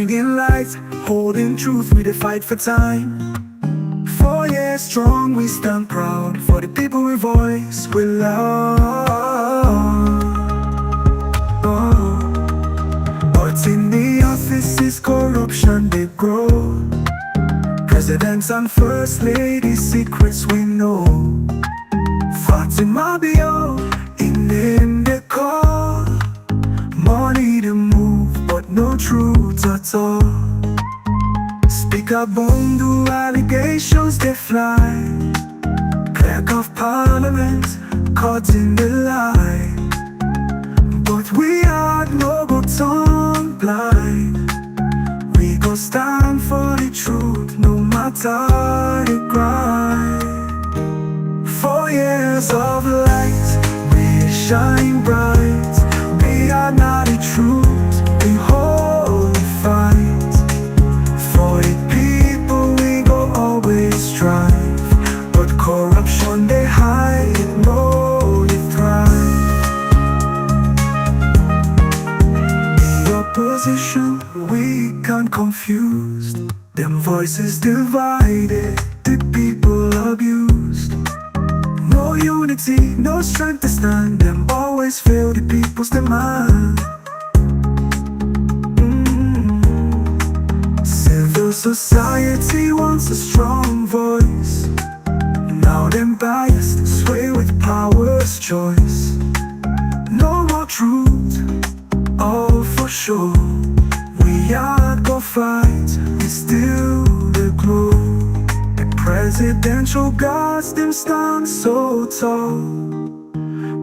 bringing light, holding truth, we the fight for time. 4 years strong, we stand proud, for the people we voice, we love. But in the offices, corruption, they grow. Presidents and first ladies, secrets we know. Fatima Bio, in name they call. Money to move, but no truth at all. Speaker Bundu, allegations they fly. Clerk of Parliament, caught in the lie. But we are no go turn blind. We go stand for the truth, no matter the grind. 4 years of light, we shine bright. We are not the truth, we hold the fight. For the people we go always strive. But corruption they hide, no they thrive. The opposition weak and confused. Them voices divided, the people abused. No unity, no strength to stand. Them always fail the people's demand. Civil society wants a strong voice. Now them biased, sway with power's choice. No more truth, all for sure. We are go fight, we still the glow. The presidential guards, them stand so tall.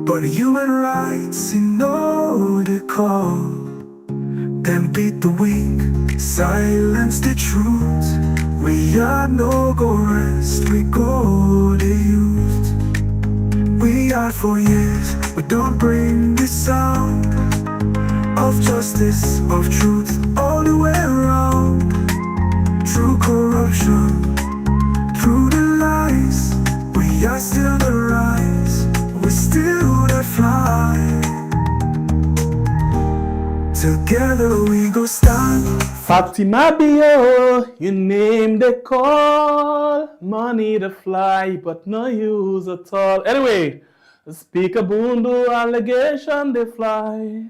But human rights, you know the call. Them beat the weak, silence the truth. We are no go rest, we go the youth. We are for years, we don't bring the sound of justice, of truth, all the way around. Through corruption, through the lies, we are still the rise, we still the fly. Together we go stand. Fatima Bio, you name the call. Money to fly, but no use at all. Anyway, Speaker Bundu, allegation they fly.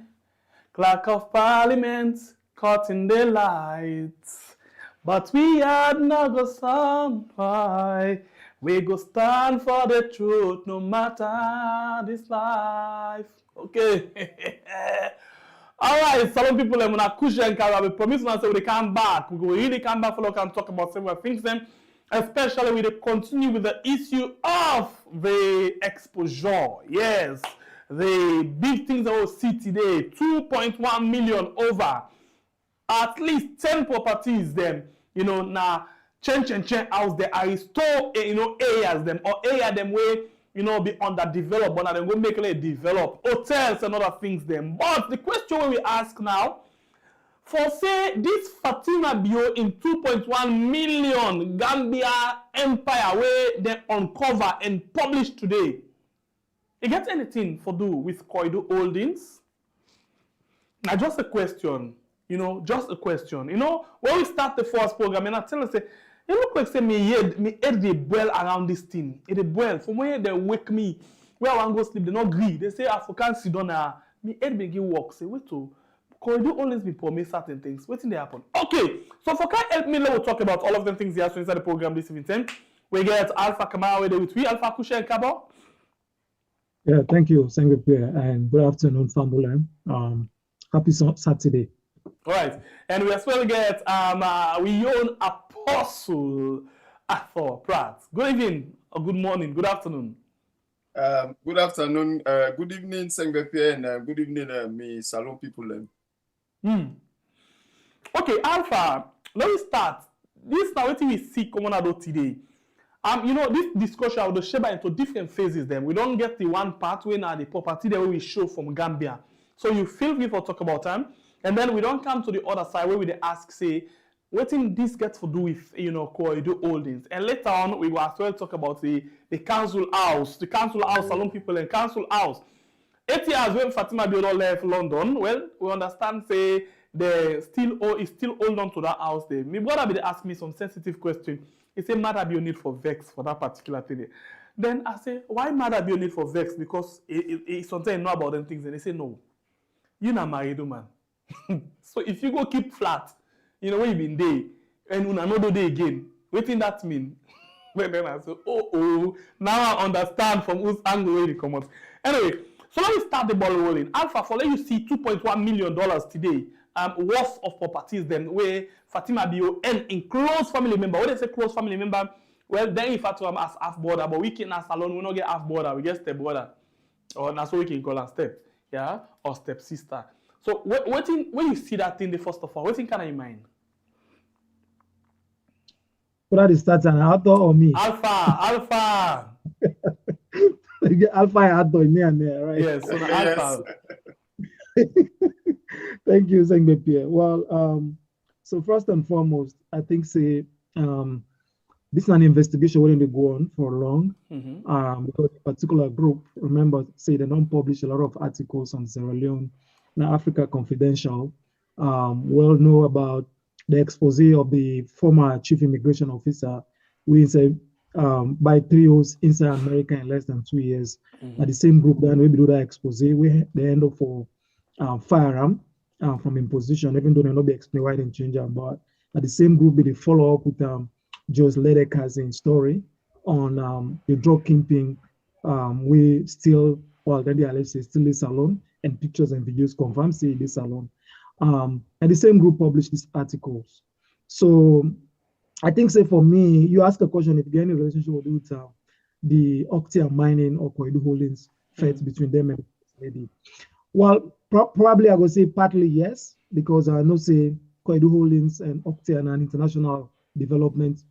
Clerk of Parliament, caught in the lights. But we had no go stand by. We go stand for the truth, no matter this life. Okay. Alright, salon people, I'm gonna cushion we promise now say we come back. We will really come back for look and talk about several things then. Especially we continue with the issue of the exposure. Yes. The big things that we see today, 2.1 million over at least 10 properties them, now change house they are restore, areas them or area them way, be underdeveloped, but now they go make it develop hotels and other things them. But the question we ask now, for say this Fatima Bio in 2.1 million Gambia empire where they uncover and publish today, it gets anything for do with Koidu Holdings? Now just a question, just a question. When we start the first program, and I tell us, say, it look like say me head they boil around this thing. It they boil. From where they wake me, where I want to go sleep, they not agree. They say African sit down me head begin work. Say, wait to Koidu Holdings be promise certain things. Waiting they happen. Okay, so for can help me, let me talk about all of them things here so inside the program this evening. We get Alpha Kamara with we, Alpha Kusha and Kabo. Yeah, thank you, Sangapore, and good afternoon, Fambulam. Happy Saturday. All right, and we as well get we own Apostle Arthur Pratt. Good evening, or good morning, good afternoon. Good afternoon, good evening, Sangapore, and good evening, me salon people. Okay, Alpha, let me start. This now what we see coming out today. This discussion will share into different phases. Then we don't get the one part where now the property that we show from Gambia. So you feel free for talk about time, and then we don't come to the other side where we ask, say, what in this gets to do with Koidu Holdings, and later on we will as well talk about the council house, salon people and council house. 8 years when Fatima Bio left London, well, we understand say they still hold on to that house there. My brother be ask me some sensitive question. He say, "Mother be need for vex for that particular thing." Then I say, "Why mother be need for vex?" Because he sometimes know about them things, and they say, "No, you not married woman." So if you go keep flat, you know where you been there, and una no do day again, wetin that mean? Then I say, oh, now I understand from whose angle where it come out. Anyway, so let me start the ball rolling. Alpha, for let you see $2.1 million today, worth of properties then where Fatima Bio and in close family member. When they say close family member, well, then if Fatima as half border, but we can as alone, we not get half border, we get step border. Or that's what we can call a step, yeah, or step sister. So when you see that thing, the first of all, what thing can I mind? What is that, an author or me? Alpha. Alpha and author, me and there, right? Yes, so Alpha. Thank you, Sengbe Pierre. Well, so first and foremost, I think this is an investigation waiting to go on for long. Because a particular group, remember, say they don't publish a lot of articles on Sierra Leone, now Africa Confidential, well know about the expose of the former chief immigration officer, we say by trios inside America in less than 2 years. At the same group that we do that expose, they end up for firearm from imposition, even though they not be explained why they change them. But at the same group, they follow up with Joe's Ledekas story on the drug kingpin. We still, well, then they still this alone, and pictures and videos confirm say this alone. And the same group published these articles. So I think, say for me, you ask a question if there any relationship with the Octia mining or Koidu Holdings fight between them and the lady. Well, probably I would say partly yes, because I know say Koidu Holdings and Octia are an international development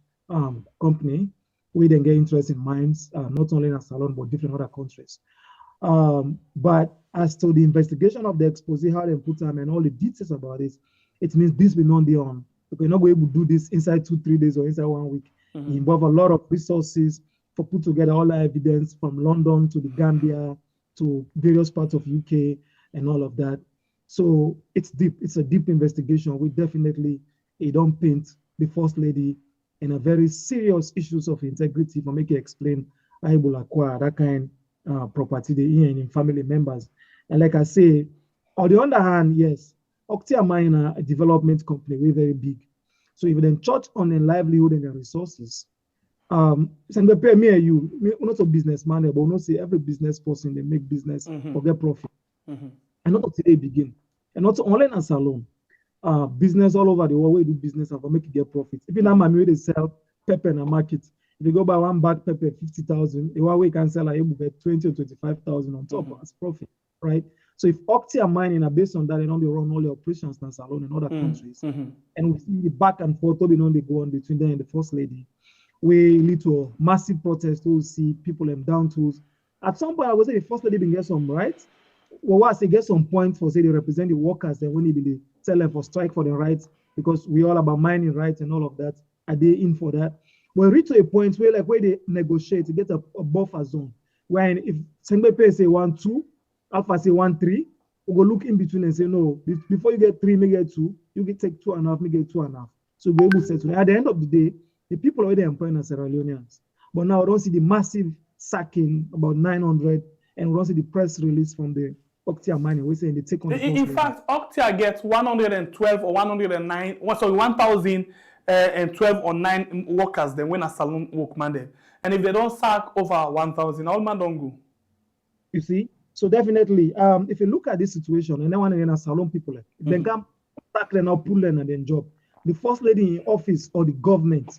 company. We then get interest in mines, not only in Salon, but different other countries. But as to the investigation of the expose, how they put them and all the details about it, it means this will not be on. We're not going to do this inside 2-3 days or inside 1 week. It involves a lot of resources for put together all the evidence from London to the Gambia to various parts of UK and all of that. So it's deep. It's a deep investigation. We definitely don't paint the First Lady in a very serious issues of integrity for making explain how he will acquire that kind property in family members. And like I say, on the other hand, yes, Octia Mine a development company, we're very big. So if they touch on their livelihood and their resources, me and you, we're not a businessman, but we not say every business person they make business or get profit. And not today begin. And not only in a salon, business all over the world, we do business and make it get profit. Even now, they sell pepper in a market. If you go buy one bag pepper, 50,000, the one way can sell, you get 20 or 25,000 on top as profit, right? So if Octia mining are based on that, and only run all the operations in Salon in other countries, and we see the back and forth, they go on between them and the First Lady, we lead to a massive protest. We'll see people down tools. At some point, I would say the First Lady will get some rights. Well, once they get some points for say they represent the workers, then when they be tell them for strike for the rights, because we all about mining rights and all of that. Are they in for that? We reach to a point where they negotiate to get a buffer zone. Where if Sengbepe say 1-2, Alpha say 1-3, we go look in between and say no. Before you get 3, make get 2. You can take 2.5, make get 2.5. So we able to settle. At the end of the day, the people already employing as Sierra Leoneans. But now we don't see the massive sacking, about 900, and we don't see the press release from the Octia mining. We say they take on. In fact, Octia gets 112 or 109. Sorry, 1,012 or 9 workers. Then when a salon work man, and if they don't sack over 1,000, all man don't go. You see, so definitely, if you look at this situation, and then when a salon people, if they come back them or pull them and then job, the First Lady in office or the government,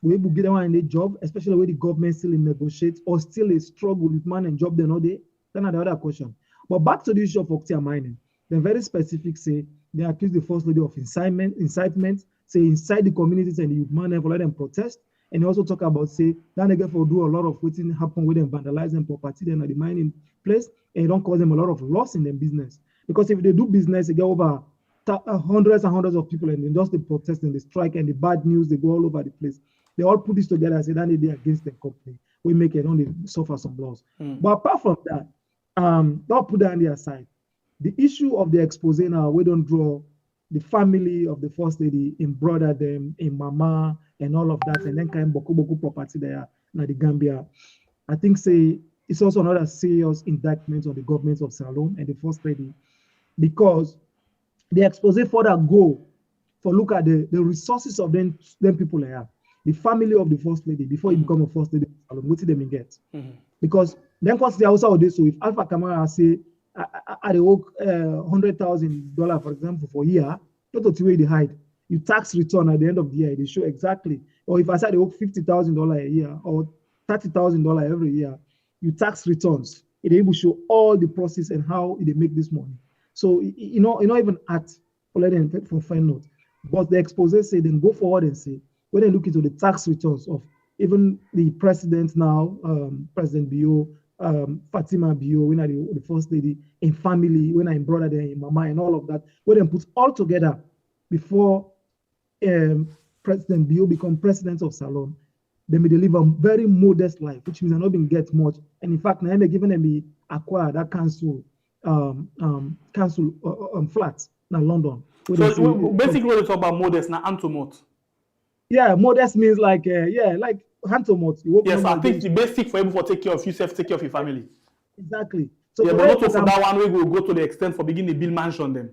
we will get them in the job, especially when the government still in negotiate or still a struggle with man and job. Then all day. Then the other question. But back to the issue of Octia mining, they're very specific. Say they accuse the First Lady of incitement. Say inside the communities and the youth man for let them protest. And they also talk about say that they get for do a lot of waiting happen with them vandalizing property then at the mining place, and it don't cause them a lot of loss in their business. Because if they do business, they get over hundreds and hundreds of people and they just the protest and the strike and the bad news, they go all over the place. They all put this together and say that they're against the company. We make it only suffer some loss. But apart from that, don't put that on the aside. The issue of the expose now, we don't draw the family of the first lady, in brother them, in mama, and all of that, and then kind of boku property there in the Gambia. I think say it's also another serious indictment on the government of Salome and the first lady, because the expose further go for look at the resources of them people here, the family of the first lady before you become a first lady of Salome, what did they get? Because then cost the house out there. So if Alpha Kamara say I work $100,000, for example, for a year, not to where they hide. You tax return at the end of the year, they show exactly. Or if I said they work $50,000 a year or $30,000 every year, you tax returns. It able to show all the process and how they make this money. So you know even at for letting for fine note. But the expose say then go forward and say when they look into the tax returns of even the president now, President Bio, Fatima Bio, when I the first lady, in family, when I brother there, in mama, and all of that, when they put all together before President Bio become president of Salome, they may live a very modest life, which means they're not going to get much. And in fact, now they're given them the acquire that council flats in London. So basically, when you talk about modest, now antomot. Yeah, modest means like like handsomot. Yes, I think the basic for everyone take care of yourself, take care of your family. Exactly. So yeah, but not for that one we will go to the extent for beginning to build mansion them.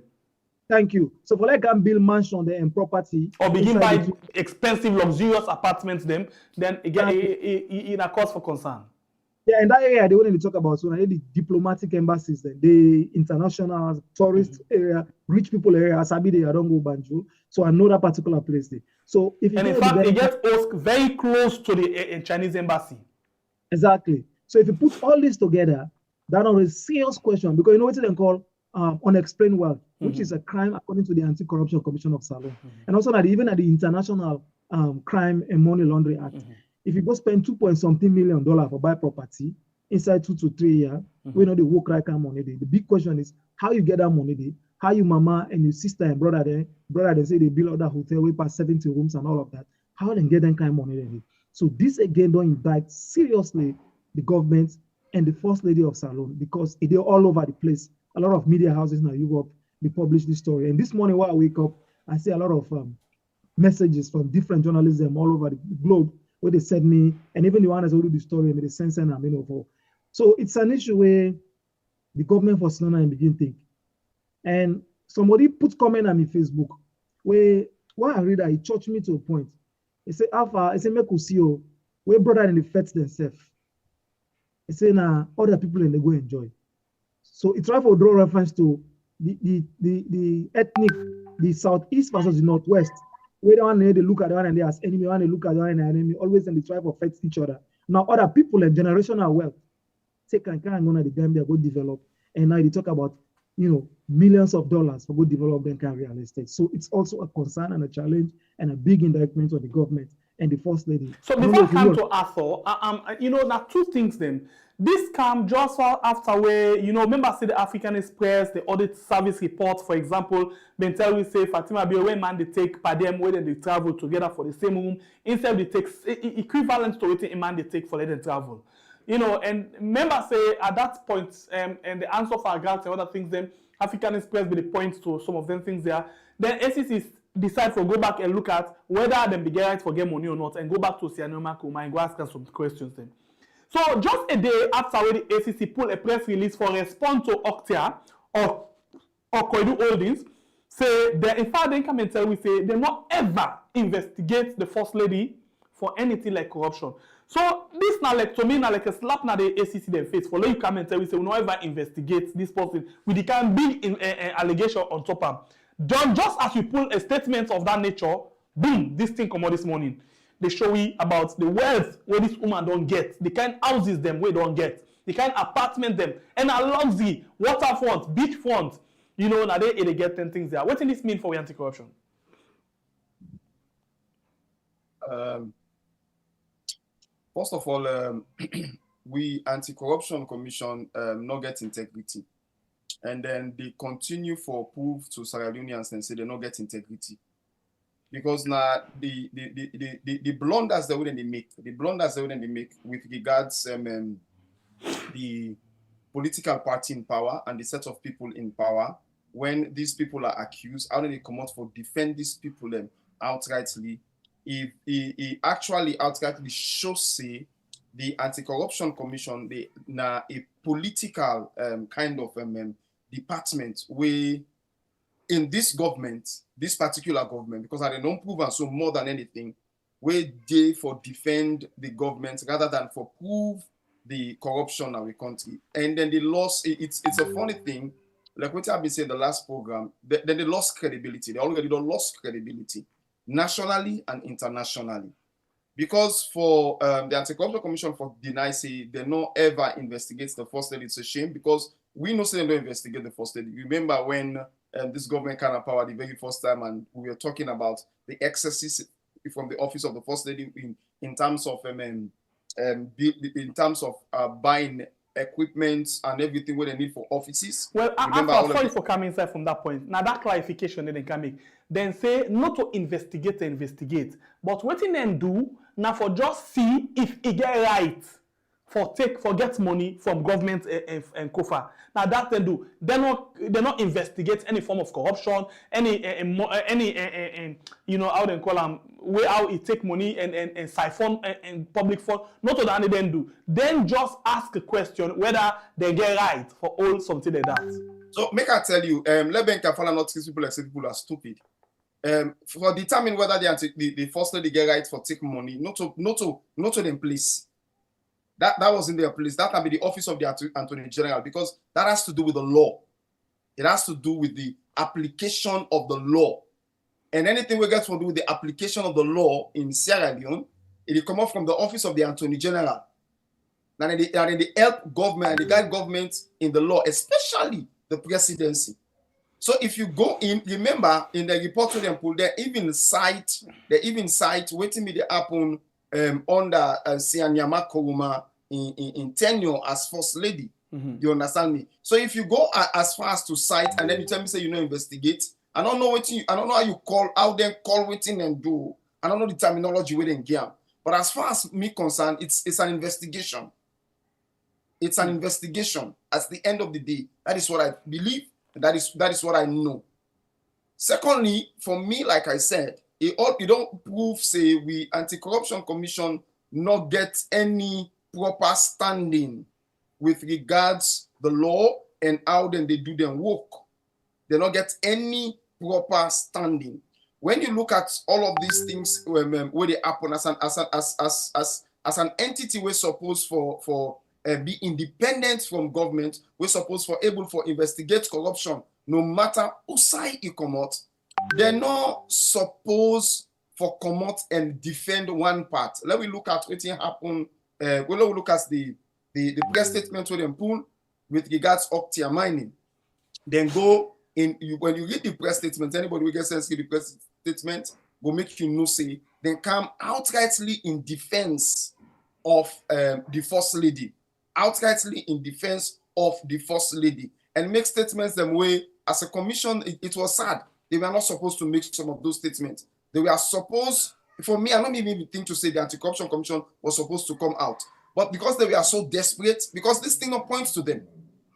Thank you. So for like can build mansion there and property. Or begin buy expensive, luxurious apartments them, then again in a cause for concern. Yeah, in that area they want to talk about so the diplomatic embassies, the international tourist area, rich people area, Asabi they don't go Banjul. So I know that particular place there. So if and in fact it gets very close to the Chinese embassy. Exactly. So if you put all this together, that is a serious question because you know what they call unexplained wealth, which is a crime according to the Anti-Corruption Commission of Salome, and also even at the International Crime and Money Laundering Act. If you go spend $2.something million for buy property inside 2 to 3 years, we know the work right money. The big question is how you get that money. How you mama and your sister and brother they say they build other hotel way past 70 rooms and all of that. How they get that kind of money then? So this again don't indict seriously the government and the first lady of Salome because they're all over the place. A lot of media houses in Europe they publish this story. And this morning when I wake up, I see a lot of messages from different journalism all over the globe where they send me, and even the one who do the story, they send them, for. So it's an issue where the government for Sinona and begin think. And somebody put comment on my Facebook where I read that he touched me to a point. He said, Alpha, he said, make us see where brother and the feds themselves. He said, nah, other people and they go enjoy. So he tried to draw reference to the ethnic, the southeast versus the northwest. Where the one they look at the one and they as enemy, one they look at the one and enemy, always in the tribe of fight each other. Now other people and generational wealth, take and go to the Gambia, go develop, and now they talk about millions of dollars for good development and real estate. So it's also a concern and a challenge and a big indictment on the government and the first lady. So before I come to Arthur, now two things then. This come just after where, remember say the African Express, the audit service report, for example, been tell we say Fatima Bio, when man they take per them, where they travel together for the same room, instead they take equivalent to what a man they take for letting travel. And remember say at that point, and the answer for grants and other things, then African Express be the points to some of them things there. Then SEC decide to go back and look at whether them be get right for get money or not, and go back to Sianoma Kuma and go ask us some questions then. So just a day after when the ACC pulled a press release for response to Octia or Koidu Holdings, say that in fact they come and tell we say they not ever investigate the first lady for anything like corruption. So this now like to me now like a slap now the ACC their face for you come and tell we say we not ever investigate this person with the kind of big allegation on top of them. Just as you pull a statement of that nature, boom, this thing come out this morning. They show we about the wealth where this woman don't get, the kind of houses them we don't get, the kind of apartment them, and a luxury, waterfront, beachfront, now they get 10 things there. What does this mean for anti-corruption? First of all, we Anti-Corruption Commission not get integrity. And then they continue for proof to Sierra Leoneans and say they not get integrity. Because now the blunders that they make with regards the political party in power and the set of people in power when these people are accused, how do they come out for defend these people outrightly? If he actually outrightly shows say the Anti-Corruption Commission, they na a political kind of department where in this government, this particular government, because I don't prove and so more than anything, where they for defend the government rather than for prove the corruption of the country. And then they lost, it's a funny thing, like what I've been saying in the last program, then they lost credibility. They already lost credibility nationally and internationally. Because for the Anti-Corruption Commission for deny say they don't ever investigate the first lady, it's a shame because we know say they don't investigate the first lady. Remember when this government came of power the very first time and we were talking about the excesses from the office of the first lady in terms of buying equipment and everything what they need for offices. Well, sorry for coming inside from that point. Now that clarification they can make. Then say not to investigate, but what in them do now for just see if it get right for get money from government and COFA. Now that they do, they not investigate any form of corruption, any you know how they call them way how it take money and siphon and public fund. Not to that they then do. Then just ask a question whether they get right for all something like that. So make I tell you, Leben can follow not people like say people are stupid. For determine whether the first lady get right for take money, not to them place. That was in their place. That can be the office of the Attorney General because that has to do with the law. It has to do with the application of the law. And anything we get to do with the application of the law in Sierra Leone, it will come up from the office of the Attorney General. And they help government and they guide government in the law, especially the presidency. So if you go in, remember in the report to them, they even cite waiting me the happen under Sianyama Koruma in tenure as first lady. Mm-hmm. You understand me? So if you go as far as to cite and then you tell me say you know investigate, I don't know how you call they call waiting and do. I don't know the terminology within game. But as far as me concerned, it's an investigation. It's an investigation. At the end of the day, that is what I believe. That is what I know. Secondly, for me, like I said, it don't prove say we Anti-Corruption Commission not get any proper standing with regards the law and how then they do their work. They don't get any proper standing. When you look at all of these things where they happen as an entity we're supposed for be independent from government, we're supposed for able for investigate corruption, no matter who side you come out. They're not supposed for come out and defend one part. Let me look at what happened. We'll look at the press statement with them pull with regards Octia mining. Then go in when you read the press statement, anybody will get sense to the press statement will make you know say then come outrightly in defense of the first lady. Outrightly in defense of the first lady and make statements them way as a commission. It was sad. They were not supposed to make some of those statements. They were supposed, for me, I don't even think to say the Anti-Corruption Commission was supposed to come out. But because they were so desperate, because this thing not points to them.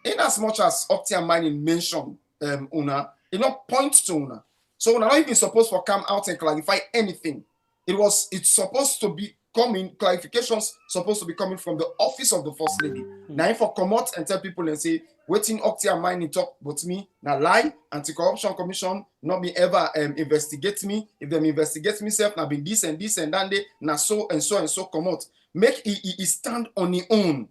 In as much as Octia Mining mentioned Una, it not points to Una. So Una not even supposed to come out and clarify anything. It's supposed to be coming, clarifications supposed to be coming from the office of the first lady. Now if I come out and tell people and say, waiting Octia Mining talk but me, now lie, Anti-Corruption Commission, not me ever investigate me. If them investigate myself, now been this and that day, now so and so come out. Make it stand on its own.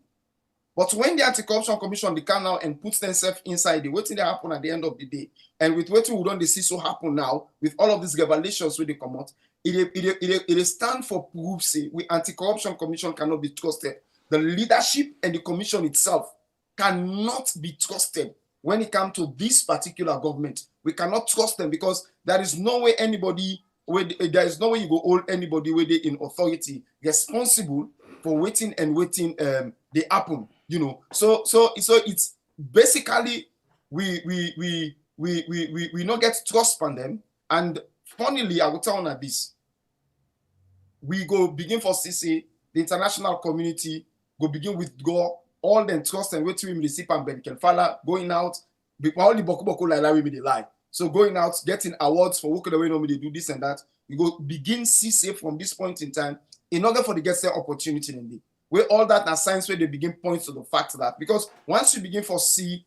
But when the Anti-Corruption Commission they come now and puts themselves inside the waiting that happen at the end of the day, and with what we don't see so happen now, with all of these revelations where they come out, it stand for proof say we Anti-Corruption Commission cannot be trusted. The leadership and the commission itself cannot be trusted when it comes to this particular government. We cannot trust them because there is no way there is no way you go hold anybody where they in authority responsible for waiting they happen, you know. So it's basically we not get trust from them. And funnily, I will tell you this. We go begin for CC, the international community go begin withdraw all the trust and waiting we receive and Ben Kelfala going out all the boku like we dey lie. So going out, getting awards for working the way normally they do this and that, you go begin see say from this point in time, in order for the get the opportunity in the where all that na science where they begin points to the fact that because once you begin for see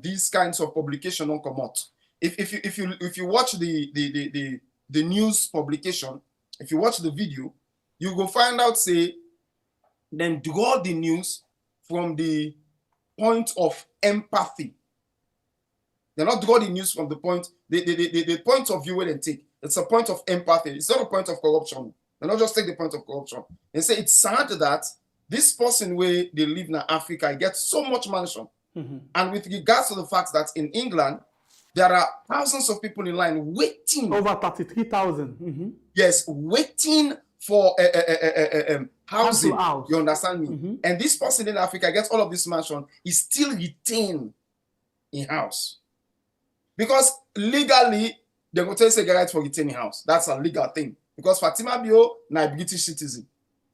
these kinds of publication on come out, if you watch the news publication, if you watch the video, you go find out say then draw the news from the point of empathy. They're not draw the news from the point, the point of view where they take. It's a point of empathy. It's not a point of corruption. They not just take the point of corruption. They say it's sad that this person where they live in Africa gets so much mansion. And with regards to the fact that in England, there are thousands of people in line waiting. Over 33,000. Yes, waiting for housing. House. You understand me? And this person in Africa gets all of this mansion, is still retained in house. Because legally, they go tell you say right for retaining house. That's a legal thing. Because Fatima Bio na a British citizen.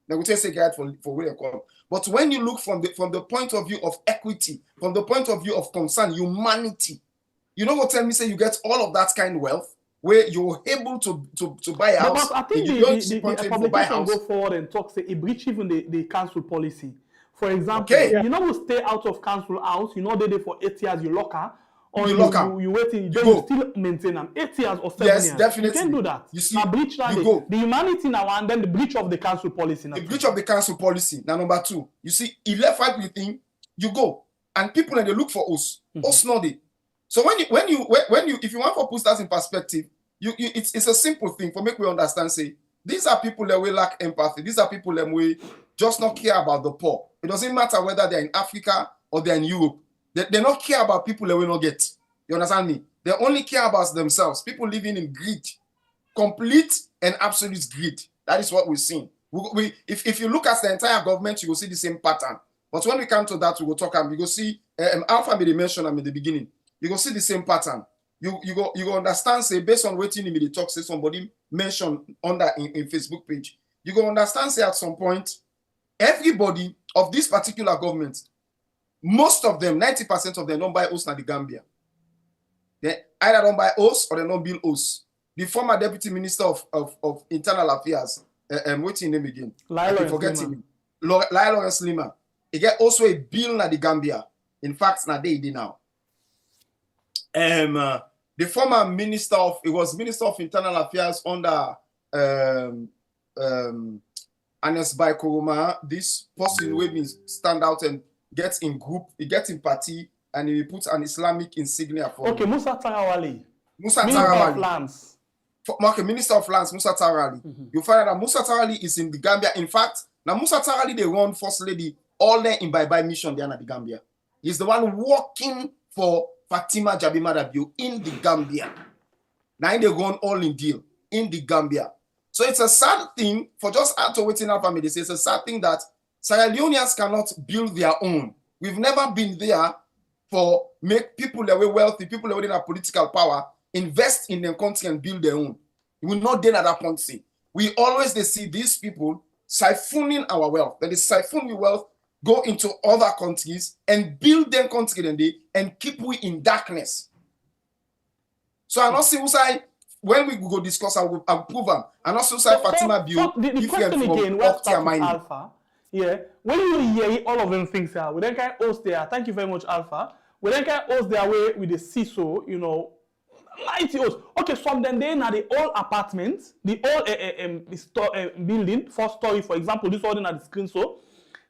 They go tell you say right for where they call. But when you look from the point of view of equity, from the point of view of concern, humanity, you know what tell me say you get all of that kind of wealth where you're able to buy a house. But I think the publication go forward and talk say it breach even the council policy. For example, you know we stay out of council house, you know they for 8 years you lock her. Or you waiting, you still maintain them 8 years or 7 years. Yes, definitely. You can do that. You see, breach the humanity now and then the breach of the council policy. The breach of the council policy. Now, number 2, you see, he left fight with him, you go. And people and they look for us. Us know they. So when you if you want to put that in perspective, it's a simple thing for make we understand, say, these are people that will lack empathy. These are people that will just not care about the poor. It doesn't matter whether they're in Africa or they're in Europe. They don't care about people that will not get. You understand me? They only care about themselves. People living in greed. Complete and absolute greed. That is what we're seeing. If you look at the entire government, you will see the same pattern. But when we come to that, we will talk and we will see, Alpha made a mention in the beginning. You will see the same pattern. You go understand, say, based on what you talk, say somebody mentioned on that in Facebook page. You go understand, say, at some point, everybody of this particular government, most of them, 90% of them, don't buy us in the Gambia. They either don't buy us or they don't build us. The former deputy minister of internal affairs, what's his name again? I forget him. Lionel Lima. He get also a bill in the Gambia. In fact, now they did now. The former minister of internal affairs under Anes Bai Koroma. This person will stand out and gets in group, he gets in party, and he puts an Islamic insignia for okay, Musa Tarawali. Minister of Lands. Minister of Lands, Musa Tarawali. You find out that Musa Tarawali is in the Gambia. In fact, now Musa Tarawali, they run First Lady all there in Bye-Bye mission there in the Gambia. He's the one working for Fatima Bio in the Gambia. Now they run all in deal in the Gambia. So it's a sad thing for just after waiting our family. It's a sad thing that Sierra Leoneans cannot build their own. We've never been there for make people that were wealthy, people that were in a political power, invest in their country and build their own. We will not then at that point see. We always they see these people siphoning our wealth. That is siphon the wealth, go into other countries and build their country and keep we in darkness. So I not see who say when we go discuss, I will prove them. I not see who say Fatima Bio. The question again, what's Alpha? Yeah, when you hear all of them things here, we then can host there. Thank you very much, Alpha. We then can host their way with the CISO, 90 hosts. Okay, some of them they are the old apartments, the old building, 4-story, for example, this one at the screen. So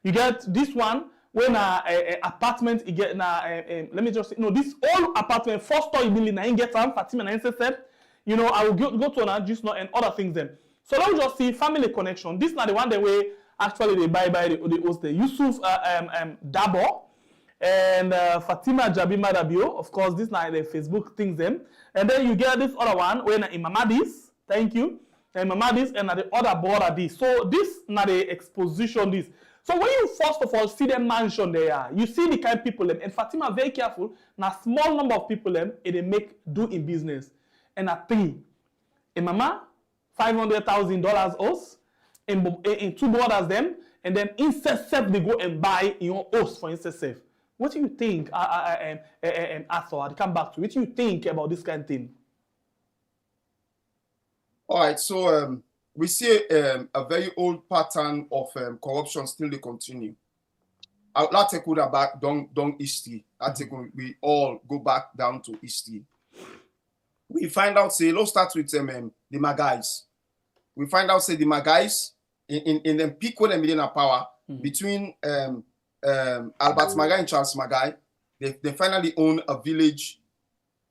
you get this one when apartment you get let me just say this old apartment 4-story building. I ain't get some Fatima and said, I will go to an just not and other things then. So let me just see family connection. This is not the one that way. Actually, they buy the host. Yusuf Dabo and Fatima Bio. Of course, this now the Facebook things them. And then you get this other one when Imamadis. Thank you. Imamadis and the other border this. So this now the exposition this. So when you first of all see them mansion there, you see the kind of people them. And Fatima very careful. Now small number of people them they make do in business. And at 3, Imama $500,000 us. In 2 brothers them, and then intercept they go and buy your host for intercept. What do you think, Arthur, I'll come back to what do you think about this kind of thing? All right, so we see a very old pattern of corruption still they continue. Let's take back down history. We all go back down to history. We find out, say, let's start with the Magais. We find out, say, the Magais in the peak when they in power between Albert Magai and Charles Magai, they finally own a village,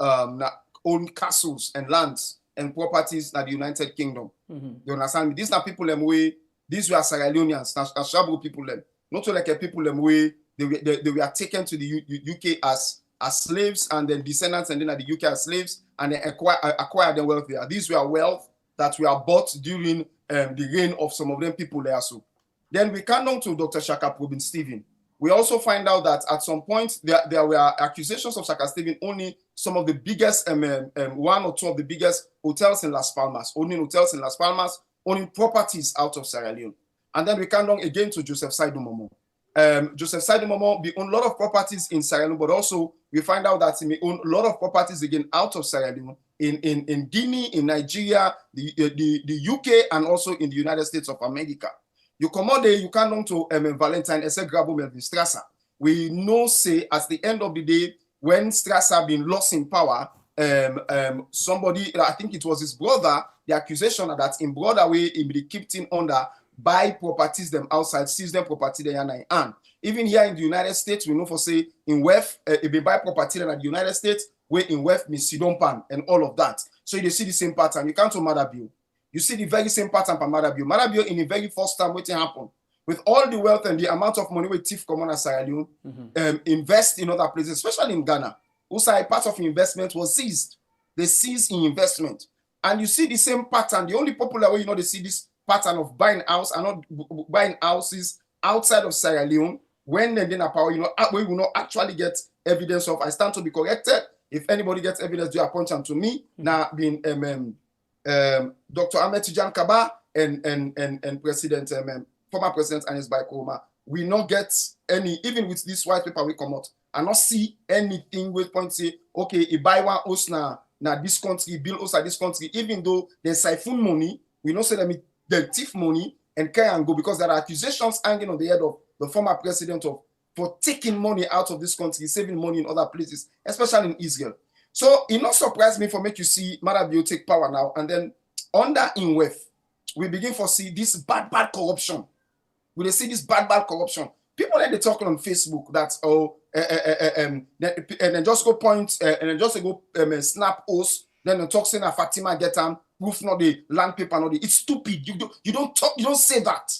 own castles and lands and properties in the United Kingdom. You understand me? These are people these were Sierra Leoneans, Shabu people not like people way they were taken to the UK as slaves, and then descendants, and then at the UK as slaves, and then acquired the wealth there. These were wealth that were bought during the reign of some of them people there. So then we come down to Dr. Shaka Probin Stephen. We also find out that at some point there were accusations of Shaka Stephen owning some of the biggest, one or two of the biggest hotels in Las Palmas, owning properties out of Sierra Leone. And then we come down again to Joseph Saidu Momo. Joseph Saidu Momo, he owned a lot of properties in Sierra Leone, but also we find out that he owned a lot of properties again out of Sierra Leone, in Guinea, in Nigeria, the UK, and also in the United States of America. You come out there, you come down to Valentine Ese Grabo Melvin Strasser. We know, say, at the end of the day, when Strasser been lost in power, somebody, I think it was his brother, the accusation that in brother way, he be kept in under, buy properties them outside, seize them property they and even here in the United States, we know for say in West, if they buy property in the United States, where in West Miss Sidonpan and all of that. So you see the same pattern. You come to Mother Bio. You see the very same pattern for Mother Bio. Mother Bio in the very first time what happened. With all the wealth and the amount of money we thief common as Sierra Leone, invest in other places, especially in Ghana. Also, a part of investment was seized. They seized in investment. And you see the same pattern. The only popular way they see this pattern of buying house and not buying houses outside of Sierra Leone when they're in power, we will not actually get evidence of. I stand to be corrected. If anybody gets evidence, do appoint them to me. Now being Dr. Ahmed Tijan Kaba and President former President Anis Baikoma, we not get any, even with this white paper we come out, and not see anything with point say, okay, if buy one house now this country, build house at this country, even though they siphon money, we not say them they thief money and carry and go, because there are accusations hanging on the head of the former president for taking money out of this country, saving money in other places, especially in Israel. So it not surprise me for make you see Mother Bio take power now, and then under in WEF, we begin to see this bad corruption. We see this bad corruption. People then they talking on Facebook that and then just go point and then just go snap post, then they talk saying that Fatima get proof not the land paper, not the. It's stupid. You don't talk. You don't say that.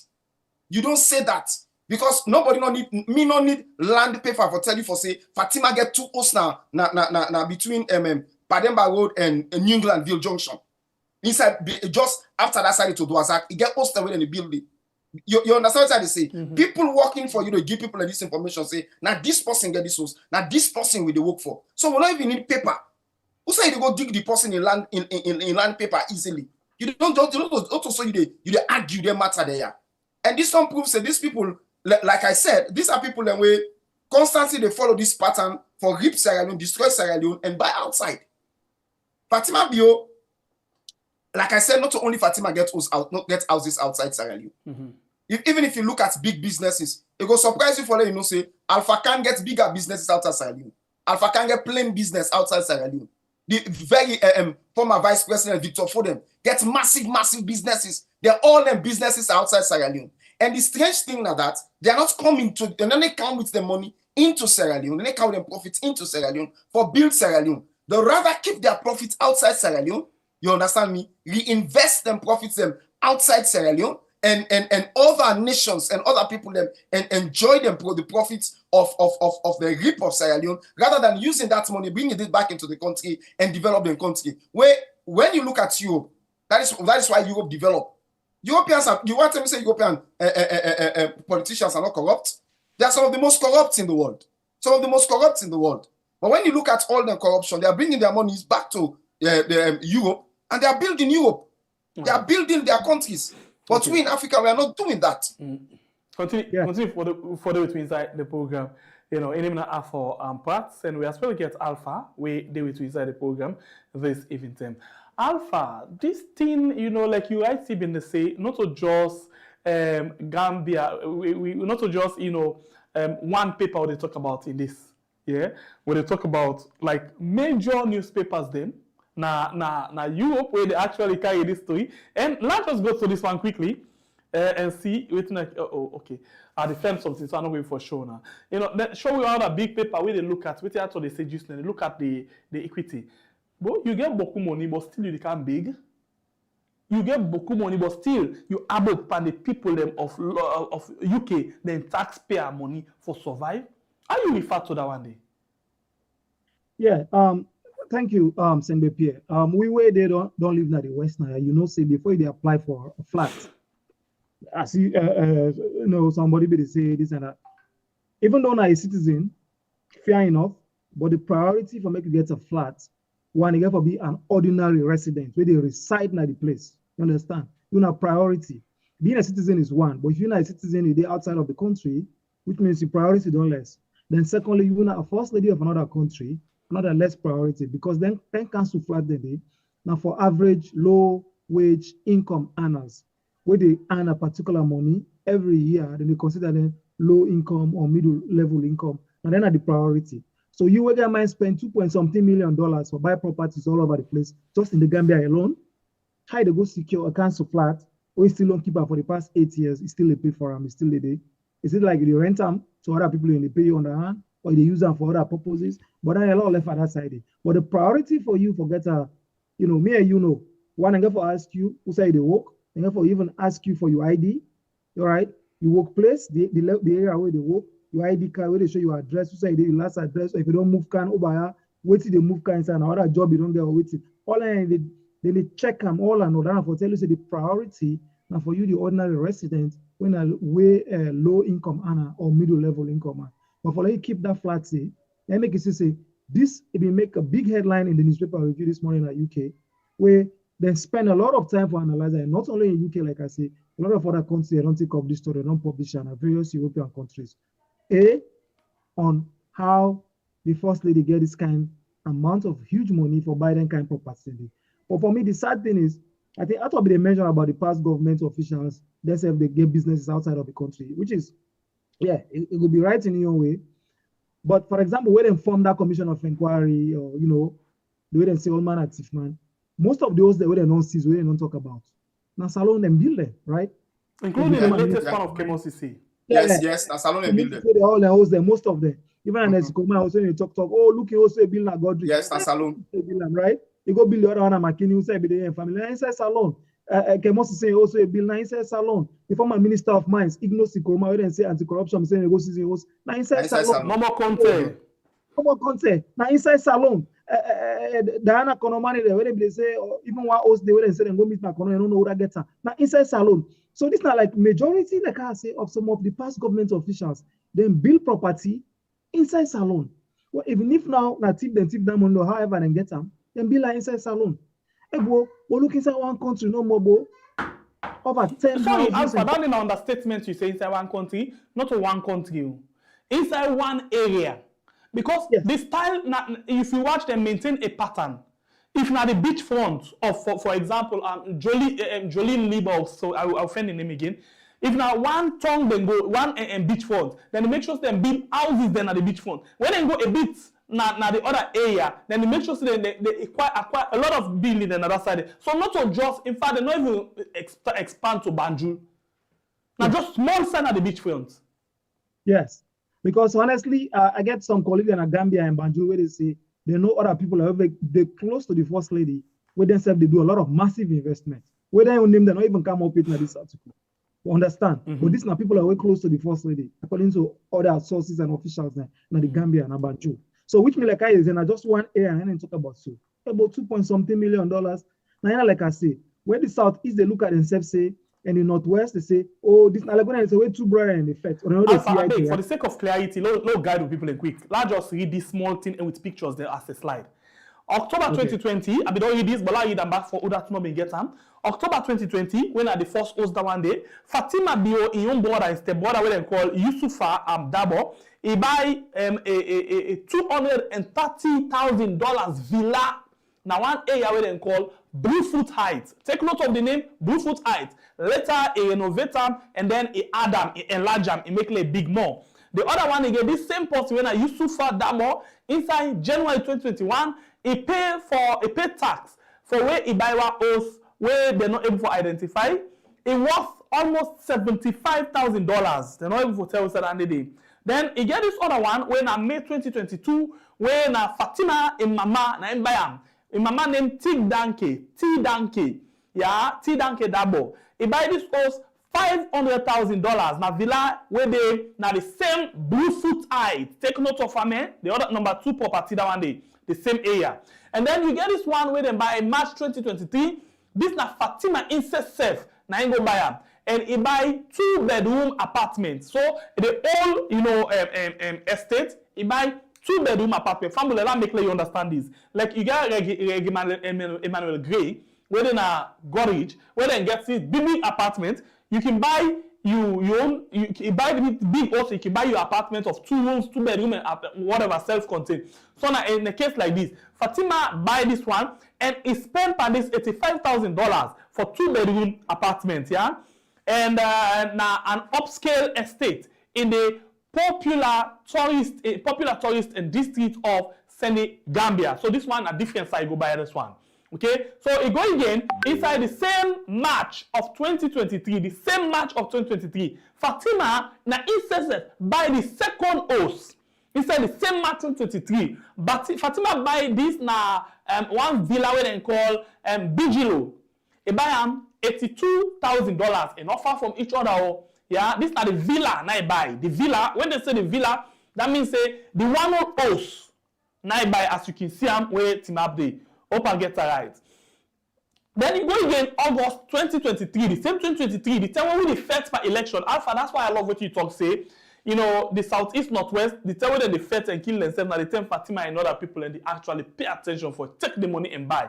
You don't say that because nobody not need land paper for tell you for say Fatima get 2 posts now between Pademba Road and New Englandville Junction. Inside just after that side to Duazak, it get posted within the building. You understand what I say? People working for you to give people this information, say, now this person get this house, now this person will they work for. So we don't even need paper. Who say you go dig the person in land paper easily? You don't so you argue their matter there. And this one proves that these people, like I said, these are people that way constantly they follow this pattern for rip Sierra Leone, destroy Sierra Leone, and buy outside. Fatima Bio, like I said, not only Fatima gets houses outside Sierra Leone. Even if you look at big businesses, it will surprise you for them, say Alpha can get bigger businesses outside Sierra Leone. Alpha can get plain business outside Sierra Leone. The very former vice president Victor Fordham gets massive businesses. They're all them businesses outside Sierra Leone. And the strange thing now that they're not coming to, and then they come with the money into Sierra Leone, and they count their profits into Sierra Leone for build Sierra Leone. They rather keep their profits outside Sierra Leone. You understand me? Reinvest them profits them outside Sierra Leone, and other nations and other people them and enjoy them the profits of the rip of Sierra Leone, rather than using that money, bringing it back into the country and develop the country. Where when you look at Europe, that is why Europe developed. Europeans are, you want to say European politicians are not corrupt? They are some of the most corrupt in the world. Some of the most corrupt in the world. But when you look at all the corruption, they are bringing their monies back to Europe, and they are building Europe. They are building their countries. But we in Africa, we are not doing that. Continue further with me inside the program. in for parts, and we are supposed to get Alpha. We deal with inside the program this evening. Alpha, this thing, like you guys been to say, not to just Gambia, we not to just one paper they talk about in this, when they talk about like major newspapers then. Now Europe where they actually carry this story, and let's just go to this one quickly and see. Okay. At the firm something, so I'm not going for show now. Then show you out a big paper where they look at, where they say just they look at the equity. But you get beaucoup money, but still you become big. You get beaucoup money, but still you able to pay the people them of UK then taxpayer money for survive. How you refer to that one day? Yeah. Thank you, Sembe Pierre. We where they don't live in the West now. Say before they apply for a flat, I see somebody be say this and that. Even though now a citizen, fair enough, but the priority for making get a flat, one you get to be an ordinary resident where they reside in the place. You understand? You know, priority. Being a citizen is one, but if you're not a citizen, you're outside of the country, which means your priority don't less. Then secondly, you're not a first lady of another country, another less priority, because then cancel flat the day. Now for average low wage income earners, where they earn a particular money every year, then they consider them low income or middle level income, and then at the priority. So you will might spend $2.something million for buy properties all over the place, just in the Gambia alone. How they go secure a council flat, or still don't keep up for the past 8 years, it's still a pay for them, it's still a day. Is it like you rent them to other people and they pay you on the hand, or they use them for other purposes? But then a lot left at that side. But the priority for you for get a, me and one and for ask you who say they work, and therefore even ask you for your ID, all right? Your workplace, the area where they work, your ID card where they show your address, who say your last address, or if you don't move can over here, wait till they move can inside another job you don't get wait till. All they check them all and all that for tell you say the priority now for you the ordinary resident when a way low income earner or middle level income earner. But for you keep that flat say, they make it say this it will make a big headline in the newspaper review this morning at UK, where they spend a lot of time for analyzing, and not only in UK, like I say, a lot of other countries they don't take up this story, they don't publish it, and various European countries. On how the first lady get this kind amount of huge money for Biden kind property. But for me, the sad thing is, I think after they mention about the past government officials, they say they get businesses outside of the country, which is, it would be right in your way. But for example, when they form that commission of inquiry, or the way they say all man at man, most of those that we don't see, we don't talk about. Now Salon and build them, right? Including the latest one of KMOCC. Yes, now Salon and build them. They all host them, most of them. Even as Kuma also in talk, oh look, you also build like Godric. Yes, now Salon. Right? You go build the other one at McKinney, who say be there family. And inside Salon. KMOCC also a bill now inside Salon. The former Minister of Mines, Ignos Sikoma, who then say anti-corruption, saying negotiation host. Now inside Salon. No more content. Now inside Salon. Diana Konomani, they say, or even one host, they will say, go meet my Kono, I don't know what I get. Now, inside Salon. So, this is not like majority, like I say, of some of the past government officials, then build property inside Salon. Well, even if now, tip them money, however, then get them, then build like inside Salon. Hey, bro, we look inside one country, no more, bro. Over 10 Sorry, Alpha, that in understatement you say inside one country, not to one country, inside one area. Because the style, if you watch them maintain a pattern, if now the beachfront of, for example, Jolene Lieber, so I'll find the name again. If now one tongue then go one beachfront, then they make sure they build houses then at the beachfront. When they go a bit now the other area, then they make sure they acquire a lot of building on the other side. So not to just, in fact, they not even expand to Banjul. Now just small side at the beachfront. Yes. Because honestly, I get some colleagues in Gambia and Banjul where they say they know other people, they're close to the first lady, where themselves they do a lot of massive investment. Where they name them, not even come up with this article. You understand? But these now people are very close to the first lady, according to other sources and officials in the Gambia and Banjul. So which means like I is in just one area and then talk about so about $2.something million. Now, like I say, where the Southeast they look at themselves say. And in Northwest, they say, oh, this Alagona is a way too bright in effect. For the sake of clarity, no guide with people in quick. Let's just read this small thing and with pictures there as a slide. October 2020, I don't read this, but I read them back for other to not get them. October 2020, when I the first host that one day, Fatima Bio in your border is the border where they call Yusufa Dabo. He buy a $230,000 villa. Now one area where they call Bluefoot Heights. Take note of the name Bluefoot Heights. Later he renovate them and then he add them, he enlarge them, he make it a big more. The other one again, this same person when I Yusufa Dabo inside January 2021, he pay tax for where he buy one house where they're not able to identify. It worth almost $75,000. They're not able to tell us that on the day. Then he get this other one when in May 2022, when Fatima in Mama na him buy am. In Mama named T Danke, yeah, T Danke Dabo. He buy this house $500,000. Na villa where they na the same Bluefoot Heights. Take note of me. The other number 2 property that one day, the same area. And then you get this one where they buy in March 2023. This na Fatima incest self. Na him go buy am. And he buy 2-bedroom apartments. So the whole, estate, he buy 2-bedroom apartment. Family, let me make you understand this. Like you get Emmanuel Gray, where they na Gorage, where they get this big apartment. You can buy you buy the big also. You can buy your apartment of 2 rooms, 2-bedroom, and whatever self-contained. So now in a case like this, Fatima buy this one and he spent on this $85,000 for 2-bedroom apartment, yeah. And now an upscale estate in the popular tourist district of Gambia. So this one a different side go by this one. Okay, so it go again inside the same March of 2023. The same March of 2023, Fatima na incest buy the second house inside the same March 2023. But Fatima buy this na one villa where they call Bijilo. He buy $82,000 in offer from each other. Yeah, this na the villa na buy. The villa, when they say the villa, that means say the one house na buy, as you can see where Tim Abdi. Hope and get it right. Then you go again August 2023, the same 2023, the time when we the first by election. Alpha, that's why I love what you talk say. You know, the southeast, northwest, the time when they fight and kill themselves, now the time Fatima and other people and they actually pay attention for, take the money and buy.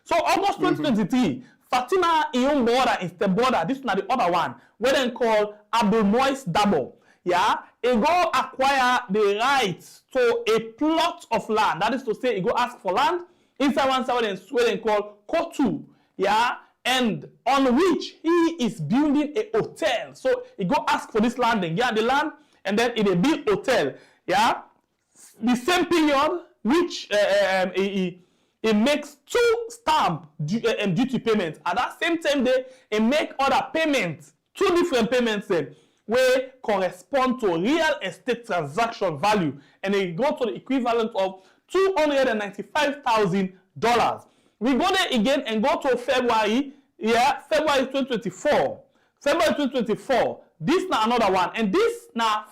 So August 2023, Fatima in border is the border. This is not the other one, where they call Abdul Mois Dabo. Yeah, he go acquire the rights to a plot of land. That is to say, he go ask for land inside one side where they call Koidu, yeah, and on which he is building a hotel. So he go ask for this land and get the land, and then he build hotel, yeah. The same period which he makes 2 stamp duty payments. At that same time, he make other payments, 2 different payments where correspond to real estate transaction value, and they go to the equivalent of $295,000. We go there again and go to February, yeah, February 2024. February 2024. This now another one, and this now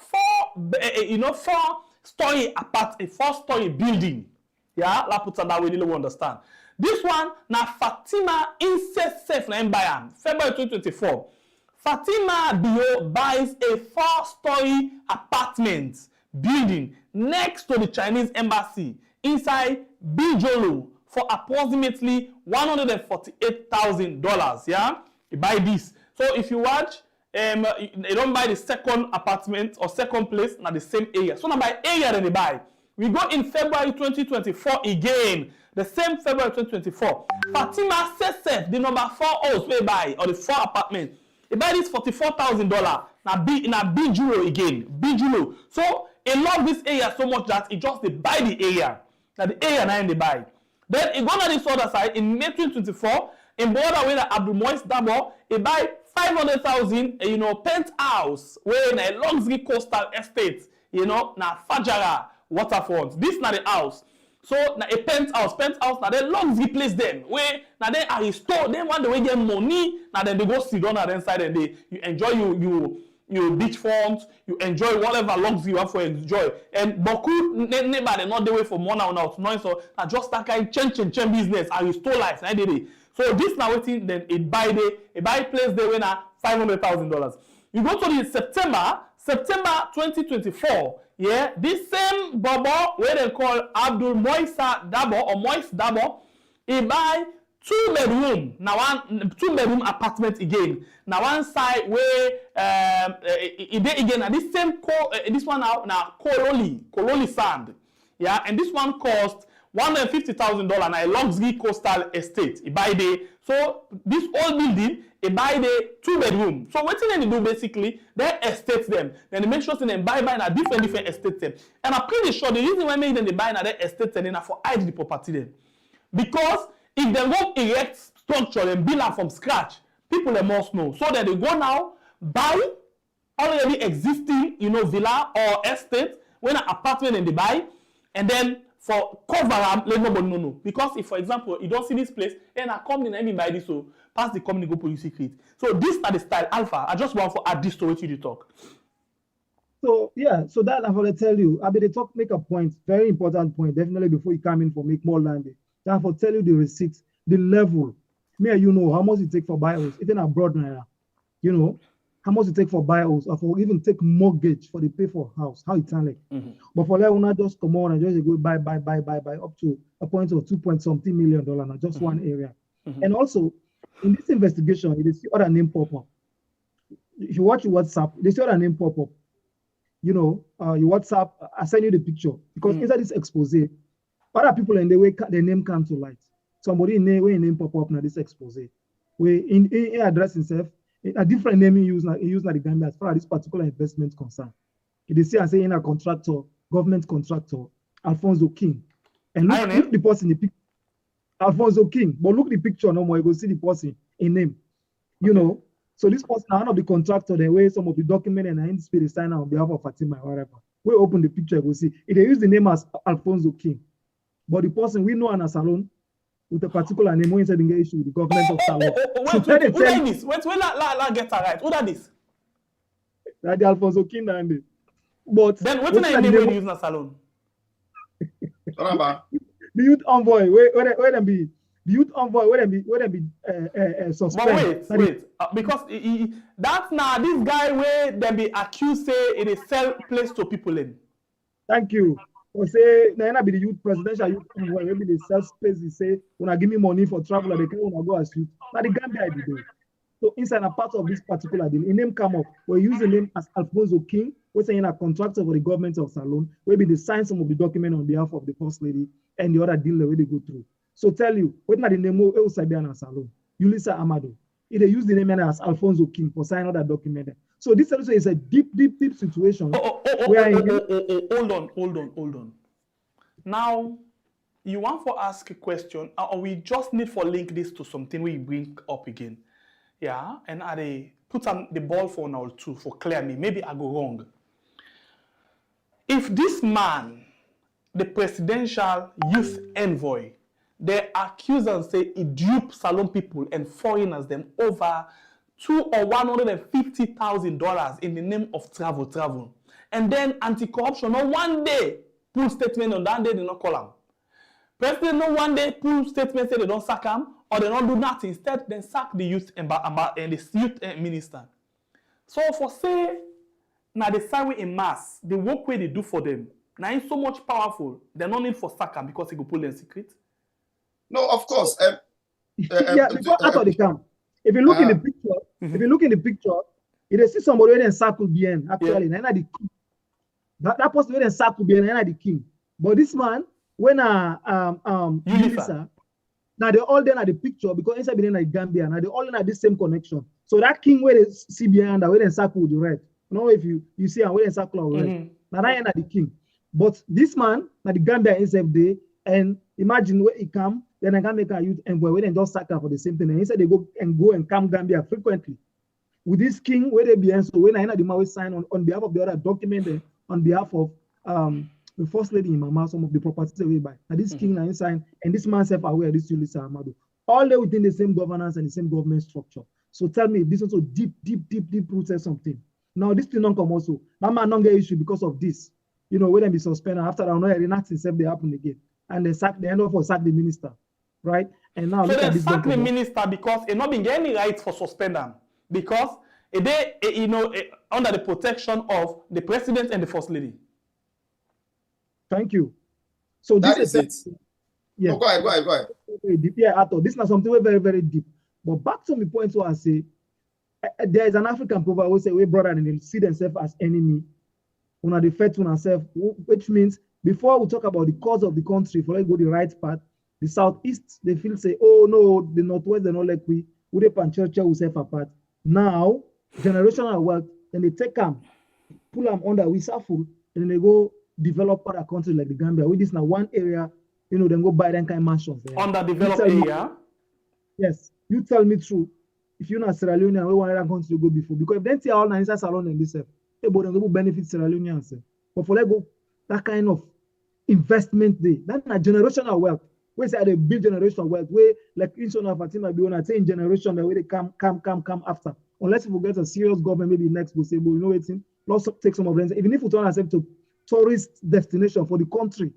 4-story apartment, 4-story building. Yeah, la put that way, you understand. This one now Fatima incest safe na buy February 2024. Fatima Bio buys a 4-story apartment building next to the Chinese embassy inside Bijolo for approximately $148,000. Yeah, you buy this. So if you watch, they don't buy the second apartment or second place in the same area. So now by area then they buy. We go in February 2024 again. The same February 2024. Fatima says the number 4 house we buy or the 4 apartments. They buy this $44,000. Now Bijolo again. Bijolo. So he love this area so much that he just they buy the area. Now the area now they buy. Then he go on this other side in May 2024. In border with Abdul Mois Dabo, he buy 500,000, penthouse where in a luxury coastal estate, na Fajara waterfront. This na the house. So na a penthouse na the luxury place them where na they are restored. Then one the way get money, now then they go sit down at the inside and they you enjoy you beachfront, you enjoy whatever luxury you have for enjoy. And Boku neighbor they not the way for money or not noise so na just that kind change business and restore life. Na they. So this now waiting then it buy place there when $500,000. You go to the September 2024. Yeah, this same Bobo where they call Abdul Moisa Dabo or Mois Dabo, he buy 2-bedroom. Now one 2-bedroom apartment again. Now one side where again and this same this one now Kololi sand. Yeah, and this one cost $150,000 na a luxury coastal estate. It buy the so this old building it buy the 2-bedroom. So what they do basically they estate them. Then they make sure they buy na different estate them. And I'm pretty sure the reason why make them they buy na their estate them na for hide the property them. Because if they go erect structure and build them from scratch, people must know. So that they go now buy already existing, villa or estate when an apartment and they buy, and then for cover them, let nobody know. Because if, for example, you don't see this place, and I come in and me buy this, so pass the company go put you secret. So this are the style alpha. I just want for add this to what you talk. So yeah, so that I'm gonna tell you. I mean, they talk make a point, very important point, definitely before you come in for make more landing. Then for tell you the receipts, the level. Me and how much it take for buyers, even abroad now, how much it take for buyers or for even take mortgage for the pay for house, how it's like. But for that, not just come on and just go buy up to a point of $2.something million now, just one area. And also in this investigation, you see other name pop up. If you watch your WhatsApp, they see other name pop up. Your WhatsApp, I send you the picture because inside this expose, other people in the way their name come to light. Somebody in the way name pop up now this expose. Where in address himself, a different name he use the Gambia as far as this particular investment concern. They say I say in a contractor, government contractor, Alfonso King. And look the person in the picture. Alfonso King, but look the picture no more, you go see the person in name. So this person one of the contractor, the way some of the document and I the sign on behalf of Fatima or whatever. We open the picture, we see they use the name as Alfonso King. But the person we know in a salon with a particular name when inside the issue with the government of Salon. Wait, who that this? Wait, la get that right. Who that this? That the Alfonso King and but then what name when you use in a salon? The youth envoy, where them be? The youth envoy, where them be suspended. But wait, because that's now this guy where them be accused say it is sell place to people in. Thank you. Or say, na be the youth presidential youth envoy, maybe they sell space, they say, when I give me money for travel, they can't go as youth. Now the Gambia I did it. So inside a part of this particular deal, a name come up, we use the name as Alfonso King, we're saying a contractor for the government of Salon, maybe they sign some of the document on behalf of the first lady and the other deal where they go through. So tell you, when the name of El Sabian Salon, Yulisa Amado, they use the name as Alfonso King for signing that document. So this also is a deep situation. Hold on. Now, you want to ask a question, or we just need to link this to something we bring up again. Yeah, and I put on the ball for now too, for clear me. Maybe I go wrong. If this man, the presidential youth envoy, they accuse and say he duped Salon people and foreigners them over $200,000 or $150,000 in the name of travel. And then anti-corruption, no one day pull statement on that day, they not call him. President no one day pull statement say they don't sack him or they don't do nothing. Instead, they sack the youth and the youth minister. So for say, now the side way in mass, the work way they do for them, now it's so much powerful, they don't need for sack him because he go pull them secret. No, of course. Before out of the camp. If you look in the picture, if you see somebody where they circle behind, actually, the king. That person where they circle behind, the king. But this man, when Unisa, now they all then at the picture because inside behind the Gambia, now they all in at this same connection. So that king where they see behind, where they circle with the red. You know if you see where they circle with red. Now that at the king. But this man, now the Gambia is there, and imagine where he come. Then I can make a youth envoy where they just sack for the same thing. And he said they go and come Gambia frequently. With this king, where they be and so when I know the man will sign on behalf of the other document on behalf of the first lady in Mama, some of the properties they will buy. And this king now sign, and this man self-aware, this Yulisa Amado. All they within the same governance and the same government structure. So tell me, this also deep rooted something. Now this thing don't come also. That man don't get issue because of this. When they be suspended after that, the next itself they happen again. And they end up for sack the minister. Right? And now so they sack the minister because it not been any right for suspend them because they under the protection of the president and the first lady. Thank you. So that is it. Yeah. No, go ahead. Very deep. Yeah, at all. This is not something very, very deep. But back to the point where I say there is an African proverb who say we brother and they see themselves as enemy. Una the fight to ourselves, which means before we talk about the cause of the country, for let's go the right path, the southeast, they feel say, oh no, the northwest, they're not like we would pan church will self apart. Now, generational wealth, then they take them, pull them under we suffer, and then they go develop other countries like the Gambia. With this now one area, you know, then go buy them kind of mansions there. Underdeveloped area. Yes, you tell me true. If you're not Sierra Leone, we want other country to go before. Because if they see all inside salon and this, they will benefit Sierra Leoneans. But for let go, that kind of investment there, that's a generational wealth. We say they build generational wealth, where like in of Fatima Bio, I say in generation, the way they come after. Unless if we get a serious government, maybe next we'll say, but you know what, let's take some of them. Even if we turn ourselves to tourist destination for the country,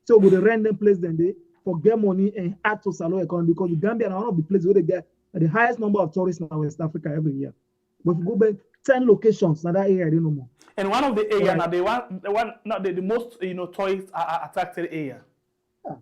so with the random place then they for get money and add to Salo economy, because the Gambia are one of the places where they get the highest number of tourists in West Africa every year. But if you go back 10 locations, now that area, I don't know more. And one of the area now, the most tourist attracted area. Yeah.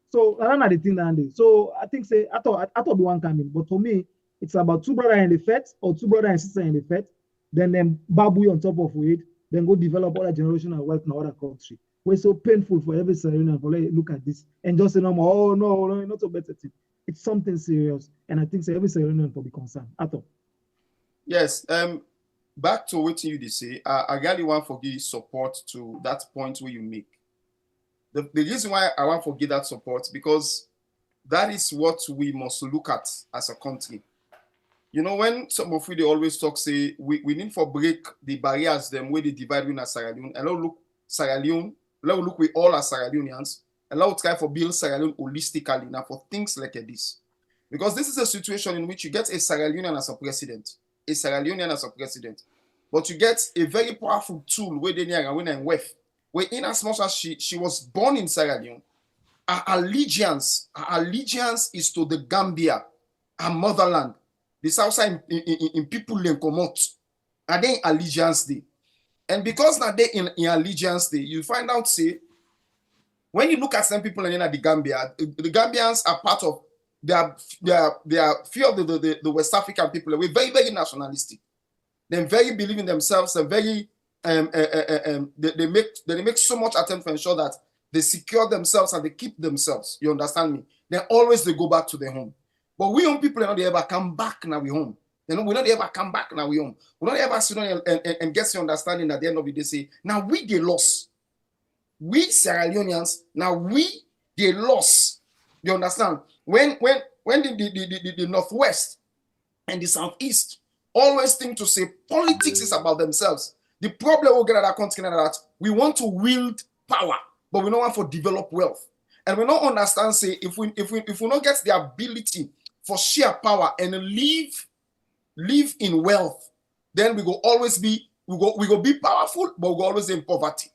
So I don't know the thing that I So I think say I thought the one coming, but for me, it's about two brothers in the fete or two brothers and sisters in the fete, then them babu on top of it, then go develop other generational wealth in other country. We're so painful for every Sierra Leonean for look at this and just say no more. Oh no, not a better thing. It's something serious, and I think so every Sierra Leonean will be concerned at all. Yes. Back to what you did say, I really want to give support to that point where you make. The reason why I want to give that support, because that is what we must look at as a country. You know, when some of you they always talk, say we need to break the barriers them where they divide in Sierra Leone, and let's look Sierra Leone, let's look with all our Sierra Leoneans, and let's try to build Sierra Leone holistically now for things like this. Because this is a situation in which you get a Sierra Leonean as a president, but you get a very powerful tool where they near and wef, where in as much as she was born in Sierra Leone, her allegiance is to the Gambia, her motherland. The South side in people in Komot, and then allegiance day. And because now they in allegiance day, you find out say when you look at some people in the Gambia, the Gambians are part of they are few of the West African people. We're very, very nationalistic. They're very believe in themselves. They're very they make so much attempt to ensure that they secure themselves and they keep themselves. You understand me? Then always they go back to their home. But we young people are not ever come back now we home. You know, we not ever come back now we home. We not ever sit down and get your understanding at the end of the day say, now we they lost. We Sierra Leoneans, now we they lost. You understand? When the Northwest and the Southeast always think to say politics is about themselves. The problem we'll get at our country is that we want to wield power, but we don't want to develop wealth. And we don't understand, say, if we don't get the ability for sheer power and live in wealth, then we go always be powerful, but we go always in poverty.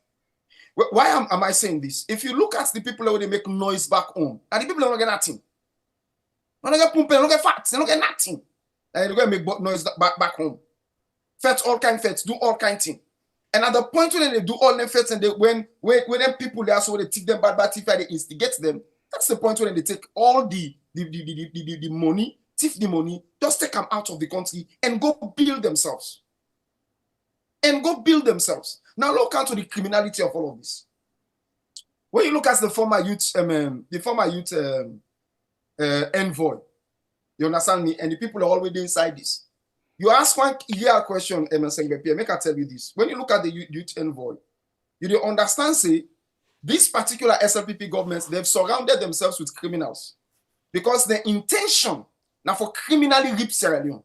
Why am I saying this? If you look at the people who they make noise back home, and the people don't get nothing. They don't get pump, they don't get fat, they don't get nothing. And they're going to make noise back home. Fets, all kind of fets, do all kind of things. And at the point when they do all them fets and when them people there, so they take them bad if they instigate them, that's the point when they take all the money, thief the money, just take them out of the country and go build themselves. Now look out to the criminality of all of this. When you look at the former youth envoy, you understand me? And the people are already inside this. You ask one clear question, make I tell you this. When you look at the youth envoy, you don't understand, say, this particular SLPP governments, they've surrounded themselves with criminals because their intention now for criminally rip Sierra Leone.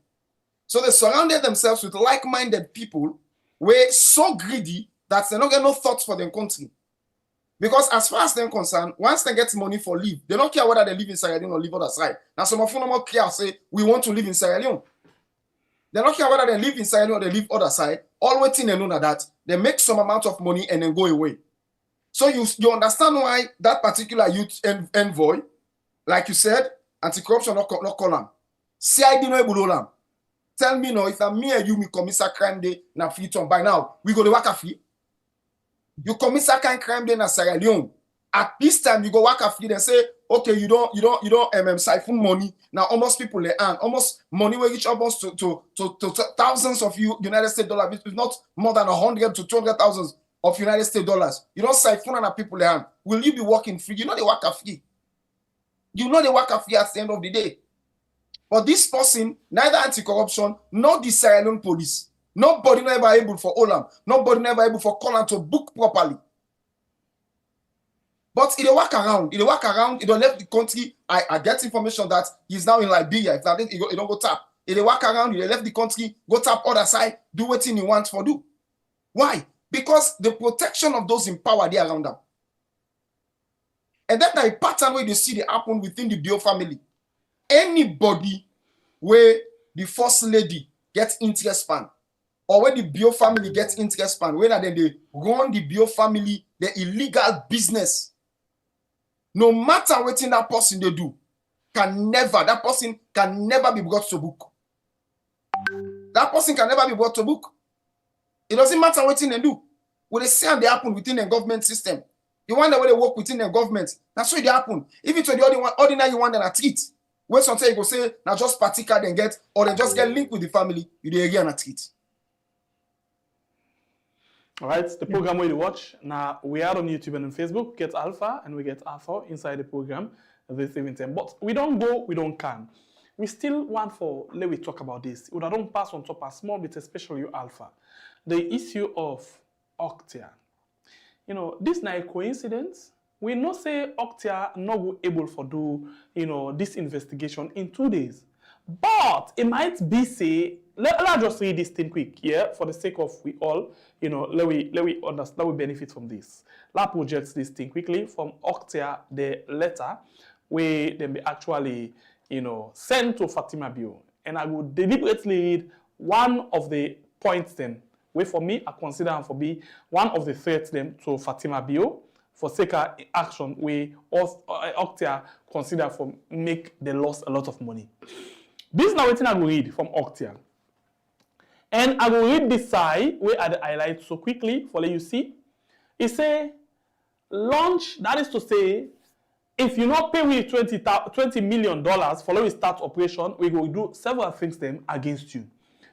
So they surrounded themselves with like-minded people who are so greedy that they don't get no thoughts for their country. Because as far as they're concerned, once they get money for leave, they don't care whether they live in Sierra Leone or live on the side. Now some of them don't care, say, we want to live in Sierra Leone. They don't care whether they live in Sierra Leone or they live other side. All waiting and know that they make some amount of money and then go away. So you understand why that particular youth envoy, like you said, anti-corruption not call him. CID no ebulolam. Tell me no, if I'm me and you me commit a crime day na free by now, we go to work a free. You commit a crime day na Sierra Leone. At this time, you go work a feed and say, okay, you don't siphon money. Now almost people they earn almost money will reach almost to thousands of United States dollars, if not more than 100 to 200,000 of United States dollars. You don't siphon on people they earn. Will you be working free? You know they work a fee. You know they work a fee at the end of the day. But this person, neither anti-corruption nor the Sierra Leone police, nobody never able for Olam, nobody never able for Colin to book properly. But he walk around, he don't left the country. I get information that he's now in Liberia. If that he don't go tap. He walk around, he left the country, go tap other side, do what he wants for do. Why? Because the protection of those in power they around them. And that's a pattern where you see they happen within the Bio family. Anybody where the first lady gets interest span, or where the Bio family gets interest span, whether they run the Bio family, the illegal business. No matter what that person they do, that person can never be brought to book. That person can never be brought to book. It doesn't matter what they do. What they say they happen within the government system. The one that way they work within the government, that's what they happen. Even to the ordinary one that I treat. When sometimes you go say, now just party card and get, or they just get linked with the family, you do again and treat. All right, the program where you watch, now we are on YouTube and on Facebook, get Alpha, and we get Alpha inside the program this evening. But we don't go, we don't can. We still want for, let me talk about this. We don't pass on top a small bit, especially you Alpha. The issue of Octia. You know, this is not a coincidence. We know say Octia not able for do, this investigation in 2 days. But it might be say, let's just read this thing quick, yeah, for the sake of we all, let we understand, let we benefit from this. Let's project this thing quickly from Octia, the letter, where they be actually, sent to Fatima Bio. And I will deliberately read one of the points then, where for me, I consider them for be one of the threats them to Fatima Bio, for sake of action, where Octia consider for make the loss a lot of money. This is now what I will read from Octia. And I will read this side where I highlight so quickly for let you see. It say launch, that is to say, if you not pay with $20 million for let we start operation, we will do several things them against you.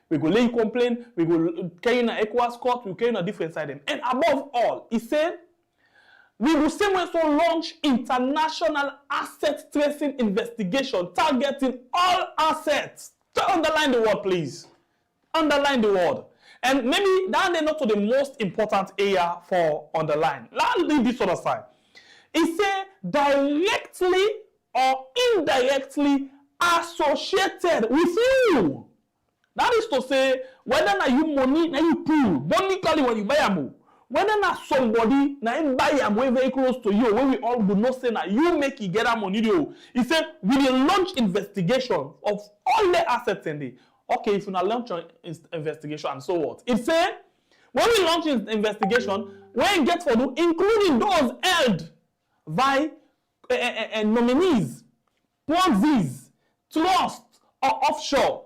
We go lay you complain, we go carry in an ECOWAS court, we carry in a different side them. And above all, it said we will same way so launch international asset tracing investigation targeting all assets. So underline the word, please. Underline the word. And maybe that is not to the most important area for underline. Let's leave this other side. It says directly or indirectly associated with you. That is to say, whether na you money, na you pool, money call when you buy a move. Whether na somebody na him buy am way very close to you, when we all do not say na you make it get that money do. He said we will launch investigation of all the assets in there. Okay, if you now launch an investigation and so what? It said when we launch an investigation, we get for do including those held by nominees, Ponzi's, trust or offshore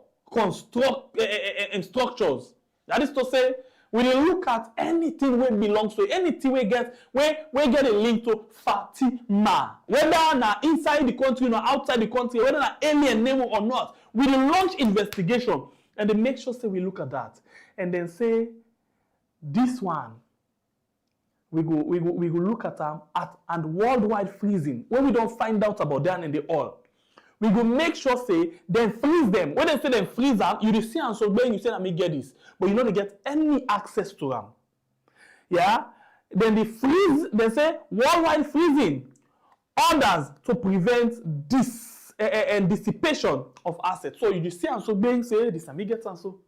structures. That is to say, we will look at anything where belongs to anything we get where get a link to Fatima, whether na inside the country or outside the country, whether na alien name or not. We will launch investigation and then make sure say we look at that and then say this one we go look at them and worldwide freezing when we don't find out about them and the all. We go make sure say then freeze them. When they say then freeze them, you see and so when you say let me get this, but you know they get any access to them. Yeah. Then they freeze. They say worldwide freezing, orders to prevent this and dissipation of assets. So you see and so being say this and me get and so,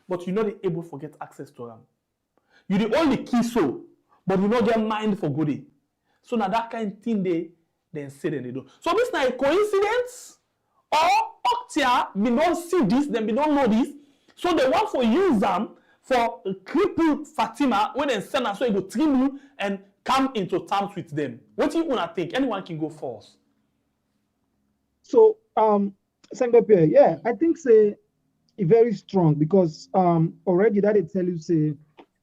but you know they able to get access to them. You the only key so, but you not get mind for goodie. So now that kind of thing they then say then they do. So this is not a coincidence or Octia, we don't see this, then we don't know this. So they want to use them for cripple Fatima when they send us so it go tremble and come into terms with them. What do you want to think? Anyone can go first. So Sangapia, yeah, I think say very strong because already that it tell you say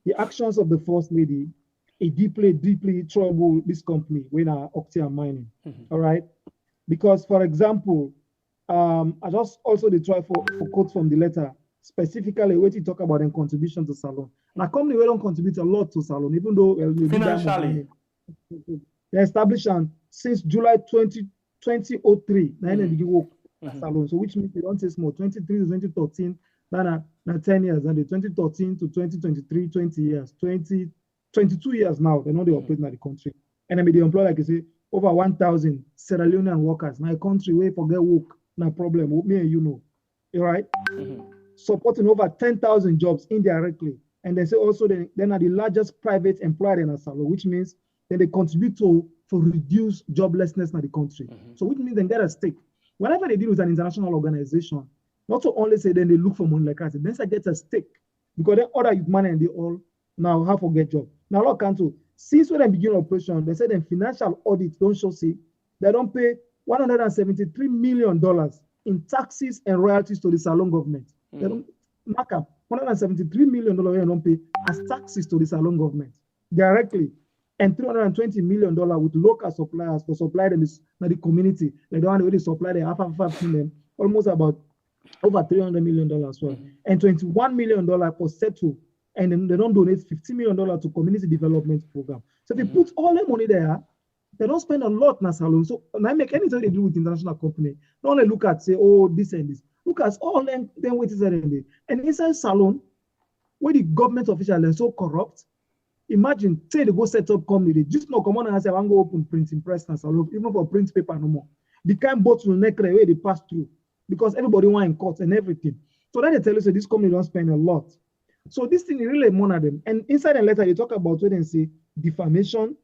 the actions of the first lady a deeply trouble this company when Octane mining. All right. Because, for example, I just also they try for quotes from the letter, specifically what you talk about in contribution to Salon. Now, company we don't contribute a lot to Salon, even though financially. They established since July 2003, Salon. So which means they don't say small, 23 to 2013, now 10 years, and the 2013 to 2023, 20 years, 22 years now, they know they operate in the country. And then they employ, like I say, over 1,000 Sierra Leonean workers. Now a country where forget work, no problem. Me and you know, right? Supporting over 10,000 jobs indirectly. And they say also they are the largest private employer in a Salon, which means that they contribute to reduce joblessness in the country. So which means they get a stake. Whenever they deal with an international organization, not to only say then they look for money like that, then they get a stake. Because then other youth money and they all now have to get job. Now, look, Kanto, since when they begin operation, they said in financial audits don't show see they don't pay $173 million in taxes and royalties to the Salon government. They don't mark up $173 million they don't pay as taxes to the Salon government directly, and $320 million with local suppliers for supply them the community. Like the one where they supply the half million, almost about over $300 million as well, and $21 million for settle. And then they don't donate $50 million to community development program. So if you put all the money there, they don't spend a lot in Salon. So when I make anything they do with international company, not only look at say, oh, this and this. Look at all them what is that in there. And inside Salon, where the government officials are so corrupt, imagine say they go set up company, they just no come on and say I want to go open printing press and Salon, even for print paper no more. The kind bottleneck where they pass through because everybody want in court and everything. So then they tell you so this company don't spend a lot. So this thing really monitor them. And inside the letter, they talk about what they say defamation,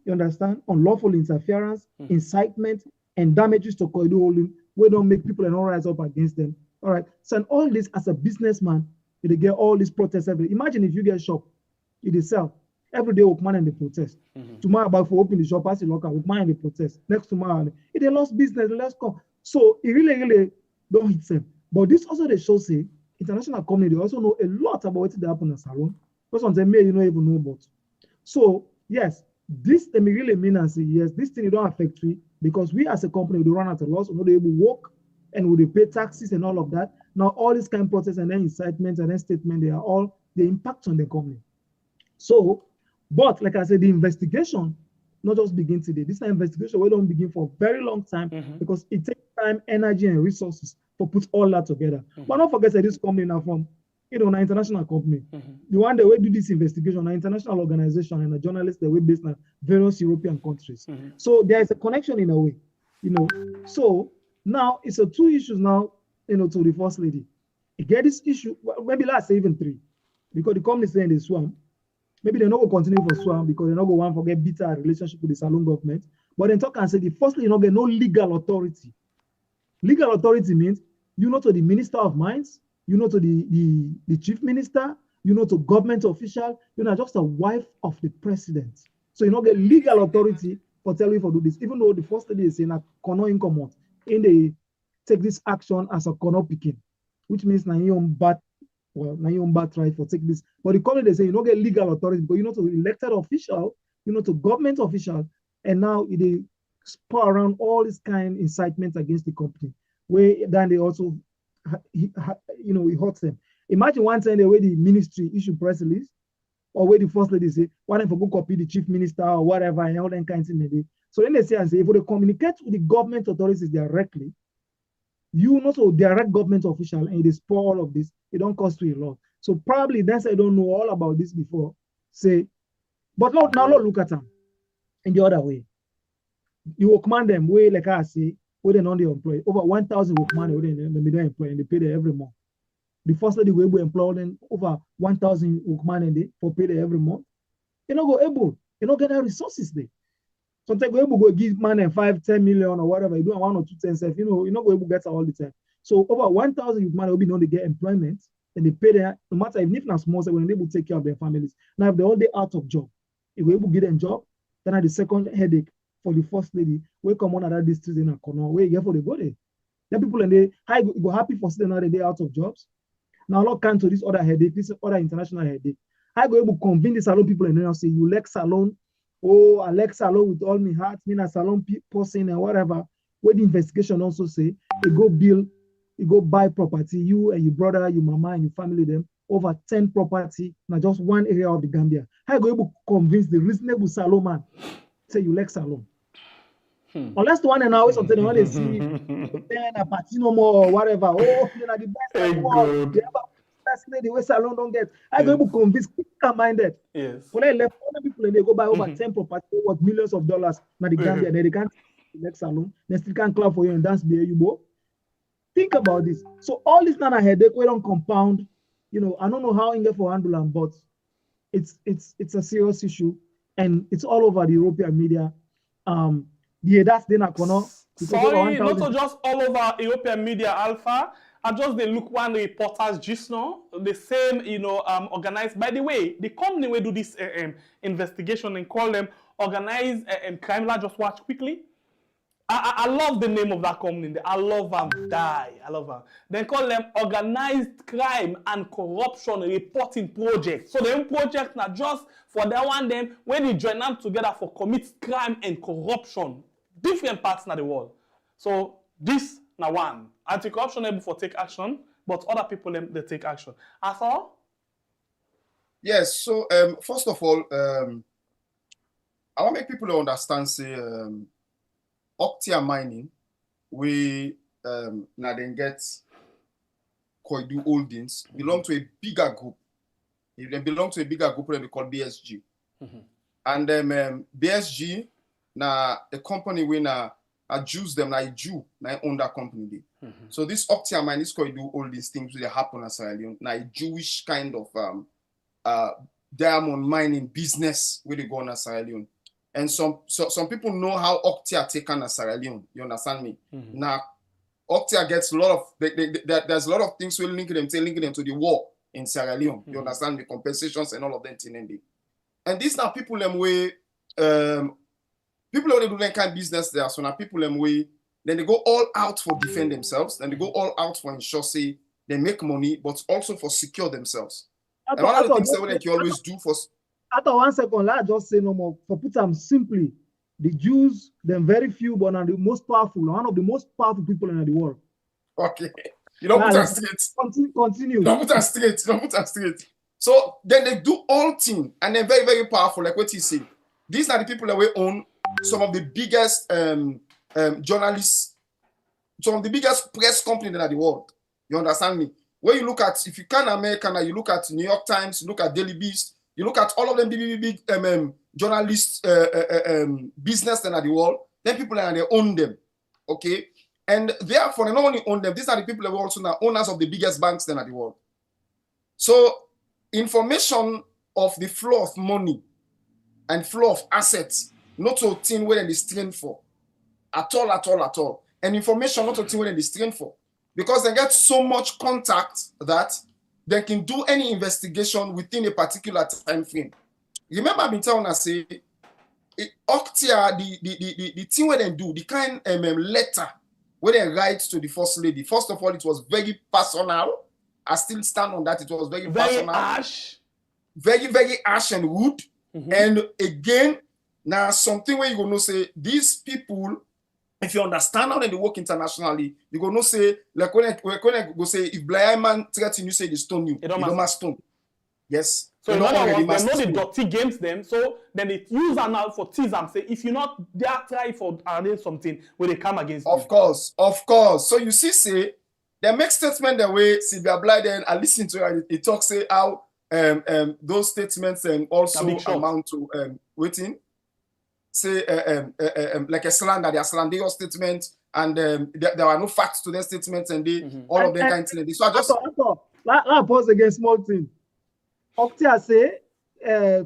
you understand, unlawful interference, incitement, and damages to Koidu Holdings, where don't make people and all rise up against them. All right. So and all this as a businessman, they get all these protests every day. Imagine if you get shop, you sell. Every day Ukman and they protest. Tomorrow about for opening the shop, as the local Ukman and they protest. Next tomorrow, if they lost business, let's come. So it really don't hit them. But this also they show say international community also know a lot about what they happen in Salon. Because sometimes you don't even know about. So yes, this they really mean and say yes, this thing don't affect we because we as a company we run at a loss, we know they will work and we pay taxes and all of that. Now all these kind of protests and then incitements and then statements, they are all the impact on the company. So, but like I said, the investigation not just begin today. This is an investigation we don't begin for a very long time because it takes time, energy, and resources to put all that together. But don't forget that this company now from an international company. The one that will do this investigation, an international organization and a journalist that will based in various European countries. So there is a connection in a way, So now it's a two issues now, to the first lady. You get this issue, maybe last say even three, because the company is saying they swam. Maybe they're not going to continue for swam because they're not going to forget bitter relationship with the Salon government. But then talk and say the firstly, get no legal authority. Legal authority means to the Minister of Mines, to the Chief Minister, to government official, just a wife of the president. So get legal authority for telling you to do this, even though the first lady is saying a corner income, and they take this action as a corner picking, which means now you own bad right for take this. But the company they say get legal authority, but to elected official, to government official, and now they spur around all this kind of incitement against the company. Where then they also it hurts them. Imagine one time the way the ministry issue press release, or where the first lady say, why don't you go copy the chief minister or whatever and all that kinds of things. So then they say and say, if they communicate with the government authorities directly, not a direct government official, and they spoil all of this, it don't cost you a lot. So probably that's I don't know all about this before. Say, but now look at them in the other way. You will command them way like I say, where they non employee. Over 1,000 workmen where the middle employee and they pay them every month. The first lady we employ them over 1,000 workmen and they for pay them every month. You not go able, get the resources there. Sometimes we able to give man and 5-10 million or whatever, you do 1 or 2 cents, you're not going to get all the time. So over 1,000 man will be known to get employment and they pay them, no matter if not small, so when they able to take care of their families. Now if they're all day out of job, if we able to get them job, then at the second headache for the first lady, we come on at that district in a corner, where you for the go there. Then people and they go happy for sitting out the day out of jobs. Now look can to this other headache, this other international headache. I go able to convince the salon people and then I'll say, you like salon? Oh, I like salon with all my heart, me a salon person and whatever. Where the investigation also say, you go build, you go buy property, you and your brother, your mama and your family, them, over 10 property, not just one area of the Gambia. How you go able to convince the reasonable salon man, say you like salon? Unless the one and always something when they see then a party no more or whatever. Oh, you know the best in the world. They have a best lady where salon don't get. I go able to convince minded. Yes. When I left other people and they go buy over 10 property worth millions of dollars now the Gambia, then they can't next salon, they still can't clap for you and dance beer you bo. Think about this. So all this kind of headache we don't compound. You know, I don't know how Inge for handle them, but it's a serious issue and it's all over the European media. Yeah, that's the Nakono. Sorry, not just all over European media, Alpha. I just they look one reporters just now. The same, you know, organized. By the way, the company will do this investigation and call them organized crime. Let's just watch quickly. I love the name of that company. I love them. Die. I love them. They call them Organized Crime and Corruption Reporting Project. So the project not just for that one them when they join them together for commit crime and corruption. Different parts in the world. So this now one. Anti-corruption able for take action, but other people they take action. As all? Yes, so first of all, I want to make people understand say Octia mining, we now then get Koidu Holdings, belong to a bigger group. If they belong to a bigger group, they call BSG. And BSG, now the company we now Jews them, now a Jew, now own that company. So this Octia mine, this Koidu Holdings things will happen as Sierra Leone, now a Jewish kind of diamond mining business where they go on as Sierra Leone. And some people know how Octia taken as Sierra Leone. You understand me? Now, Octia gets a lot of there's a lot of things we linking them to the war in Sierra Leone. You understand the compensations and all of them thing. And these now people them way people only do that kind of business there. So now people them way then they go all out for defend themselves. Then they go all out for ensure say they make money, but also for secure themselves. And one of the things that you always do for. After 1 second, let's just say no more. For put them simply, the Jews, they're very few, but are the most powerful, one of the most powerful people in the world. Okay. You don't put us straight. Continue. Don't put us straight. So then they do all things, and they're very, very powerful, like what you say. These are the people that we own some of the biggest journalists, some of the biggest press companies in the world. You understand me? When you look at, if you can American, you look at New York Times, you look at Daily Beast, you look at all of them big journalists, business in the world, then people are they own them, okay? And therefore, they not only own them, these are the people that are also now owners of the biggest banks in the world. So, information of the flow of money and flow of assets, not a thing where they strain for, at all. And information not a thing where they strain for, because they get so much contact that they can do any investigation within a particular time frame. Remember, I've been telling us, say, Octia, the thing where they do, the kind of letter where they write to the First Lady. First of all, it was very personal. I still stand on that. It was very personal. Harsh. Very, very harsh and rude. And again, now something where you're going to say, these people, if you understand how they work internationally, you're going to say, like when I go say, if blind man threaten you, say they stone you. You don't stone. Yes. So in other words, they know the dirty games them, so then they use an out for tease and say, if you're not there, try for something where they come against you. Of course. So you see, say, they make statement the way Sylvia Blyden, I listen to her, it talks say how those statements also amount to waiting. Say like a slander, they are slanderous statements, and there are no facts to their statements, and they all of them kind of thing. So I just I'll pause against small thing. Octia say,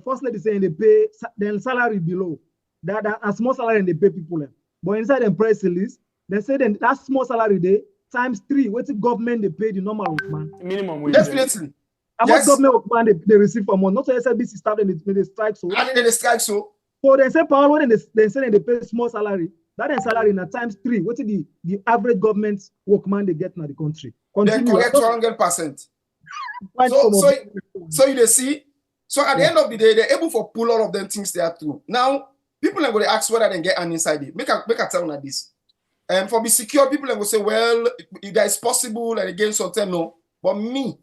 First Lady saying they pay the salary below that a small salary and they pay people. But inside the press release, they say then that small salary they times 3. What's the government they pay the normal man? Minimum wage. Definitely. How much government man they receive for month? Not so SLBC staff and they strike so. I think they strike so. So they say power when they say they pay small salary. That is salary in times 3. What's the average government workman they get in the country? They correct 200%. So you see, So at the end of the day, they're able to pull all of them things they are through. Now, people are going to ask whether they get an inside it. Make a tell on this. And for be secure, people are going to say, well, if that is possible, and again, something no. But me,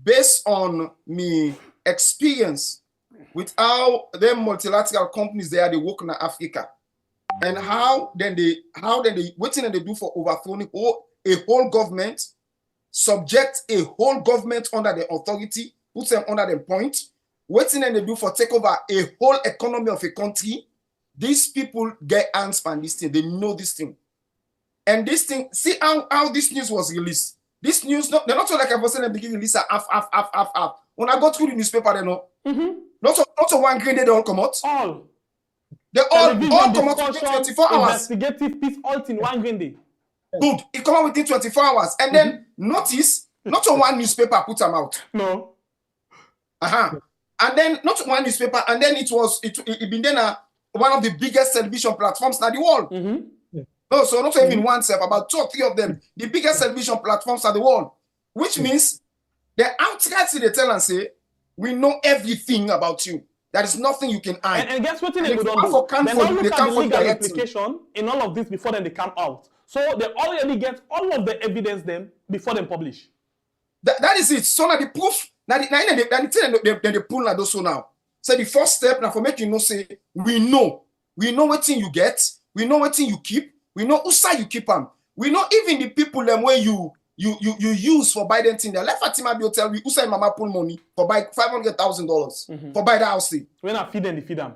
based on me experience with how them multilateral companies they work in Africa, and how then they what thing they do for overthrowing a whole government, subject a whole government under the authority, put them under the point. What thing they do for take over a whole economy of a country. These people get hands on this thing. They know this thing. And this thing, see how this news was released. This news, they're not so like I was saying at the beginning, release half. When I go through the newspaper, they know. Not so one green day they all come out. All. They all come out within 24 hours. Investigative piece all in one green day. Good. It come out within 24 hours. And then notice, not so one newspaper put them out. No. And then not one newspaper, and then it been then one of the biggest television platforms in the world. No, so not even one self, about 2 or 3 of them, the biggest television platforms in the world. Which means the outright they tell and say, we know everything about you. There is nothing you can hide. And guess what thing they don't do? They don't look at the legal implication in all of this before then they come out. So they already get all of the evidence then before they publish. That is it. So now the proof, now they pull now those now. So the first step now for making you know say we know what thing you get, we know what thing you keep, we know who side you keep them, we know even the people them where you use for buy them thing. Let Fatima Bio tell me who side mama pull money for buy $500,000 for buy the house thing. When I feed them, they feed them.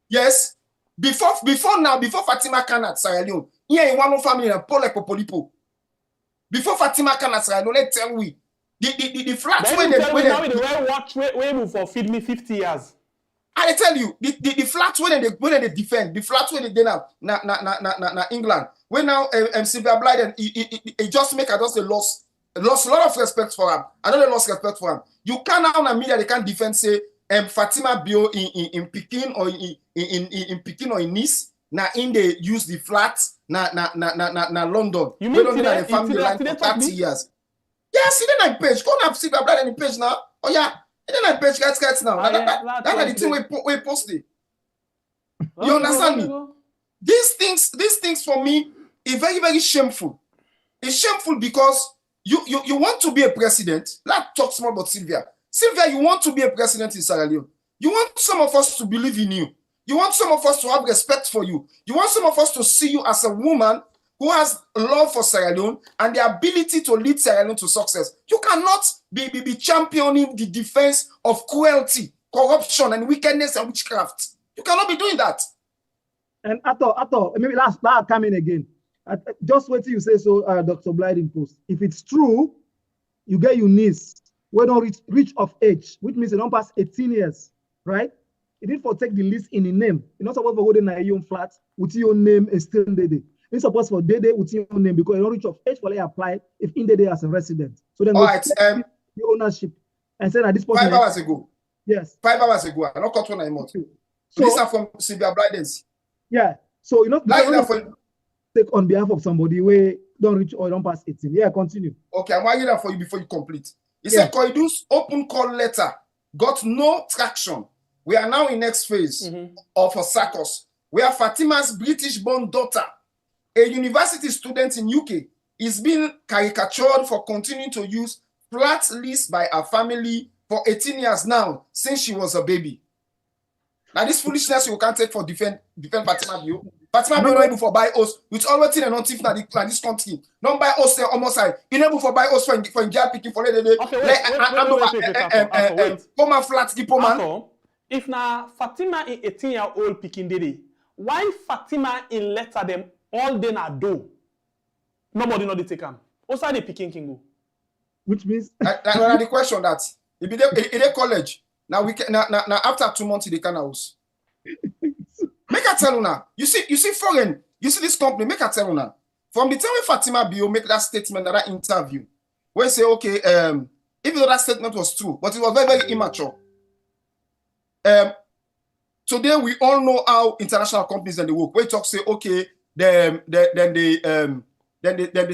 Yes. Before Fatima can at Sierra Leone, here in one family and Paul like Popolipo. Before Fatima can at Sierra Leone, let's tell we the flats when they watch where for feed me 50 years. I tell you, the flats when they defend, the flats when they did na England. When now Sylvia Blyden, he just make just a lost a lot of respect for him. I don't lost respect for him. You can't now in the media they can't defend say Fatima Bio in Peking or in Peking or in Nice. Now in they use the flats na London. You mean the family line for 30 years? Yes, it didn't page. Go and see Blyden in page now. Oh yeah. And then I page guys now. That's the thing we posted. You understand me? These things for me is very, very shameful. It's shameful because you want to be a president. Let's talk small about Sylvia. Sylvia, you want to be a president in Sierra Leone. You want some of us to believe in you. You want some of us to have respect for you. You want some of us to see you as a woman who has love for Sierra Leone and the ability to lead Sierra Leone to success. You cannot be championing the defense of cruelty, corruption, and wickedness and witchcraft. You cannot be doing that. And Ato, maybe last come in again. Just wait till you say so, Dr. Blyden post. If it's true, you get your niece, we don't reach of age, which means they don't pass 18 years, right? You need to take the list in the name. You're not supposed to hold in your flat with your name is still Dede. You're supposed for Dede with your name because you don't reach of age for they apply if in Dede as a resident. So then the ownership and say at this point 5 hours ago. Yes. 5 hours ago. I don't cut one anymore. So these are from Sylvia Blyden's. Yeah. So you know take on behalf of somebody where don't reach or don't pass 18. Yeah, continue. Okay, I'm writing that for you before you complete. He said Koidu's open call letter got no traction. We are now in next phase of a circus where Fatima's British-born daughter, a university student in UK, is being caricatured for continuing to use flat lease by her family for 18 years now, since she was a baby. Now this foolishness you can't take for defend Fatima Bio. Fatima Bio not able for buy us with all what in not if na this country. Don't buy us almost like you able for buy us for jail picking for wait. Come and flat keep man. If na Fatima in 18-year-old picking dede, why Fatima in letter them all day na do? Nobody know they take them. What's the picking kingo? Which means the question that if they college now we can now after 2 months they can house. Make a tell you now. You see foreign. You see this company. Make a tell you now. From the time when Fatima Bio make that statement, that interview, where you say okay, even though that statement was true, but it was very, very immature. Today we all know how international companies and they work. We talk say okay, then they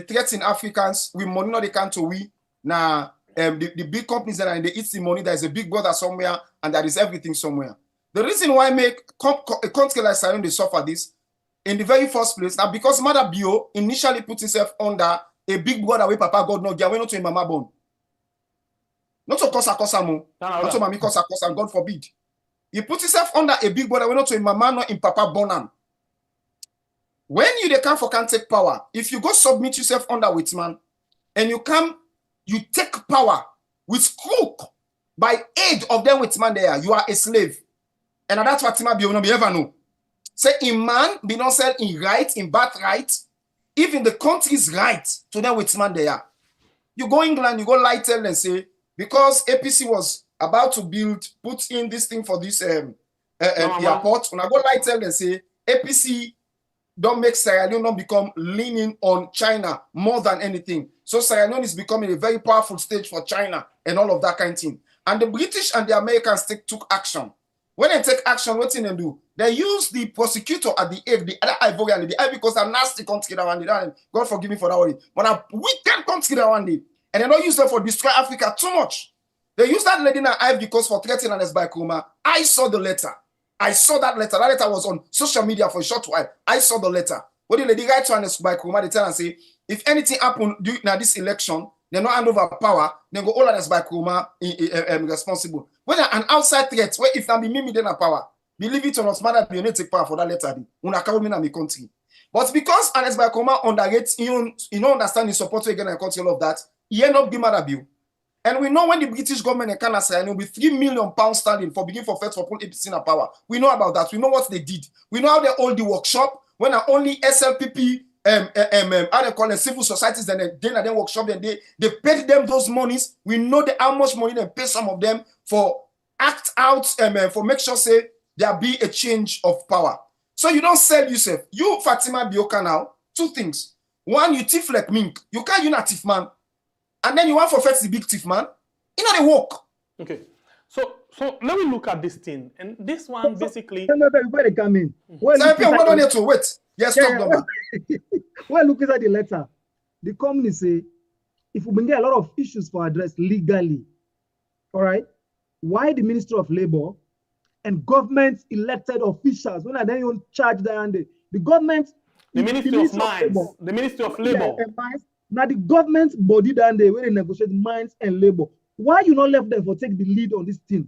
threaten Africans. We money no they can to we now the big companies that are in the eat the money, there is a big brother somewhere, and there is everything somewhere. The reason why make a country like Sierra Leone they suffer this in the very first place now because Mother Bio initially put himself under a big brother where Papa God no get away not to Mama Bone. Not to cause mo, not to Mami cause God forbid. He put himself under a big brother where not to Mama not in Papa Bonam. When you they come for can take power, if you go submit yourself under with man, and you take power with crook by aid of them with man there, you are a slave. And that's what Fatima Bio no be ever know. Say in man be not sell in right, in birthright, even the country's right to them with man there. You go England, you go lie tell and say, because APC was about to put in this thing for this airport, when I go lie tell and say, APC don't make Sierra Leone don't become leaning on China more than anything. So Sierra Leone is becoming a very powerful stage for China and all of that kind of thing. And the British and the Americans took action. When they take action, what they do? They use the prosecutor at the egg, the other Ivorian, the Ivory Coast, a nasty country that one day. God forgive me for that one. But a wicked country that one day. And they don't use them for destroy Africa too much. They use that lady in Ivory Coast for threatening us by Kuma. I saw the letter. I saw that letter. That letter was on social media for a short while. I saw the letter. What the lady write to us by Kuma, they tell and say, if anything happen during this election, they not hand over power, then go all of us by Kuma responsible. When an outside threat, where if I be me then a power, believe it or not, Mother Bio take power for that letter. Una call me na my country. But because Alex Bakoma underrates, you don't understand the support again and country all of that, he end up being Mother Bio. And we know when the British government in Canada will be £3 million sterling for beginning for first for put APC in power. We know about that. We know what they did. We know how they hold the workshop when only SLPP how they call it civil societies then they workshop and they paid them those monies. We know how much money they pay some of them for act out for make sure say there be a change of power. So you don't sell yourself. You Fatima Bio now, two things. One, you thief like mink. You can't you not thief man. And then you want to fetch the big thief man. You know they work. Okay. So let me look at this thing. And this one basically Where they come in. Wait. Yes, stop number. Well, look at the letter. The company say, if we get a lot of issues for address legally, all right, why the Ministry of Labor and government elected officials, when are they on charge there and the government, the Ministry of Mines, the Ministry of Labor. Now the government body down there where they negotiate mines and labor. Why you not left them for take the lead on this thing?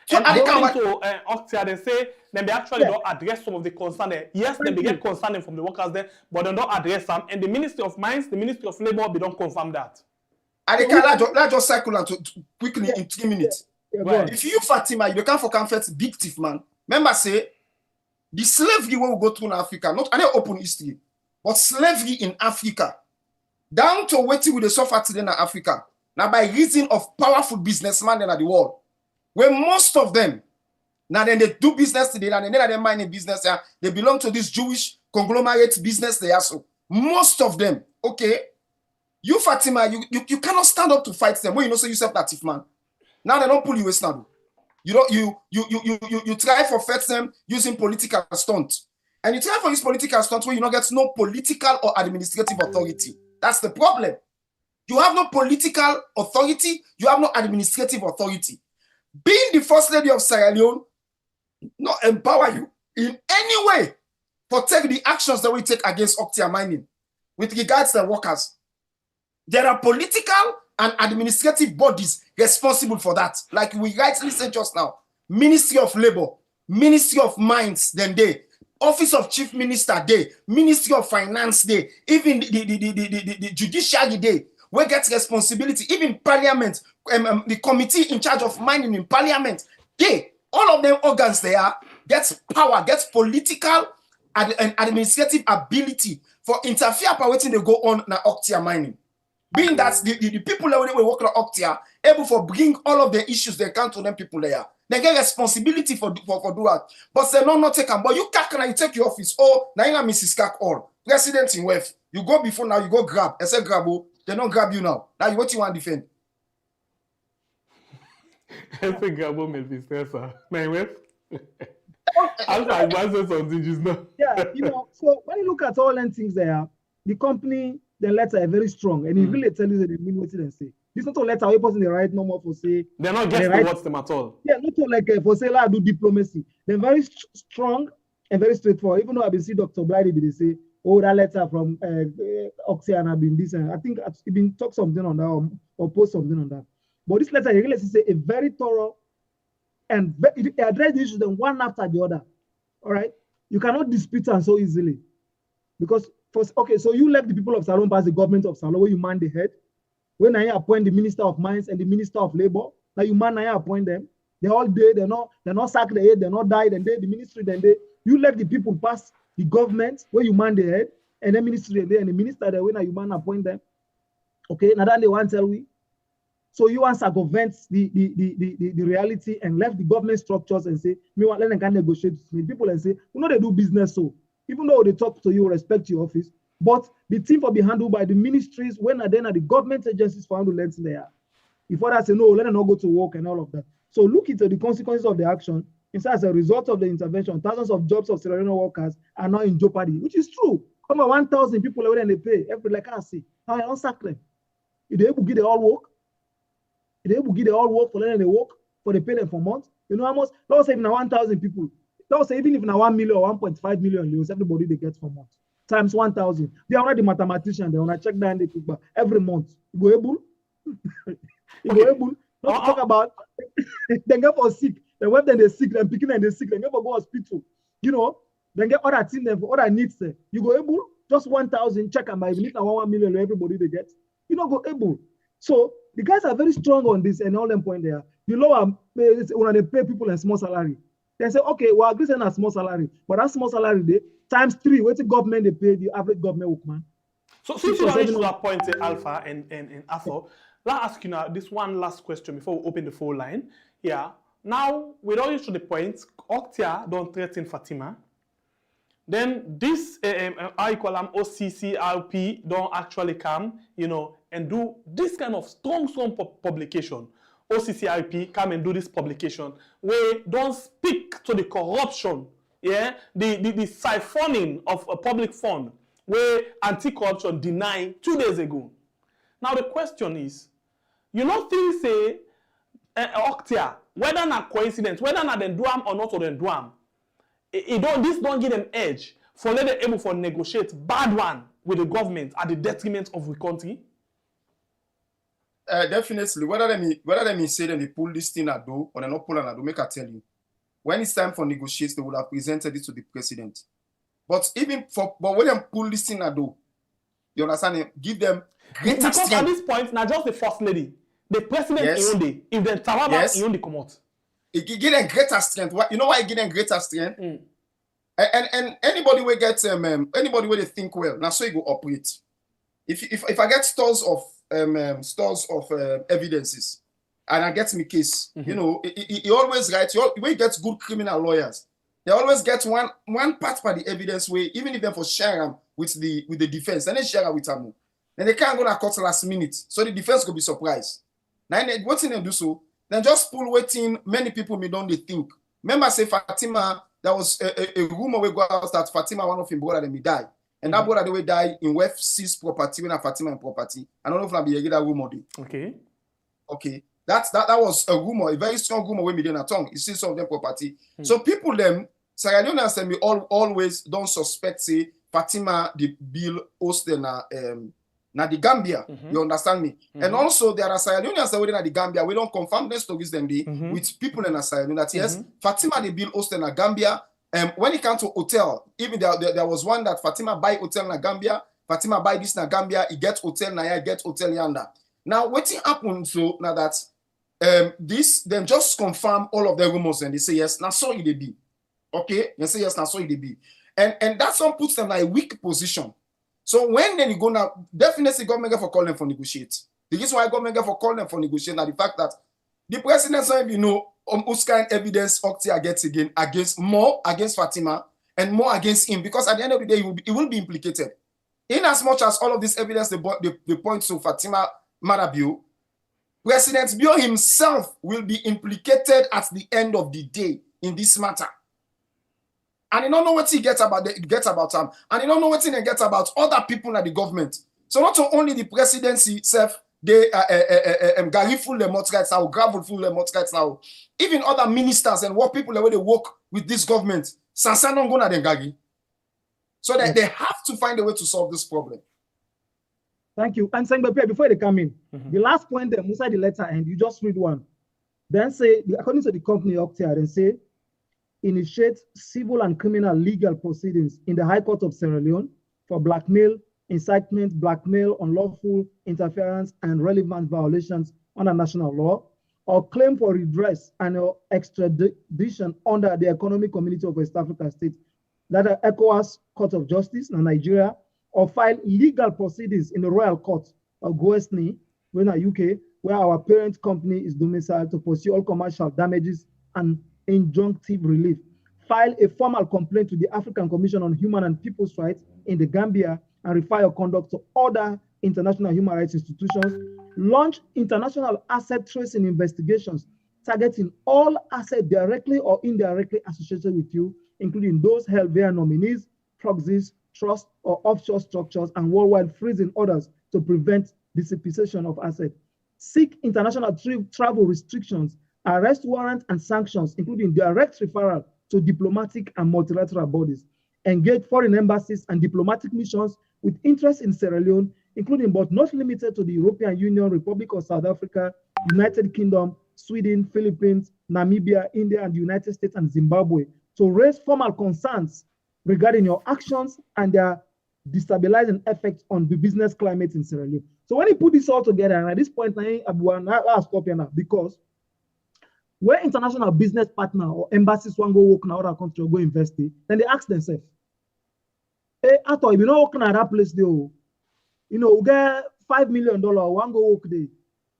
So according to Octia, they say they actually don't address some of the concern there. Yes, they get concern from the workers there, but they don't address them. And the Ministry of Mines, the Ministry of Labor, they don't confirm that. And they can just cycle and to quickly in 3 minutes. Right. If you Fatima, you can't for comfort big thief man. Remember say the slavery we will go through in Africa, not an open history, but slavery in Africa, down to waiting with the suffer today in Africa. Now by reason of powerful businessmen in the world. Where most of them, now then they do business today, and then they mining business, they belong to this Jewish conglomerate business there. So most of them, okay, you Fatima, you cannot stand up to fight them when you know so yourself that thief man. Now they don't pull you waist now. You don't you try for fight them using political stunt. And you try for use political stunt where you don't get no political or administrative authority. That's the problem. You have no political authority, you have no administrative authority. Being the first lady of Sierra Leone not empower you in any way for take the actions that we take against Octia mining with regards to the workers. There are political and administrative bodies responsible for that. Like we rightly said just now, Ministry of Labor, Ministry of Mines, then they, Office of Chief Minister Day, Ministry of Finance Day, even the Judiciary Day, where gets responsibility, even Parliament, the committee in charge of mining in Parliament, all of them organs there gets power, gets political and administrative ability for interfere by what they go on na Octia mining. Being that the people that will work on Octia able for bring all of the issues they can to them people there. They get responsibility for do that. But they not take them. But you can't you take your office. Oh, now you are Mrs. Kak all. President in WEF. You go before now, you go grab. I say grab, oh, they don't grab you now. Now what you want to defend? I say grab, oh, Mrs. Sir. My WEF. I'm saying something just now. Yeah, you know, so when you look at all them things there, the company, the letter are very strong, and it really tells you that they mean what they say. This not a letter we person they write no more for say. They're not getting towards them at all. Yeah, not to like for say I do diplomacy. They're very strong and very straightforward. Even though I've been see Dr. Blyde, they say, oh, that letter from Oxia have been this, and I think I've been talk something on that or post something on that. But this letter, really say a very thorough and it address the issues then one after the other. All right, you cannot dispute them so easily because first, okay, so you left the people of Salon pass the government of Salon where you man the head. When I appoint the Minister of Mines and the Minister of Labor, now you man I appoint them. They're all dead. They're not sacked the head. They're not died. And they the ministry then you let the people pass the government where you man the head and the ministry and the minister there when you man appoint them. Okay, now that they want to tell we. So you want to circumvent the reality and left the government structures and say, me want let them can negotiate with people and say, you know they do business so even though they talk to you, respect your office, but the thing for be handled by the ministries when are then at the government agencies for handle length there. If others say no, let them not go to work and all of that. So look into the consequences of the action. Instead, as a result of the intervention, thousands of jobs of Sierra Leone workers are now in jeopardy, which is true. Come on, 1,000 people when they pay every like I say, I don't sack them. If they able to get the all work, if they able to get the all work for letting they work for the pay them for months, you know how much? Let's say if now 1,000 people, let's say even if now 1 million or 1.5 million, everybody they get for months times 1,000. They are already mathematicians. They want to check down the people every month. You go able, you go able. Not talk about they get for sick. Then when they sick, then picking and they sick, they never go hospital. You know, then get other things, then for other needs. You go able just 1,000 check and by even if now 1 million everybody they get. You don't go able. So the guys are very strong on this and all them point there. You know, when they pay people a small salary, they say, okay, well, agree on a small salary, but that small salary they times 3, what the government they pay the average government workman. So since you already to that point, Alpha and Arthur, let's ask you now this one last question before we open the phone line. Yeah. Now, we don't reach to the point, Octia don't threaten Fatima. Then this, I call them OCCRP, don't actually come, you know, and do this kind of strong publication. OCCRP come and do this publication where don't speak to the corruption, yeah, the siphoning of a public fund where anti-corruption denied 2 days ago. Now the question is, you know things say, Octia, whether not coincidence, whether not then do am or not or then do am, this don't give them edge for let them able for negotiate bad one with the government at the detriment of the country. Definitely. Whether they say them they pull this thing at do or they not pull an ado, make I tell you. When it's time for negotiations, they would have presented it to the president. But when they pull this thing at do, you understand? Give them greater because strength. at this point, not just the first lady, the president Yes. if then Tawaba Yes. come out. It give them greater strength. You know why it give them greater strength? And anybody will get anybody will they think well. Now so you go operate. If I get stores of evidences and I get me case, you know, he always writes. When he gets good criminal lawyers, they always get one part by the evidence way, even if they for share them with the defense, then they share it with them. Then they can't go to court last minute, so the defense could be surprised. Now what's in them do so? Then just pull waiting. Many people may don't they think. Remember, say Fatima, there was a rumor we go out that Fatima, one of him brother, then he died. And that brother they will die in West Seas property when Fatima in property. I don't know if I'll be that rumor. Okay. That was a rumor, a very strong rumor when we did a tongue. You see some of them property. So people them, Sierra Leoneans and we always don't suspect say Fatima the bill hosted na the Gambia. You understand me? And also there are Sierra Leoneans that were in the Gambia. We don't confirm the stories them with people in Sierra Leone that yes, Fatima the bill hosted na Gambia. When it comes to hotel, even there was one that Fatima buy hotel na Gambia, Fatima buy this na Gambia, he get hotel na here, get hotel yonder. Now what happened so now that this then just confirm all of the rumors and they say yes, now so it be. Okay, they say yes, now so it be. And that one puts them in a weak position. So when then you go now, definitely government for call them for negotiate. The reason why government for call them for negotiate now the fact that the president said, you know, whose kind of evidence Octia gets again against Fatima and more against him, because at the end of the day he will be implicated. In as much as all of this evidence they point to Fatima Bio, President Bio himself will be implicated at the end of the day in this matter. And he don't know what he gets about him. And he don't know what he gets about other people in the government. So not only the presidency itself, they Gary full the motor rights now, gravel full the motor rights now. Even other ministers and what people the way they work with this government, Sansa don't go na den Gary. So that they have to find a way to solve this problem. Thank you. And Sengbe, before they come in, the last point there, Musa the letter, and you just read one. Then say, according to the company Octia, then say, initiate civil and criminal legal proceedings in the High Court of Sierra Leone for blackmail, incitement, blackmail, unlawful interference, and relevant violations under national law, or claim for redress and extradition under the Economic Community of West African States, that are ECOWAS Court of Justice in Nigeria, or file legal proceedings in the Royal Court of Guernsey, in the UK, where our parent company is domiciled, to pursue all commercial damages and injunctive relief. File a formal complaint to the African Commission on Human and People's Rights in the Gambia and refer your conduct to other international human rights institutions. Launch international asset tracing investigations targeting all assets directly or indirectly associated with you, including those held via nominees, proxies, trust, or offshore structures, and worldwide freezing orders to prevent dissipation of assets. Seek international travel restrictions, arrest warrants, and sanctions, including direct referral to diplomatic and multilateral bodies. Engage foreign embassies and diplomatic missions with interest in Sierra Leone, including but not limited to the European Union, Republic of South Africa, United Kingdom, Sweden, Philippines, Namibia, India, and the United States and Zimbabwe, to raise formal concerns regarding your actions and their destabilizing effects on the business climate in Sierra Leone. So when you put this all together, and at this point, I'll stop here now, because where international business partner or embassies want to go work in other country or go invest in, then they ask themselves, hey, I thought if you not working at that place, though, you know, we get $5 million, one go work there,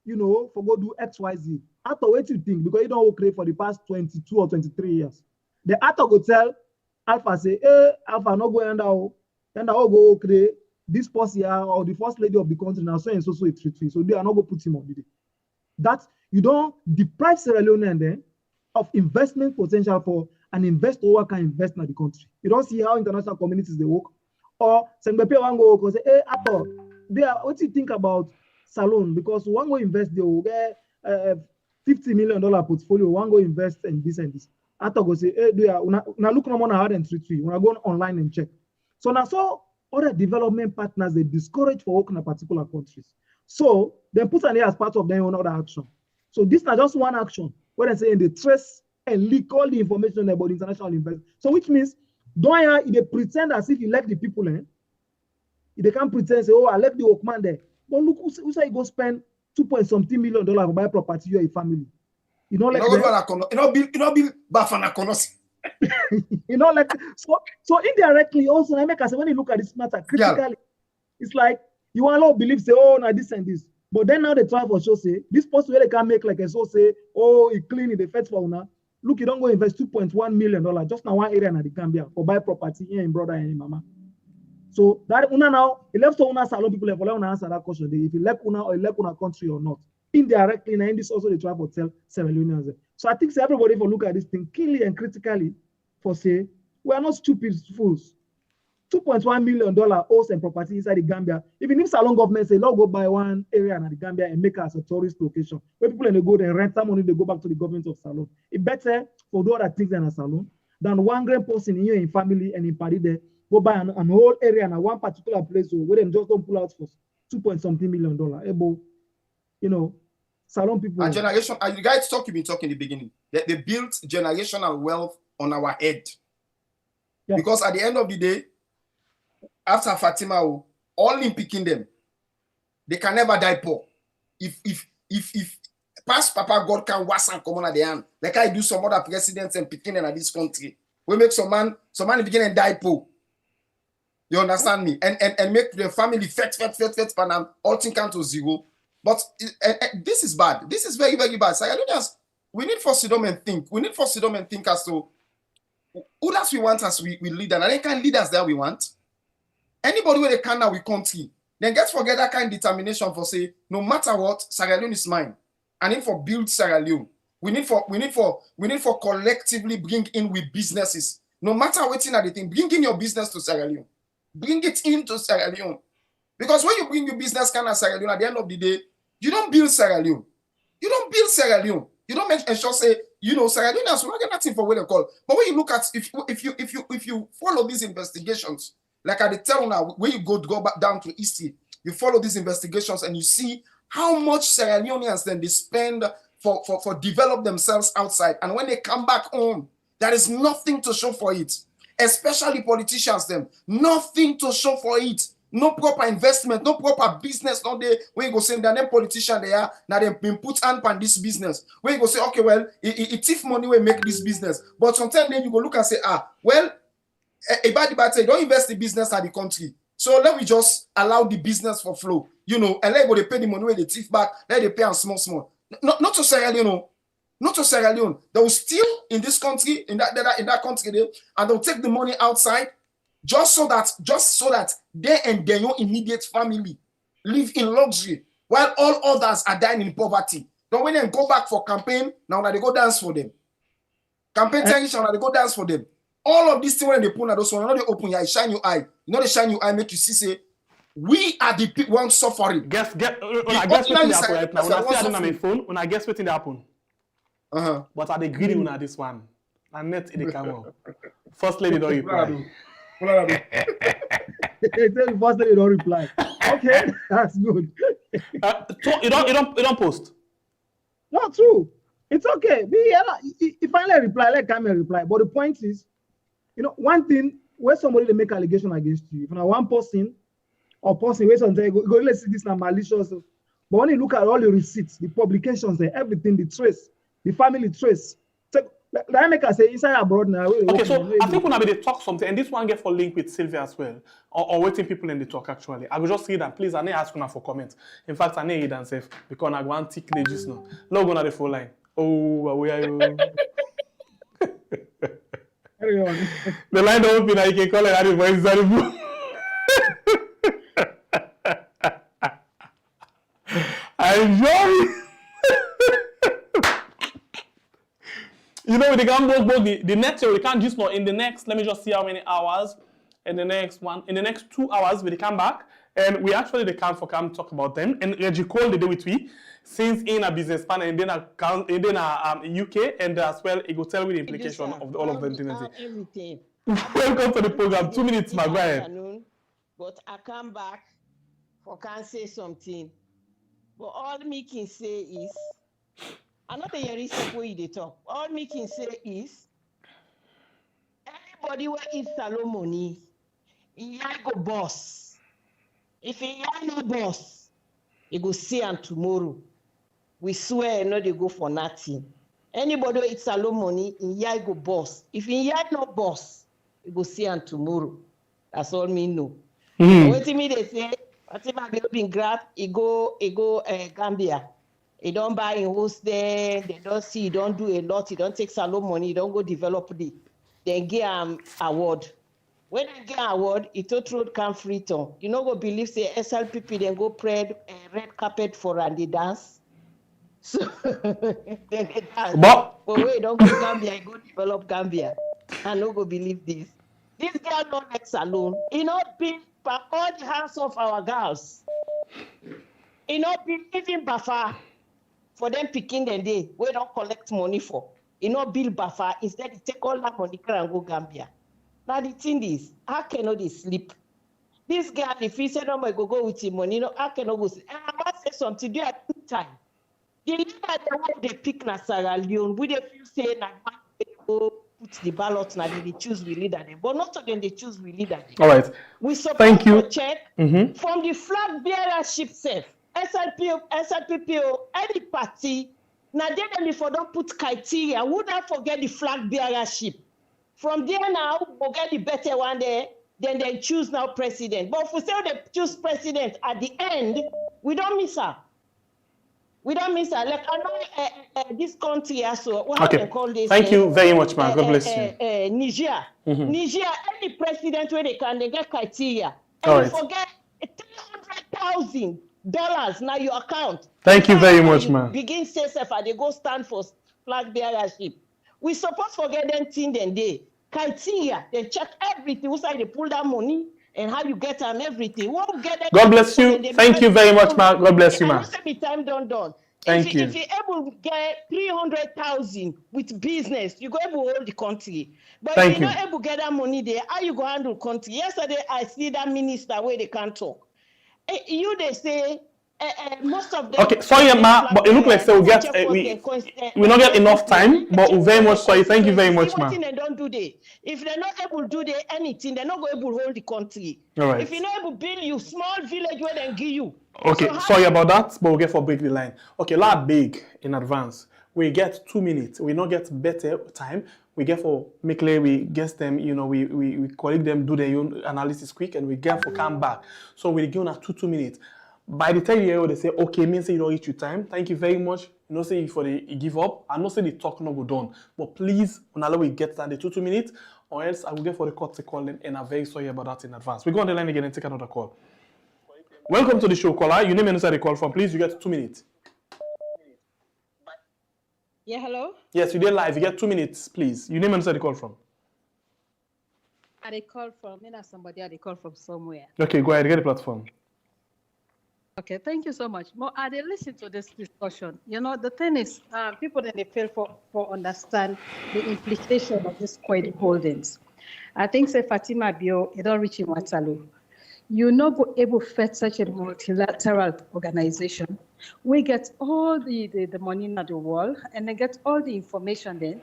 you know, for go do XYZ. I thought, what do you think? Because you don't work there for the past 22 or 23 years. The actor go tell Alpha, say, hey, Alpha, no go and I go create this post here or the first lady of the country now, so and so it retreat. So they are not going to put him on the day. That you don't deprive Sierra Leone and then of investment potential for an investor who can invest in the country. You don't see how international communities they work. Or Sengbepe one go say, hey, Ato, what do you think about Salon? Because one go invest there, will get $50 million portfolio, one go invest in this and this. Ato go say, hey, now look no more hard and treat you. When I go online and check. So now so other development partners they discourage for working in particular countries. So they put an A as part of their own other action. So this is not just one action where they say they trace and leak all the information about international investment. So which means don't they pretend as if you like the people, eh? They can't pretend say, oh, I like the workman there. But look, who say you go spend $2.something million to buy property you a family? You know, like you know, like so indirectly also I make us when you look at this matter critically, it's like you want to believe say, oh, now this and this. But then now they try for sure say this post where they can make like a so say, oh, it clean it, the fetch for now. Look, you don't go invest $2.1 million just now one area in the Gambia for buy property here in brother and in mama. So that una now, it left to una salon people for una answer that question. If you left una or you left una country or not. Indirectly, now in this also they try to tell Sierra Leoneans. So I think everybody for look at this thing keenly and critically for say we are not stupid fools. $2.1 million house and property inside the Gambia. Even if Salon government say, "Let's go buy one area in the Gambia and make it as a tourist location," where people and they go there rent some money, they go back to the government of Salon. It's better for do other things than a Salon than one grand person in your family and in party there go buy an whole area in one particular place where them just don't pull out for $2.something million. Able, you know, Salon people. And generation, and you guys you've been talking in the beginning that they built generational wealth on our head. Yeah. Because at the end of the day, after Fatima, all in picking them, they can never die poor. If past Papa God can wash and come on at the end, like I do some other presidents and picking in this country, we make some man begin and die poor. You understand me? And make the family fat, and all things come to zero. But this is bad. This is very, very bad. So we need for sit down and think. We need for sit down and think as to who does we want as we lead, and they can lead us that we want. Anybody where they can now we country, then get forget that kind of determination for say, no matter what, Sierra Leone is mine. And if for build Sierra Leone, we need for collectively bring in with businesses. No matter what's in anything, bring in your business to Sierra Leone. Bring it into Sierra Leone. Because when you bring your business kind of Sierra Leone, at the end of the day, You don't build Sierra Leone. You don't build Sierra Leone. You don't make ensure say, Sierra Leoneans will not get nothing for what they call. But when you look at if you follow these investigations, like I tell now, when you go back down to East, you follow these investigations and you see how much Sierra Leoneans then they spend for develop themselves outside. And when they come back home, there is nothing to show for it. Especially politicians, them nothing to show for it. No proper investment, no proper business. No, they when you go say that them politician they are now they've been put hand on this business. When you go say, okay, well, it thief money will make this business. But sometimes then you go look and say, well, a bad say don't invest in business at the country. So let me just allow the business for flow, and let go they pay the money where they thief back, let they pay on small. Not to Sierra Leone, not to Sierra Leone. They will steal in this country, in that country there, and they'll take the money outside just so that they and their own immediate family live in luxury while all others are dying in poverty. Then when they go back for campaign, now they go dance for them. Campaign tension, now they go dance for them. All of these things when they put on those one, they open your eye, shine your eye. They shine your eye, make you see, say, we are the people one suffering. Guess what happen right now. When I see on my phone, when I guess what happen. But are they greedy on this one? And net in the camera. First lady don't reply. First lady don't reply. Okay, that's good. You don't post. Not true. It's okay. If I reply, let Camille reply. But the point is, one thing where somebody they make allegation against you, if now one person or person where sometimes go let's see this now malicious. But when you look at all the receipts, the publications, everything, the trace, the family trace. So that make us say inside abroad now. Okay, so I think when they talk something, and this one get for link with Sylvia as well, or waiting people in the talk actually. I will just read and please I need ask for comments. In fact, I need read and say because I want tick just now. Log on at the phone line. Oh, where are you? The line don't open, I can call it at the voice. I enjoy. With the Gambo, the next year we can't just know in the next, let me just see how many hours. In the next 2 hours, we come back. And we actually they come talk about them. And Reggie Cole the day with we since in a business plan and then UK and as well it will tell you the implication of all of them. Everything. Welcome to the program. 2 minutes, my guy. But I come back for can say something. But all me can say is I'm not a reason where they talk. All me can say is anybody where eat salon money, he go boss. If he no boss, he go see and tomorrow. We swear no they go for nothing. Anybody who eats salon money, in go boss. If in no boss, he go see and tomorrow. That's all me know. What me they say, Fatima Bio been grab, he go Gambia. He don't buy in host there, they don't see, he don't do a lot, he don't take salon money, he don't go develop the then get award. When I get award, it total come free to. You know go believe say SLPP then go spread red carpet for and they dance. So then they dance. But wait, don't go Gambia, go develop Gambia. I no go believe this. This girl not like salon. He not been by all the hands of our girls. He not been even buffer for them picking the day. We don't collect money for. He not build buffer. Instead, he take all that money and go Gambia. Now the thing is, how cannot they sleep? This girl, if he said, "No, I go with him money," how cannot go? And I must say something. Do at two time. The leader the way they pick na Sierra Leone, we they feel say na they go put the ballot na they choose we leader them, but not again they choose we leader them. All right. We suppose Thank you. to check from the flag bearership self, SLPPO, any party. Now they for don't put criteria. Would not forget the flag bearership. From there now, we'll get the better one there, then they choose now president. But if we say they choose president at the end, we don't miss her. We don't miss her. Like I know this country also, what okay. they call this. Thank you very much, man. God bless you. Niger. Niger, any president where they get criteria. All and right. you forget $300,000 now your account. Thank you very much, man. Begin say they go stand for flag bearership. We supposed forget them thing then they criteria, they check everything. Who say they pull that money, and how you get and everything. We'll get God bless you. Thank you very much, ma. God bless you, ma. I know say me time done. Thank you. If you able to get 300,000 with business, you go able to hold the country. But if you're not able to get that money there, how you go handle country? Yesterday, I see that minister where they can't talk. They say most of them. Okay, sorry, ma, but it looks like so we not get enough time, but we very much sorry. Thank you very much, ma. They don't do they. If they're not able to do anything, they're not going able to hold the country. All right. If you're not able to build you small village where they give you. Okay, so sorry about that, but we'll get for break the line. Okay, lad big in advance. We get 2 minutes. We not get better time. We get for make we guess them, we collect them, do their own analysis quick, and we get for come back. So we give us 2 minutes. By the time they say, okay, means you don't reach your time. Thank you very much. No say for the give up. I not say the talk no go done. But please, when we get that the 2 minutes, or else I will get for the court to call them, and I'm very sorry about that in advance. We go on the line again and take another call. Welcome to the show, caller. Your name and inside the call from, please. You get 2 minutes. Yeah, hello? Yes, you did live. You get 2 minutes, please. Your name and inside the call from. They call from, somebody they call from somewhere. Okay, go ahead. Get the platform. Okay, thank you so much. More, I listen to this discussion. The thing is, people then they fail for understand the implication of this Koidu Holdings. I think say Fatima Bio, it don't reach in Waterloo. You're not able to fetch such a multilateral organization. We get all the money in the world and they get all the information then.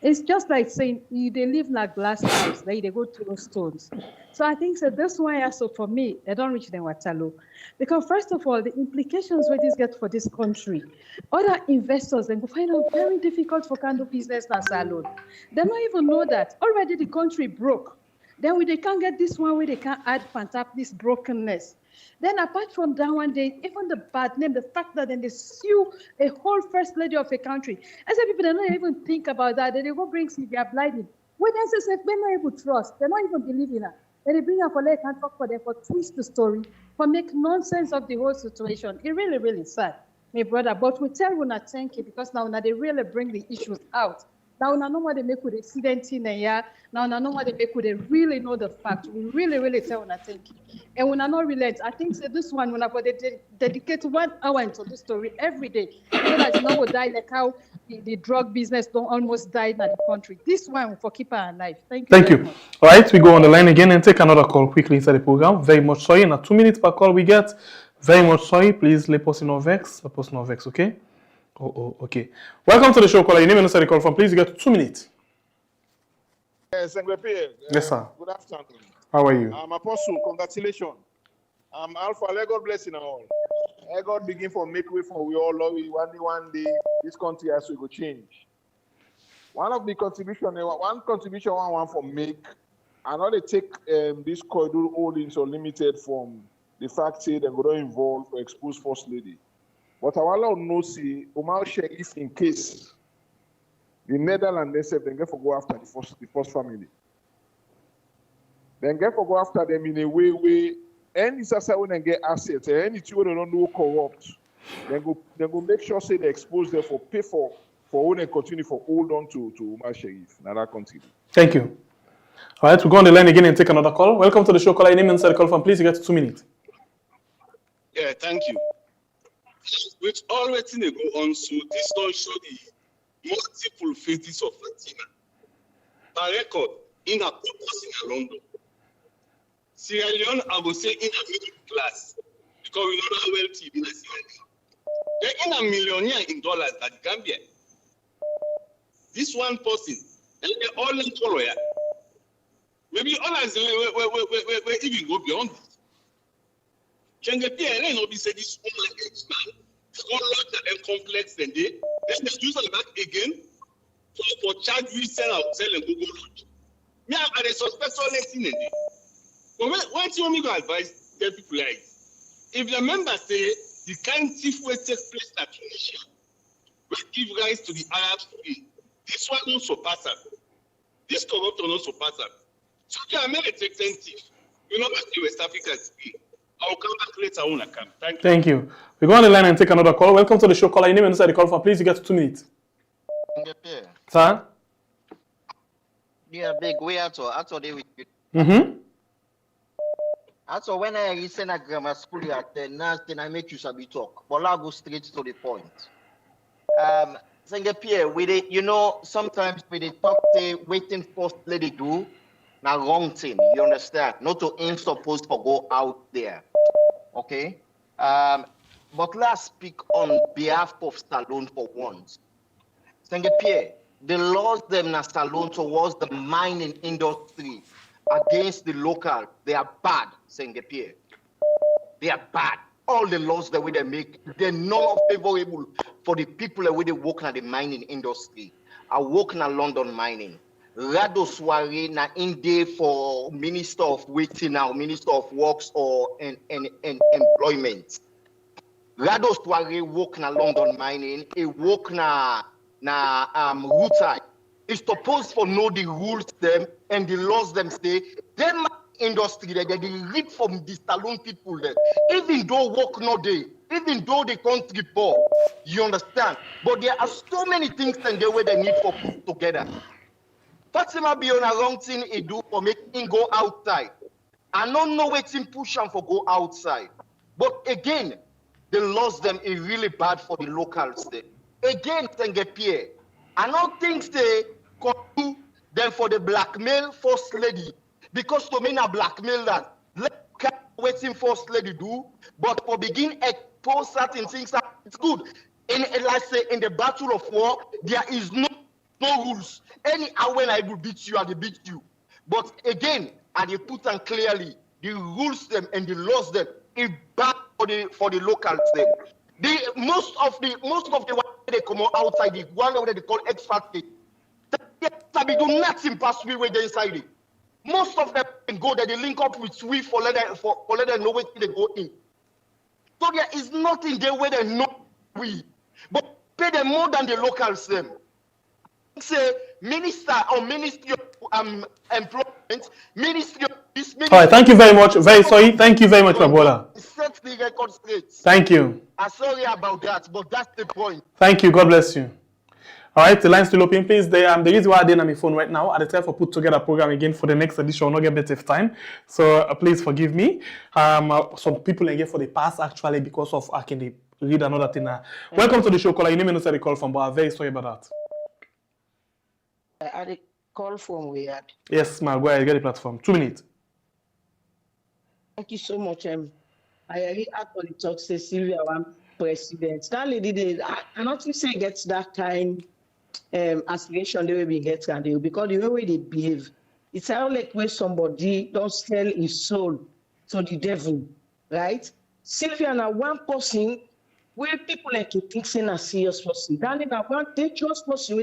It's just like saying they live in a glass house, they go through stones. So I think this one also for me, they don't reach the Waterloo. Because first of all, the implications what this get for this country, other investors then go find out very difficult for kind of business as alone. They don't even know that already the country broke. Then they can't get this one where they can't add up this brokenness. Then apart from that one, even the bad name, the fact that then they sue a whole first lady of a country. I said people, they don't even think about that. Then they go bring Sylvia Blyden. When they say they're not able to trust, they're not even believing her. Then they bring her for let her talk for them, for twist the story, for make nonsense of the whole situation. It really, really sad, my brother. But we tell Una thank you because now they really bring the issues out. Now, I know what they make with accident in a year. Now, I know what they make with they really know the fact. We really, really tell when I think. And when I not relent, I think this one, when I dedicate 1 hour into this story every day, so that you know will die like how the drug business don't almost die in the country. This one for keep her alive. Thank you. Thank you. Much. All right, we go on the line again and take another call quickly inside the program. Very much sorry. Now 2 minutes per call we get. Very much sorry. Please let us no vex. Let us no vex, okay? Okay. Welcome to the show, caller. Your name and inside the call from, please. You get 2 minutes. Yes, yes, sir. Good afternoon. How are you? I'm Apostle. Congratulations. I'm Alpha. Let God bless you all. Let God begin for make way for we all love you. One day, this country has to go change. One contribution I want for make, I know they take this Koidu Holdings Unlimited from the fact that they're going to involve or expose First Lady. But I want to know see Omar Sharif in case the Netherlands themselves then get for go after the first family. Then get for go after them in a way where any society when they get assets, any two they don't know corrupt, then go make sure say they expose them for pay for when they continue for hold on to Omar Sharif. Now that continue. Thank you. All right, we'll go on the line again and take another call. Welcome to the show, caller. Your name inside the call from, please. You get 2 minutes. Yeah, thank you. With all waiting to go on, so this don't show the multiple phases of Fatima. By record, in a purpose in London. Sierra Leone, I will say in a middle class, because we know how wealthy in Sierra Leone. They're in a millionaire in dollars at Gambia. This one person, and they all in Korea. Maybe all as we even go beyond this. Pierre no be say this woman is man. It's all larger and complex than they. Then they use them back again for charge we sell and Google launch. Me I suspect all next thing in there. But when you want me to advise tell people like if the members say the kind thief will take place at Tunisia, will give rise to the Arab Spring. This one no surpass them. This corrupt no surpass them. So they are made a thief. You know what the West African speak. I'll come back later when I come. Thank you. We go on the line and take another call. Welcome to the show, caller. Your name inside the call for, please. You get 2 minutes. Sir? Yeah, big way out there with you. And so when I listen at grammar school at the last thing I make you sabi talk. But I'll go straight to the point. Pierre, with it, you know, sometimes with the talk they waiting first lady do, now wrong thing, you understand? Not to ain't supposed to go out there. Okay? But let's speak on behalf of Salone for once. Pierre, the laws them na Salone towards the mining industry against the local, they are bad, Pierre. They are bad. All the laws that we they make, they're not favorable for the people that we they work in the mining industry. I work in London mining. Rado Soare na in for Minister of Waiting now, Minister of Works or employment. Rado Soare work in London mining. He work na Rutai. It's supposed for know the rules them and the laws them say them industry that they read from the Salone people there. Even though work no day, even though the country poor, you understand. But there are so many things in the way they need for put together. Fatima Bio na wrong thing he do for making go outside. I don't know what him push him for go outside. But again, the laws them is really bad for the locals there. Again, Pierre, I don't think they come do them for the blackmail first lady. Because to me, na blackmail that. Let waiting first lady do, but for begin expose certain things, it's good. Let's say in the battle of war, there is no rules. Any when I will beat you, I will beat you. But again, I will put on clearly the rules them and the laws them is bad for the locals them. Most of the one they come outside, the one that they call X factor, they do nothing past we were inside it. Most of them go there, they link up with Swift for let them know where they go in. So there is nothing there where they know we, but pay them more than the locals them. Say minister or ministry of employment, ministry of this. All right, thank you very much. Very sorry. Thank you very much, my brother. Set the record straight. Thank you. I'm sorry about that, but that's the point. Thank you. God bless you. All right, the line's still open, please. The reason why I didn't have my phone right now, at the time for put together a program again for the next edition, not get better time. So please forgive me. Some people again for the past actually because of I can read another thing. Welcome to the show, caller. You name the call from, but I'm very sorry about that. I the call from where? Yes, ma, go ahead, get the platform. 2 minutes. Thank you so much. I really actually talk to Sylvia, one president. That lady, I not to say gets that kind. Aspiration they will be get and they because the way they behave, it's how like where somebody don't sell his soul to the devil, right? Sylvia now one person where people like to think saying a serious person. Then now one dangerous person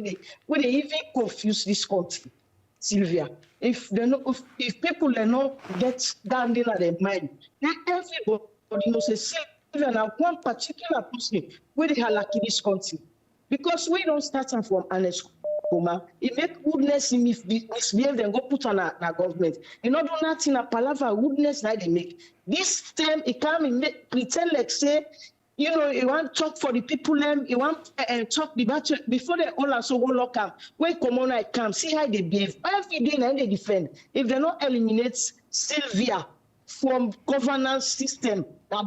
where they even confuse this country. Sylvia, if they know if people they not get down in their mind, then everybody knows say Sylvia now one particular person where they are like this country. Because we don't start from honest coma, it make goodness in misbehave then go put on a government. You know, do nothing a palaver goodness that they make. This time it come pretend like say, you know, you want to talk for the people them, you want talk the battle before they all also go lock up. When common I come, see how they behave. Every day now they defend. If they not eliminate Sylvia from governance system, now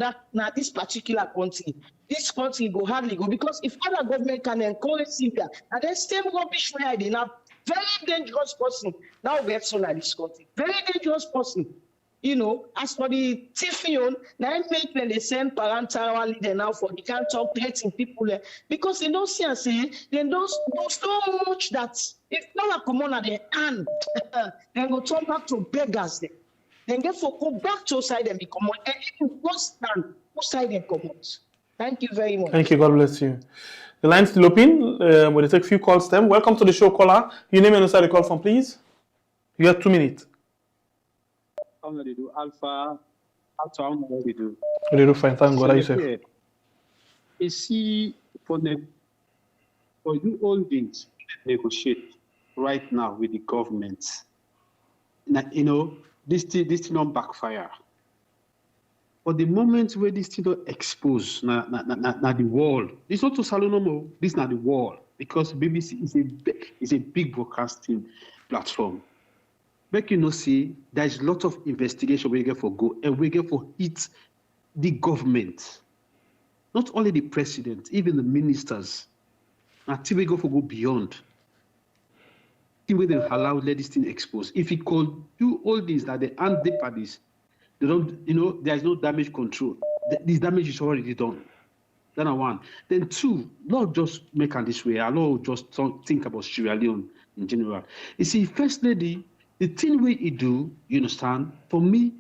this particular country. This country go hardly go because if other government can encourage Sylvia, and then same rubbish where they now very dangerous person now gets on at this country. Very dangerous person. You know, as for the Tifion, now make when they send parental leader now for they can't talk threatening people because they don't see and say they don't so much that if now come on at their hand, then go turn back to beggars there. Then get for go back to side and become on and even go stand who side and come out. Thank you very much. Thank you. God bless you. The line's still open. We'll take a few calls then. Welcome to the show, caller. Your name and the call from, please. You have 2 minutes. How do they do? Alpha, how do they do? They do fine. Thank God. How you say? You see, for Koidu Holdings negotiate right now with the government. Now, you know, this thing don't backfire. But the moment where this thing don't expose, na the wall. It's not to Salonomo. This is not the wall because BBC is a big broadcasting platform. make you know, see, there's a lot of investigation we get for go, and we get for hit the government. Not only the president, even the ministers. Until we go for go beyond. Till we then allow let this thing expose. If he could do all this, that they aren't deep at this, they don't, you know, there is no damage control. This damage is already done. Then one. Then two, not just make it this way. I don't just think about Sierra Leone in general. You see, First Lady, the thing we do, you understand, for me,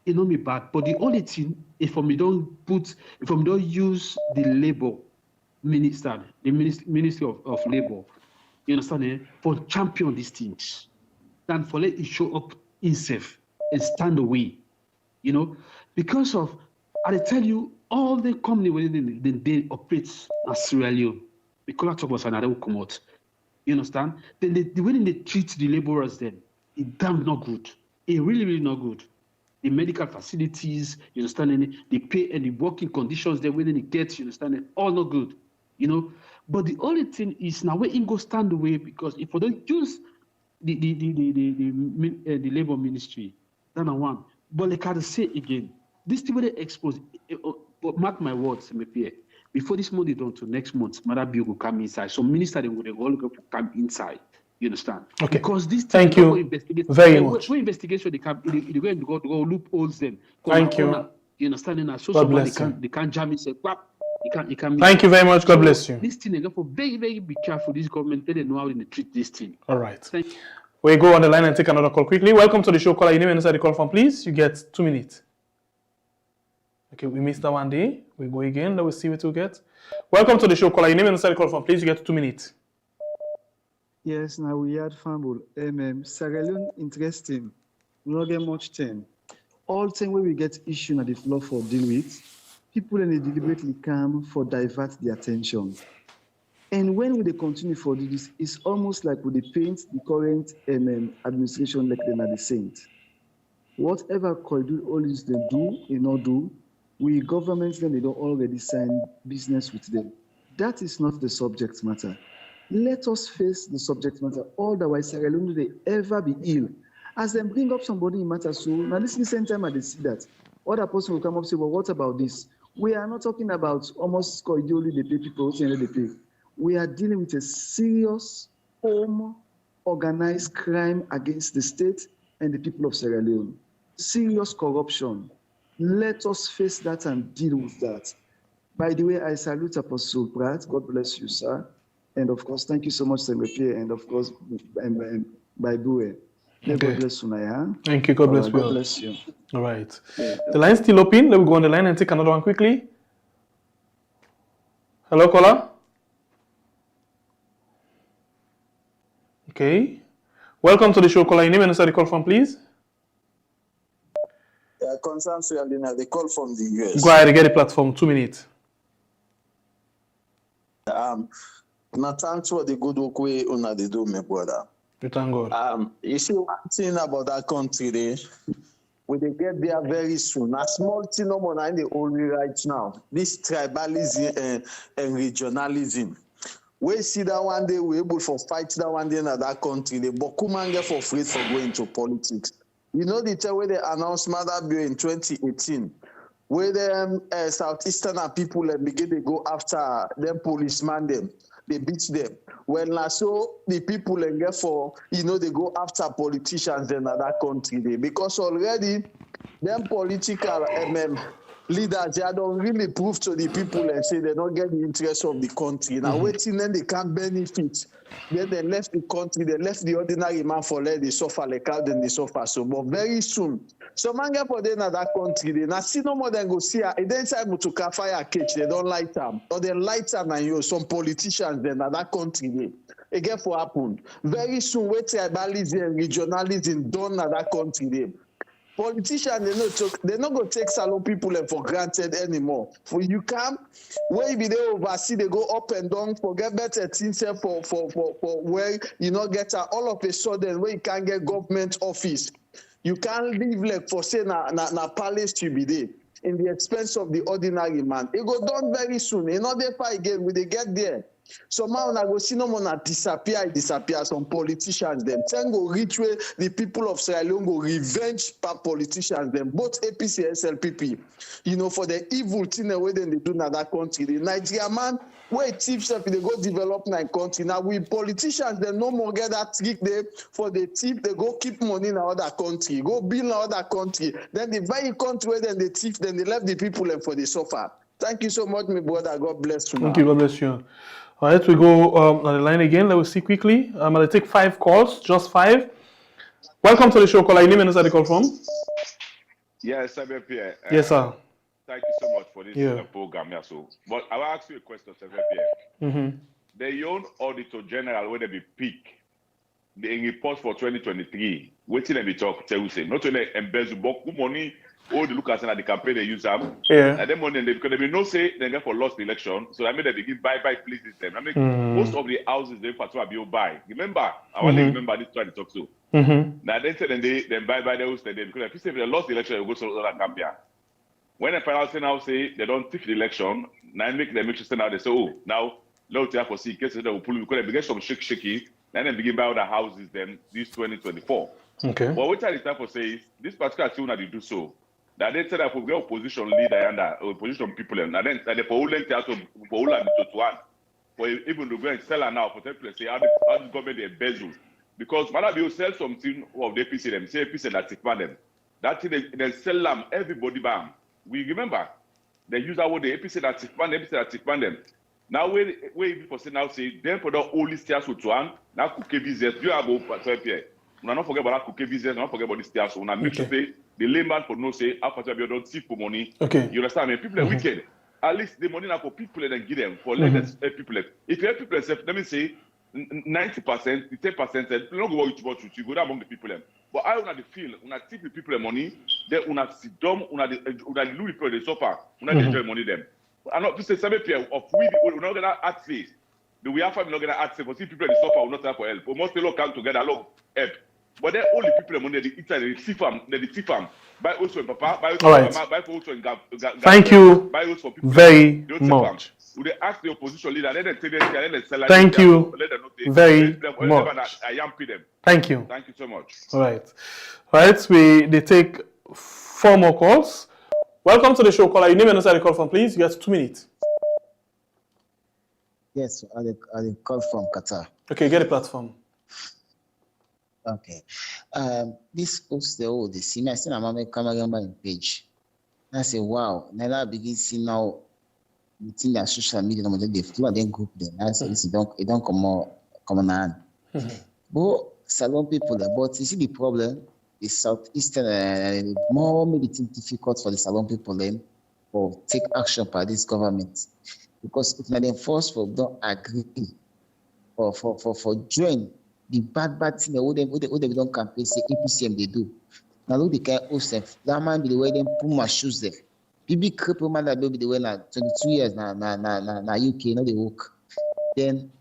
it not me bad. But the only thing, if we don't use the labor minister, the Ministry of Labor, you understand, for champion these things, than for let it show up itself and stand away, you know, because of, I tell you, all the company within they operate as Sierra Leone, because I talk about another will come out, you understand? Then the way they treat the laborers, then it's damn not good. It's really, really not good. The medical facilities, you understand, the pay and the working conditions they when they get, you understand, all not good, you know. But the only thing is now where it go stand away, because if we don't use the labor ministry, that's one. But like I say again, this thing will expose. But mark my words, MPA. Before this month is done to next month, Mother Bio will come inside. So minister they will all come inside. You understand? Okay. Because this thank you very much. When investigation they come, they go and go loopholes them. Thank you. You understand? So God bless you. They can't jam it. Say, you can't. Thank you very much. God bless you. This thing, they go for very, very be careful. This government, they know how they treat this thing. All right. Thank you. We go on the line and take another call quickly. Welcome to the show, caller. Your name and inside the call from, please. You get 2 minutes. Okay, we missed that one day. We go again. Let us see what we get. Welcome to the show, caller. Your name and inside the call from, please. You get 2 minutes. Yes, now we had fumble. Sierra Leone interesting. We don't get much time. All time where we get issue at the floor for deal with, people and they deliberately come for divert the attention. And when they continue for this, it's almost like we paint the current administration like they're the saint. Whatever Koidu Holdings they do, they not do, we governments then they don't already sign business with them. That is not the subject matter. Let us face the subject matter. Otherwise, Sierra Leone they ever be ill. As they bring up somebody in matter, so now this is the same time I see that. Other person will come up and say, well, what about this? We are not talking about almost Koidu they pay people, they pay. We are dealing with a serious, organized crime against the state and the people of Sierra Leone. Serious corruption. Let us face that and deal with that. By the way, I salute Apostle Pratt. God bless you, sir. And of course, thank you so much, Semepe, and of course, by Bue. Okay. God bless you, Naya. Thank you. God bless you. God bless you. All right. Yeah. The line's still open. Let me go on the line and take another one quickly. Hello, caller. Okay. Welcome to the show, caller. Your name and inside the call from, please. Concern Sierra Leone, they call from the US. Go ahead, get the platform. 2 minutes. Now thanks for the good work we una they do, my brother. We thank God. You see one thing about that country, they get there very soon. A small thing no more in the only right now. This tribalism and regionalism. We see that one day we're able to fight that one day in that country. They bokumanga for free for going to politics. You know the time where they announced Mother Bio in 2018, where them Southeastern people begin to go after them policemen them. They beat them. When so the people and therefore, you know, they go after politicians in that country. Because already them political leaders, they don't really prove to the people and say they don't get the interest of the country. Now waiting then they can't benefit. Then they left the country, they left the ordinary man for let they suffer like how then they suffer. So but very soon, so manga for them in that country, they now see no more than go see a then time to fire a cage, they don't light them. Or they light them and you some politicians then in that country. Again for happen. Very soon where tribalism and regionalism done in that country. Politicians, they're not going to take salon people for granted anymore. For you come, where be they oversee, they go up and down, forget better things for where you not get all of a sudden where you can't get government office. You can't live like for say na palace to be there in the expense of the ordinary man. It go done very soon. In order for again, when they get there, So now I go see no more disappear. Some politicians them. Then go reach where the people of Sierra Leone go revenge politicians them, both APC and SLPP. You know, for the evil thing the way they do in that country. The Nigeria man, where thief stuff they go develop in country. Now we politicians they no more get that trick there for the thief, they go keep money in another country, go build another country. Then the very country where then the thief, then they left the people and for the suffer. Thank you so much, my brother. God bless you. Thank you, God bless you. All right, we go on the line again. Let us see quickly. I'm going to take 5 calls, just 5. Welcome to the show, caller. Your name and where you call from? Yes, Pierre. Yes, sir. Thank you so much for this program. Yeah, so, but I will ask you a question, Pierre. The young Auditor General, where they be pick, the report for 2023, waiting and be talk, tell you say, not only embezzle beaucoup money, all the lookers at the campaign they use them. Yeah. And then money because they no say they get for lost the election, so I mean they begin buy places them. I mean most of the houses they Fatima Bio buy. Remember, I want to remember this try to talk to. Now they say then buy the house they because if they lost the election, they go to other Gambia. When the final say now say they don't take the election, now make them make sure now they say, oh, now let us for see in case they will pull because they begin some shaky, then they begin buy other houses then this 2024. Okay. But what I time for say is this particular thing that they do so. That they said that we get opposition leader and opposition people and then they for all to one. For even to go and sell her now for temple say how the government they embezzle. Because Malabi will sell something of the APC them, say APC that take them. That thing they sell them, everybody bam. We remember they use our word the APC that take them. Now where people say now say them for the only stairs with one, now cookie business, you have Pierre. We not forget about cookie business, not forget about the stairs. We make sure say the layman for no say after you don't see for money. Okay. You understand me? People are wicked. At least the money now for people and then give them for let us help people. If you help people, let me say 90%, 10%, don't go what you go down among the people. But I want to feel when I take the people money, then when I sit down, when I lose people they suffer, when I enjoy money them. I'm not to say some people of we're not gonna act face. The we have family not gonna act face. For see people they suffer will not have for help. But most people come together, along help. But then only people money they eat and they thief them. Buy also in Papa, buy also in Mama, buy also in Thank you very much. Would they ask the opposition leader, let them take them, let them sell. Thank you very much. Thank you. Thank you so much. All right. They take 4 more calls. Welcome to the show, caller. Your name and where you call from, please. You have 2 minutes. Yes, I call from Qatar. Okay, get a platform. Okay. This post the see me, I see my camera page. I say, wow, now I begin see now within the social media, they flow and then group them. I say, it don't come on. But salon people, but you see the problem is southeastern more maybe difficult for the salon people then for take action by this government. Because if not enforced for don't agree for join the bad thing they don't campaign say APCM they do. Now look the kind of host that man be the way them put my shoes there. Big cripple man that be the way now 22 years now UK no they work. Then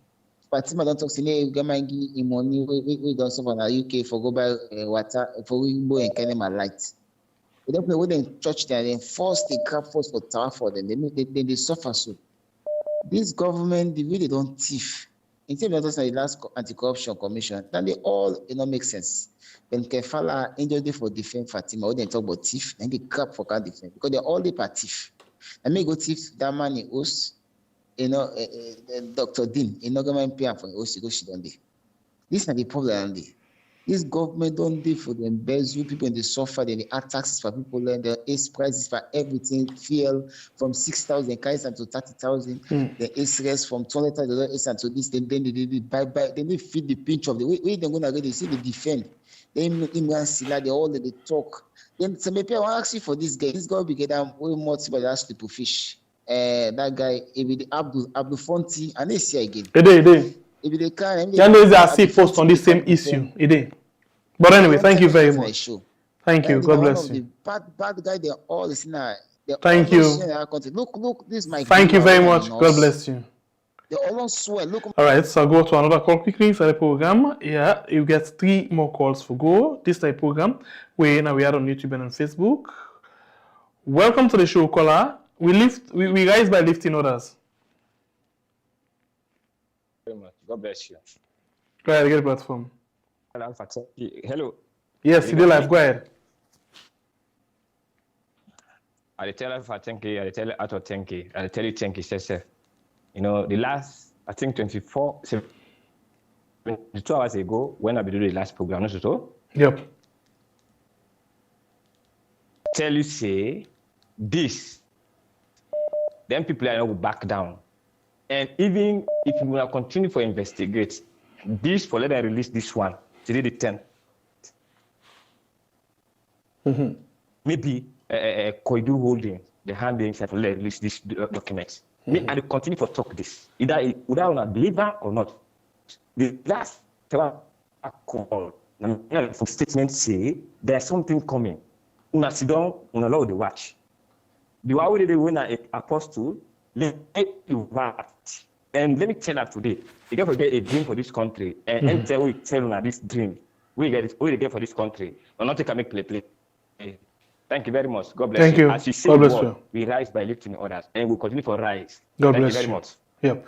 Fatima don't talk say hey get my give him money we don't suffer na UK for go buy water for we go and carry my light. We don't play with them church there then force the crap force for tower for them they suffer so. This government they really don't thief. In terms of the last anti-corruption commission, then they all make sense. When Kefala injured for defend Fatima, when they talk about thief, and they crap for can't defend because they're all the thief. And me go thief that man in host, Dr. Dean, government PM for host, go shit on day. This is not the problem. This government don't do for the embezzle people and they suffer, then they add taxes for people and they ace prices for everything, fuel from 6,000 kaisan to 30,000, the ace rest from 200,000 to this, then they buy, then they feed the pinch of the way they're gonna go, they see they defend. Then they all they talk. Then some people I want to ask you for this guy. This guy will be getting way more to ask people fish. That guy, the Abdul Fonti, and they see again. If they can, they are see post on the same issue. But anyway, thank you very much. Thank you. God bless you. Bad guy, they're all listening. Thank you. Look, this is my. Thank you very much. God bless you. They all swear. Look. All right, so I'll go to another call quickly for the program. Yeah, you get 3 more calls for go. This type program. We are on YouTube and on Facebook. Welcome to the show, caller. We rise by lifting others. very much. God bless you. Go ahead, get a platform. Hello. Yes, you do live. Go ahead. I tell Alpha thank you. I tell Ato thank you. I tell you thank you, Chef. You know, the last, I think 22 hours ago, when I did the last program, not so. Yep. Tell you say this, then people are not back down. And even if we will continue to investigate this, for let them release this one today the 10th. Maybe Koidu Holdings, the handling have release this documents. Me and continue to talk this. Either I believe or not. The last call, the statement say there's something coming. Una sit down, una allow the watch. The way they win an apostle, let you watch. And let me tell you today, you can forget a dream for this country. And tell you this dream. We get for this country. Or not take a make play. Thank you very much. God bless you. Thank you. As you say, God bless you. We rise by lifting others, and we'll continue to rise. God Thank bless you you. very much. Yep.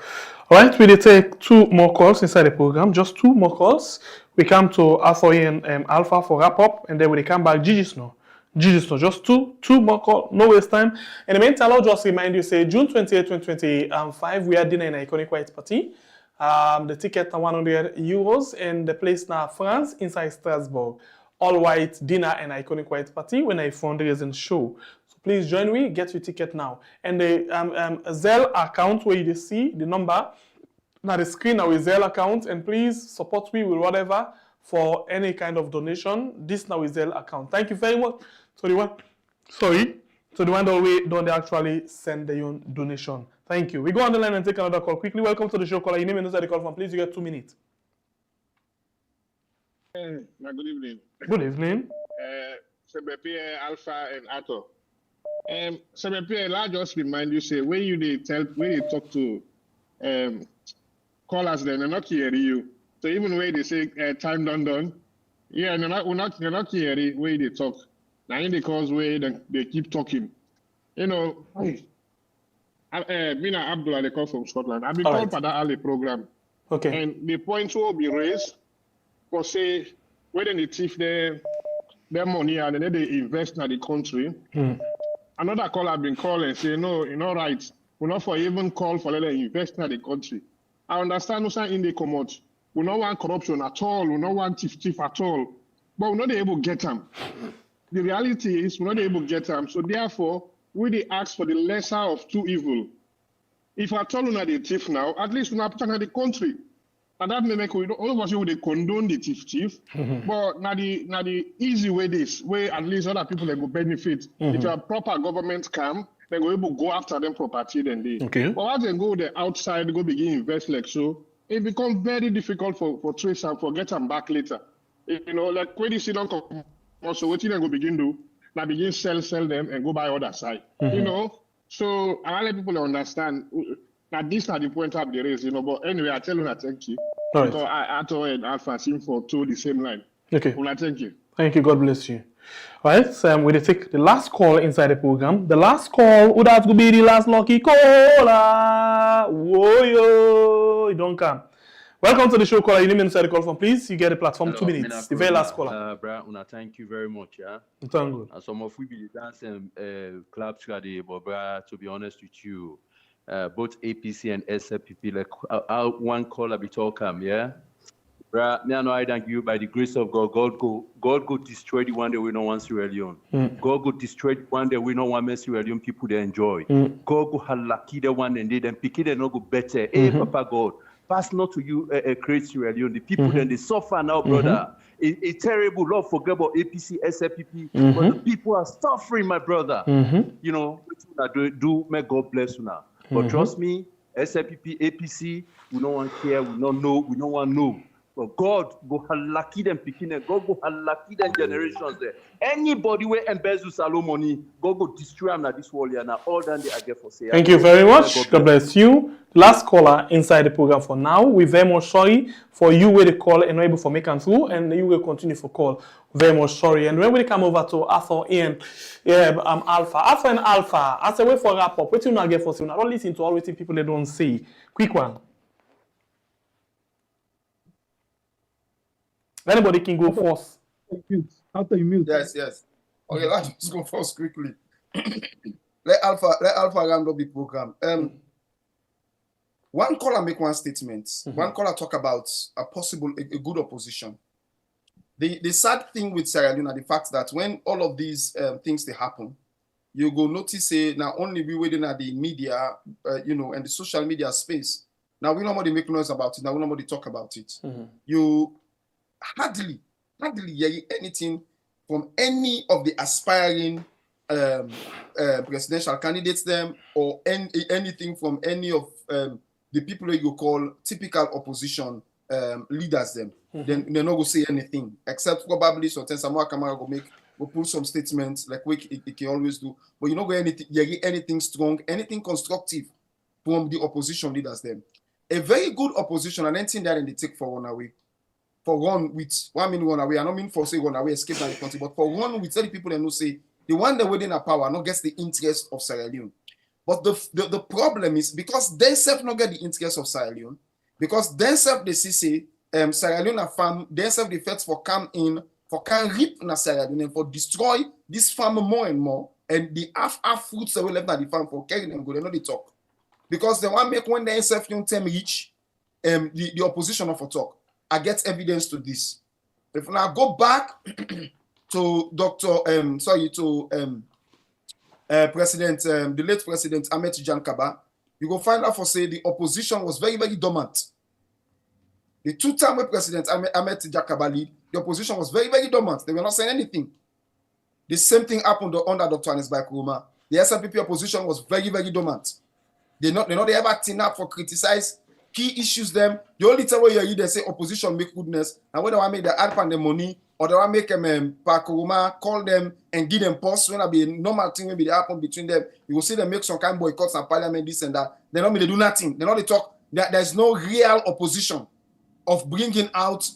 All right, we take 2 more calls inside the program. Just 2 more calls. We come to Alpha and Alpha for wrap up, and then when they come back, Gigi's no. Just two more calls. No waste time. In the meantime, I'll just remind you, say June 28, 2025, we are dinner in an iconic white party. The ticket are €100, and the place now France inside Strasbourg. All white dinner and iconic white party when I fundraising show. So please join me, get your ticket now. And the Zelle account where you see the number, now the screen now is Zelle account, and please support me with whatever for any kind of donation. This now is Zelle account. Thank you very much. So the one that we don't actually send the donation. Thank you. We go on the line and take another call quickly. Welcome to the show, caller. Your name and the call from. Please, you get 2 minutes. Good evening. Good evening. Sebepie, Alpha and Ato. Sebepie, I'll just remind you, say, when you talk to callers, then they're not hearing you. So even when they say time done, yeah, you're not hearing where they talk. Now in the cause where they keep talking. You know, me and Abdullah, they call from Scotland. I've been called for that early program. Okay. And the points will be raised for say whether they thief their money and then they invest in the country. Another call have been called and say, no, you're not right. We're not for even call for them invest in the country. I understand no in the come out. We don't want corruption at all. We don't want thief at all. But we're not able to get them. The reality is we're not able to get them. So therefore, we ask for the lesser of 2 evils. If I tell you that they thief now, at least we're not protecting the country. And that may make all of us would condone the thief. But now the easy way this, where at least other people they go benefit. If a proper government come, they go able to go after them property then they. But as they go the outside, go begin invest like so, it becomes very difficult for trace and for get them back later. You know, like when you see them come, also what you go begin do, now begin sell them and go buy other side. You know, so I let people understand. Now this are the point of the race, you know. But anyway, I tell you, I thank you. All because Ato and Alpha seem for two the same line. Okay. Well, I thank you. Thank you. God bless you. All right. So we take the last call inside the program. The last call, who that's gonna be the last lucky caller? Whoa, yo, you don't come. Welcome to the show, caller. You name inside the call from, please. You get the platform. Hello, 2 minutes. The very last caller. Una, thank you very much. Yeah. Thank you. Some of we be dancing clubs, but bra, to be honest with you. Both APC and SLPP, like one caller be talking, yeah. Bruh, me and I thank you by the grace of God. God go destroy the one that we don't want Sierra Leone. God go destroy the one that we don't want Sierra Leone people they enjoy. God go halaki the one and they then pick it and not go better. Hey, Papa God, pass not to you create Sierra Leone. The people then they suffer now, brother. It's terrible. Lord, forget about APC, SLPP, but the people are suffering, my brother. You know, do may God bless you now. But trust me, SLPP, APC, we don't want to care, we don't know, we don't want to know. But God go halaki them picking them, God go halaki them generations there. Anybody where embezzle Salome money, God go destroy them at this world and all that they are get for say. Thank you very much. God bless you. Last caller inside the program for now. We're very much sorry for you where the call and not able for making through, and you will continue for call. Very much sorry. And when we come over to Alpha and Alpha and Alpha, as a way for wrap up, what you not get for say, not listen to all waiting people they don't say. Quick one. Anybody can go first. After you mute. Yes. Okay, let's just go first quickly. let Alpha round up the program. One caller make one statement. One caller talk about a good opposition. The sad thing with Sierra Leone, the fact that when all of these things they happen, you go notice now only we waiting at the media, and the social media space. Now we nobody make noise about it. Now we nobody talk about it. You hardly hear anything from any of the aspiring presidential candidates them or anything from any of the people that you call typical opposition leaders them. Then they're not going to say anything except probably sometimes Samoa Kamara will pull some statements like he can always do, but you're not going to hear anything strong, anything constructive from the opposition leaders them. A very good opposition, and anything that in the take for run away. For run with, what I mean run away, I don't mean for say run away, escape the country, but for run with tell the people that know say the one that within a power not gets the interest of Sierra Leone. But the problem is because they self not get the interest of Sierra Leone, because they self they say Sierra Leone farm, they self the feds for come in, for can rip na Sierra Leone and for destroy this farm more and more, and the half fruits that we left at the farm for carrying them go, they know they talk. Because they want make when they self young term reach the opposition of a talk. I get evidence to this. If now go back to President, the late President Ahmed Tijan Kaba, you go find out for say the opposition was very, very dormant. The two-time President Ahmed Tijan Kaba lead, the opposition was very, very dormant. They were not saying anything. The same thing happened under Dr. Anisbai Kuruma. The SLPP opposition was very, very dormant. They ever tin up for criticize key issues them. The only time where you hear they say opposition make goodness, and when they want make the add the money, or they want make them Kuruma call them and give them posts when it be a normal thing maybe they happen between them. You will see them make some kind of boycotts and parliament, this and that. They don't mean they do nothing. They don't talk. There's no real opposition of bringing out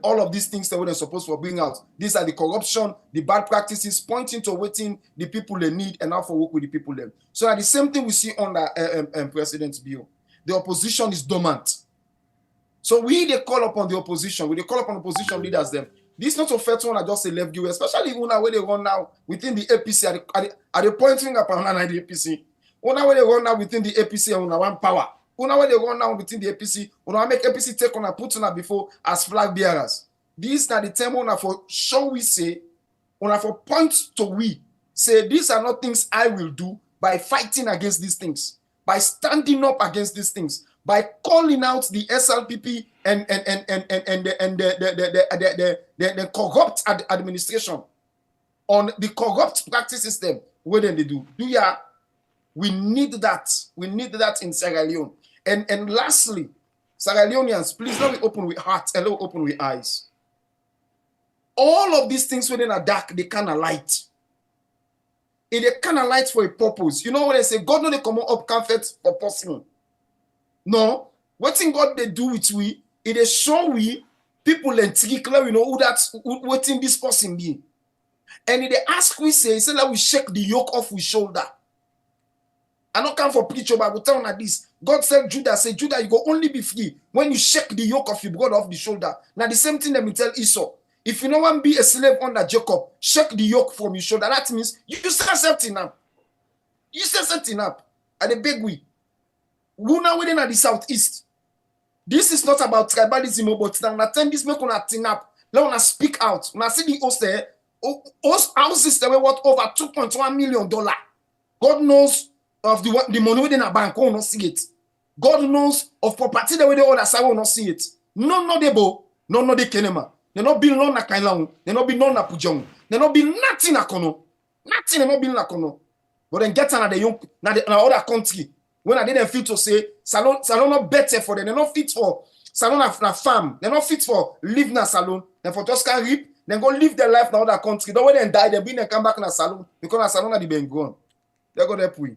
all of these things that we're supposed to bring out. These are the corruption, the bad practices, pointing to waiting the people they need and how for work with the people them. So at the same thing we see under President Bio. The opposition is dormant. So they call upon the opposition. They call upon opposition leaders them. This is not a first one I just say left give, especially where they run now within the APC at the pointing up on the APC. Where they run now within the APC and one power. Where they run now within the APC, when make APC take on a put on before as flag bearers. These are the term on for show we say, on for point to we say these are not things I will do by fighting against these things, by standing up against these things, by calling out the SLPP and the corrupt administration on the corrupt practice system. What then they do? We need that. We need that in Sierra Leone. And lastly, Sierra Leoneans, please let me open with heart and let me open with eyes. All of these things within a dark, they kind of light. They kind of light for a purpose. You know what they say? God no they come up comfort for person. No, what thing God they do with we? It is show we people and trick, we know what in this person be. And they ask we say that we shake the yoke off with shoulder. I don't come for preacher, but I will tell you like this. God said Judah, you go only be free when you shake the yoke of your brother off the shoulder. Now the same thing that we tell Esau. If you don't want to be a slave under Jacob, shake the yoke from your shoulder. That means you start setting up. You start setting up at the big way. Who now within at the southeast. This is not about tribalism, but now attend this make una tin up. Let una speak out. When I see the host there, houses that were worth over $2.1 million. God knows of the money within a bank, will not see it. God knows of property that we the other side will not see it. No, they bo, no, they kenema. They not build no na kailang, they not build no na pujong, they not build nothing na kono, nothing they not build na kono. But then get another young na other country. When I didn't fit to say salon not better for them, they not fit for salon na farm, they not fit for live na salon, then for just can reap, then go live their life na other country. Don't when they die, they bring them come back na salon because na salon na the been gone. They go there pui.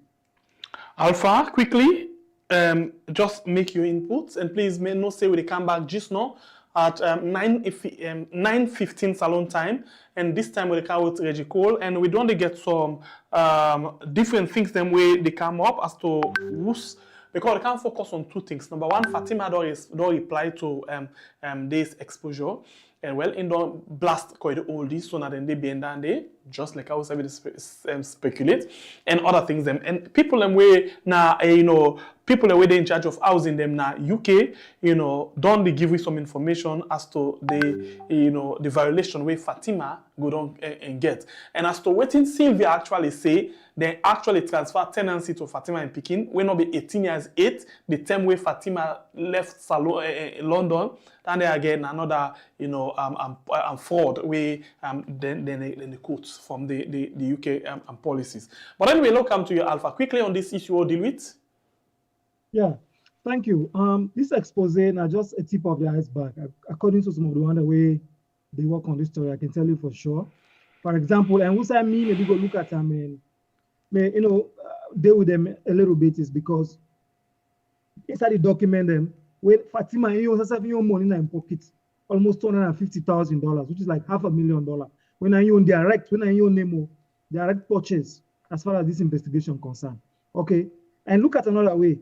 Alpha, quickly, just make your inputs and please may no say we come back just now at 9:15 salon time, and this time we come with Reggie Cole, and we don't get some different things them way they come up as to who's because they can't focus on two things. Number one, Fatima don't reply to this exposure. And well, in the blast Koidu Holdings, so now then they be and they just like I was having to speculate and other things. Them and people them way now, people the way they in charge of housing them now UK, don't they give you some information as to the the violation way Fatima go down and get, and as to what Sylvia actually say. They actually transfer tenancy to Fatima and Pekin. When not be 18 years 8, the time where Fatima left London, and then again another fraud where then the quotes from the UK policies. But anyway, welcome to you, Alpha. Quickly on this issue, we'll deal with. Yeah, thank you. This expose now just a tip of the iceberg. According to some of the way they work on this story, I can tell you for sure. For example, and what I mean, maybe go look at them deal with them a little bit is because inside the document them when Fatima has your money in her pocket, almost $250,000, which is like $500,000. When I own direct purchase as far as this investigation concerned. Okay, and look at another way.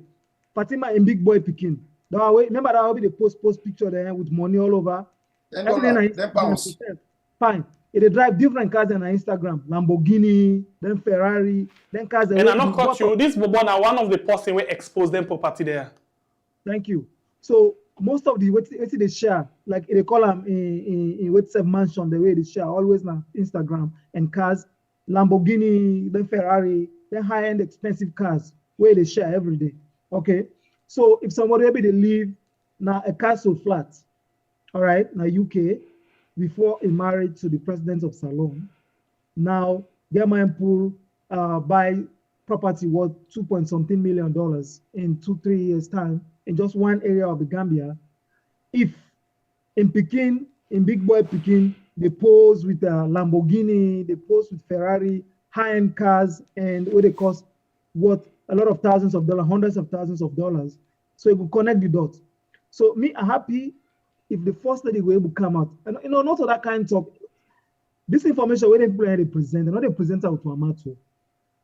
Fatima in Big Boy Pekin. That way, remember that will be the post picture there with money all over. Fine. They drive different cars on Instagram, Lamborghini, then Ferrari, then cars. And I'm not cut you. This Bobo now one of the person will expose them property there. Thank you. So most of the what they share, like they call them in WhatsApp mansion, the way they share always on Instagram and cars, Lamborghini, then Ferrari, then high-end expensive cars where they share every day. Okay. So if somebody maybe they live now a castle flat, all right, now UK. Before he married to the president of Salon, now their man pool buy property worth $2.something million in 2-3 years time in just one area of the Gambia. If in Pekin, in Big Boy Pekin, they pose with a Lamborghini, they pose with Ferrari, high-end cars, and what they cost worth a lot of thousands of dollars, hundreds of thousands of dollars. So it will connect the dots. So me, I'm happy. If the first lady will able to come out, and not all that kind of this information when they present, they're not a presenter with Amato,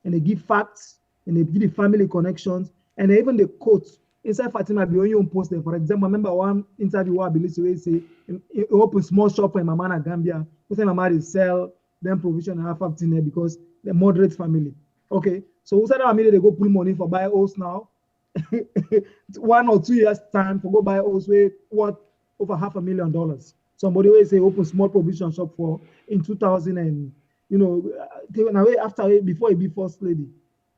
and they give facts and they give the family connections and even the quotes inside Fatima Bio you post there. For example, I remember one interview where I believe they say he open small shop for my man at Gambia, who say my man is sell them provision and half up there because they're moderate family. Okay, so who said that they go pull money for buy house now? 1 or 2 years time for go buy house with what? Over $500,000. Somebody will say open small provision shop for in 2000 and before he be first lady,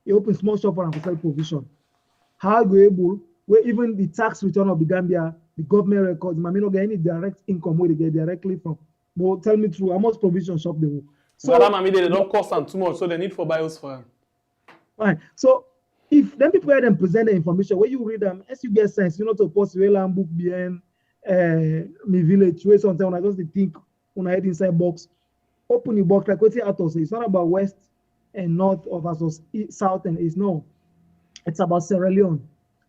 he opened small shop for and sell provision. How go able where even the tax return of the Gambia, the government records, may not get any direct income where they get directly from. But tell me true, how much provision shop they will. So they don't cost them too much, so they need for bios for them. Fine. So if then people hear them present the information, when you read them, as you get sense, you're not supposed to book behind me village where sometimes when I just think when I head inside box, open the box like what the author says. It's not about west and north or versus south and east. No, it's about Sierra Leone.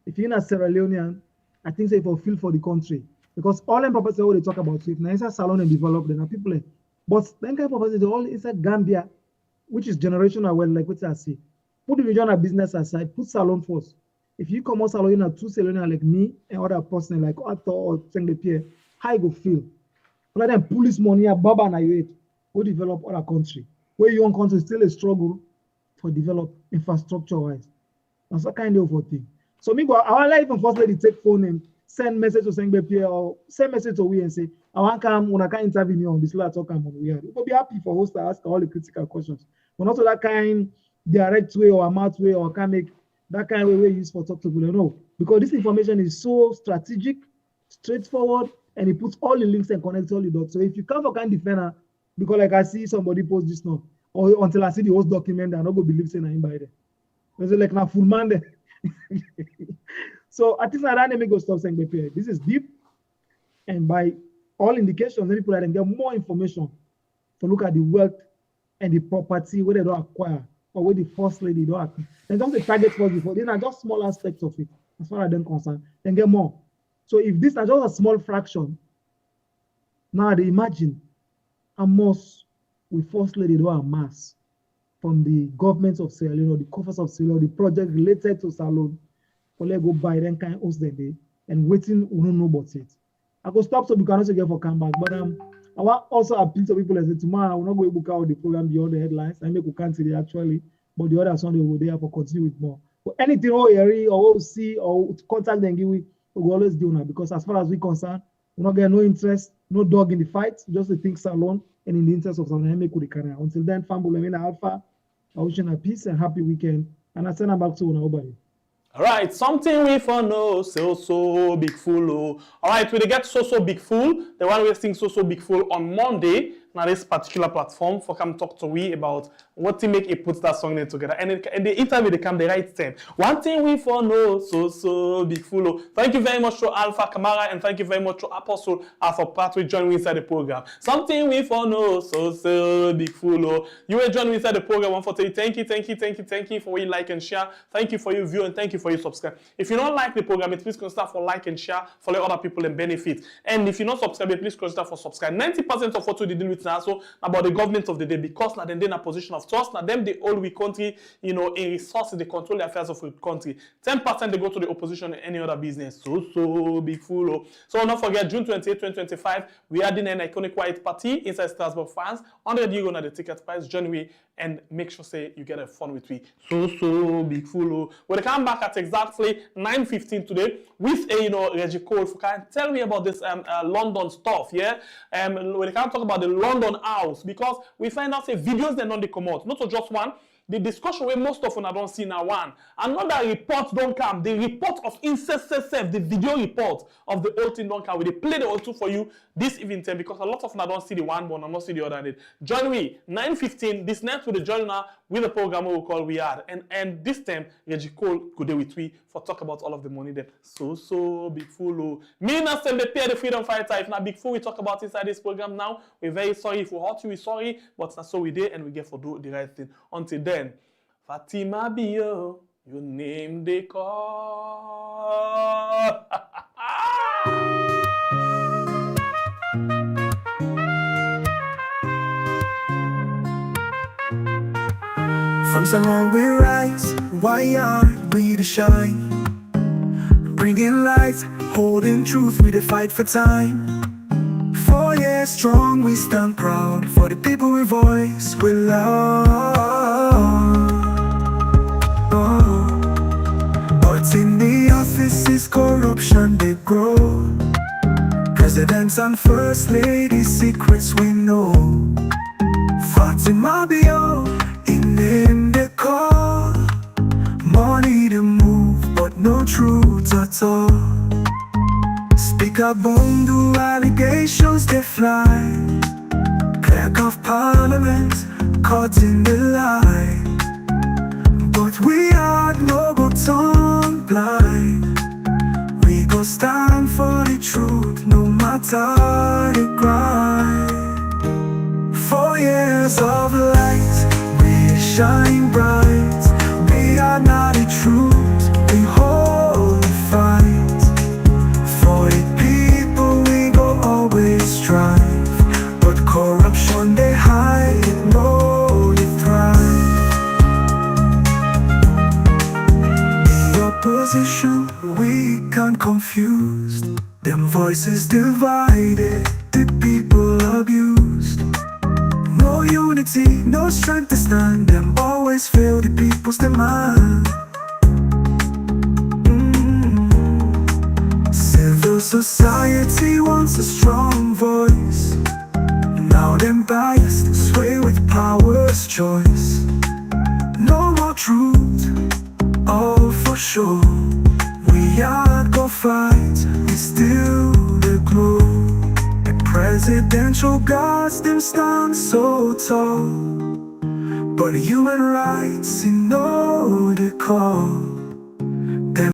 If you're not Sierra Leonean, I think they fulfill for the country because all them properties what they talk about. So if nicer salon and develop, then people, but then kind of properties they all inside Gambia, which is generational well, like what I say. Put the regional business aside, put salon first. If you come out salon in two salon like me and other person like Arthur or Pierre, how you go feel? Let them pull this money up, Baba and I go develop other country. Where your own country still a struggle for develop infrastructure wise. That's a kind of thing. So me go, I want even first lady take phone and send message to Pierre or send message to we and say, I want come when I can interview me on this letter talk on we are. We'll be happy for host to ask all the critical questions. But not that kind direct way or amount way or can make that kind of way we use for talk to people. No, because this information is so strategic, straightforward, and it puts all the links and connects all the dots. So if you come for kind defender, because like I see somebody post this now, or until I see the host document, I'm not going to believe saying I'm by there. It's like na full man there. So I think that make go stop saying this is deep, and by all indications, many people can get more information to look at the wealth and the property where they don't acquire or where the first lady don't acquire. And just the target was before, these are just small aspects of it, as far as they're concerned, then get more. So if this is just a small fraction, now they imagine how much we first lady do amass from the governments of Sierra Leone, or the coffers of Sierra Leone, the project related to Salon, or let go buy them kind of host the day and waiting, we don't know about it. I could stop so we can also get for comeback, but I want also appeal to people and say tomorrow I will not go book out the program beyond the headlines. I make we can't see it actually, but the other Sunday we'll be there for continue with more. But anything or hear or see or contact them, we will always do now because as far as we're concerned, we're not getting no interest, no dog in the fight, just the things alone and in the interest of something. Make with the career. Until then, Fambul and Alpha, I wish you a peace and happy weekend. And I send them back to nobody. All right, something we for know, so big fool. Oh. All right, we get so big fool. The one we sing so big fool on Monday. Now this particular platform for come talk to we about what to make it put that song in together. And in the interview they come the right time. One thing we for know, so big fool. Oh. Thank you very much to Alpha Kamara and thank you very much to Apostle for part with joining inside the program. Something we for know, so big fool. Oh. You will join inside the program. One for tell you thank you for your like and share. Thank you for your view and thank you for your subscribe. If you don't like the program, please consider for like and share for let other people and benefit. And if you not subscribe, please consider for subscribe. 90% of what we deal with now so about the government of the day because now they're in a position of trust. Now them they all we country, in resources, they control the affairs of the country. 10% they go to the opposition in any other business. So big fool. Oh. So don't forget June 28, 2025, we are in an iconic white party inside Strasbourg, France. €100 on the ticket price. Join me and make sure say you get a fun with me. So big fool. Oh. We'll come back at exactly 9:15 today with a Reggie Cole who can tell me about this London stuff. Yeah, we can talk about the London house because we find out say videos they don't come out, not just one. The discussion where most of them I don't see now one. Another report don't come. The report of incest self, the video report of the whole thing don't come. We they play the whole two for you this evening time because a lot of them I don't see the one but I don't see the other. Join me 9:15 this night with the journal with the program we call We Are and this time Reggie Cole could do with we for talk about all of the money them. So big fool. Me not send the pay the freedom fighter. If not big fool we talk about inside this program now. We're very sorry if we hurt you. We're sorry, but that's so we did and we get for do the right thing. Until then, Fatima Bio, your name they call. From Salon we rise, why aren't we to shine? Bringing light, holding truth, we the fight for time. 4 years strong, we stand proud for the people we voice, we love. But in the offices, corruption they grow. Presidents and first ladies, secrets we know. Fatima Bio, in name they call. Money to move, but no truth at all. Speaker Bundu, allegations they fly. Clerk of Parliament, caught in the lie. But we are no go tongue blind. We go stand for the truth, no matter the grind. 4 years of light, we shine bright. We are not the truth, we hold the fight. For the people we go always strive. But corruption they hide, no they thrive. The opposition weak and confused. Them voices divided, the people abused. No unity, no strength to stand. Them always fail the people's demand. Civil society wants a strong voice. Now them biased, sway with power's choice. No more truth, all for sure. We are go fight, we still the glow. The presidential guards them stand so tall. But human rights, you know the call.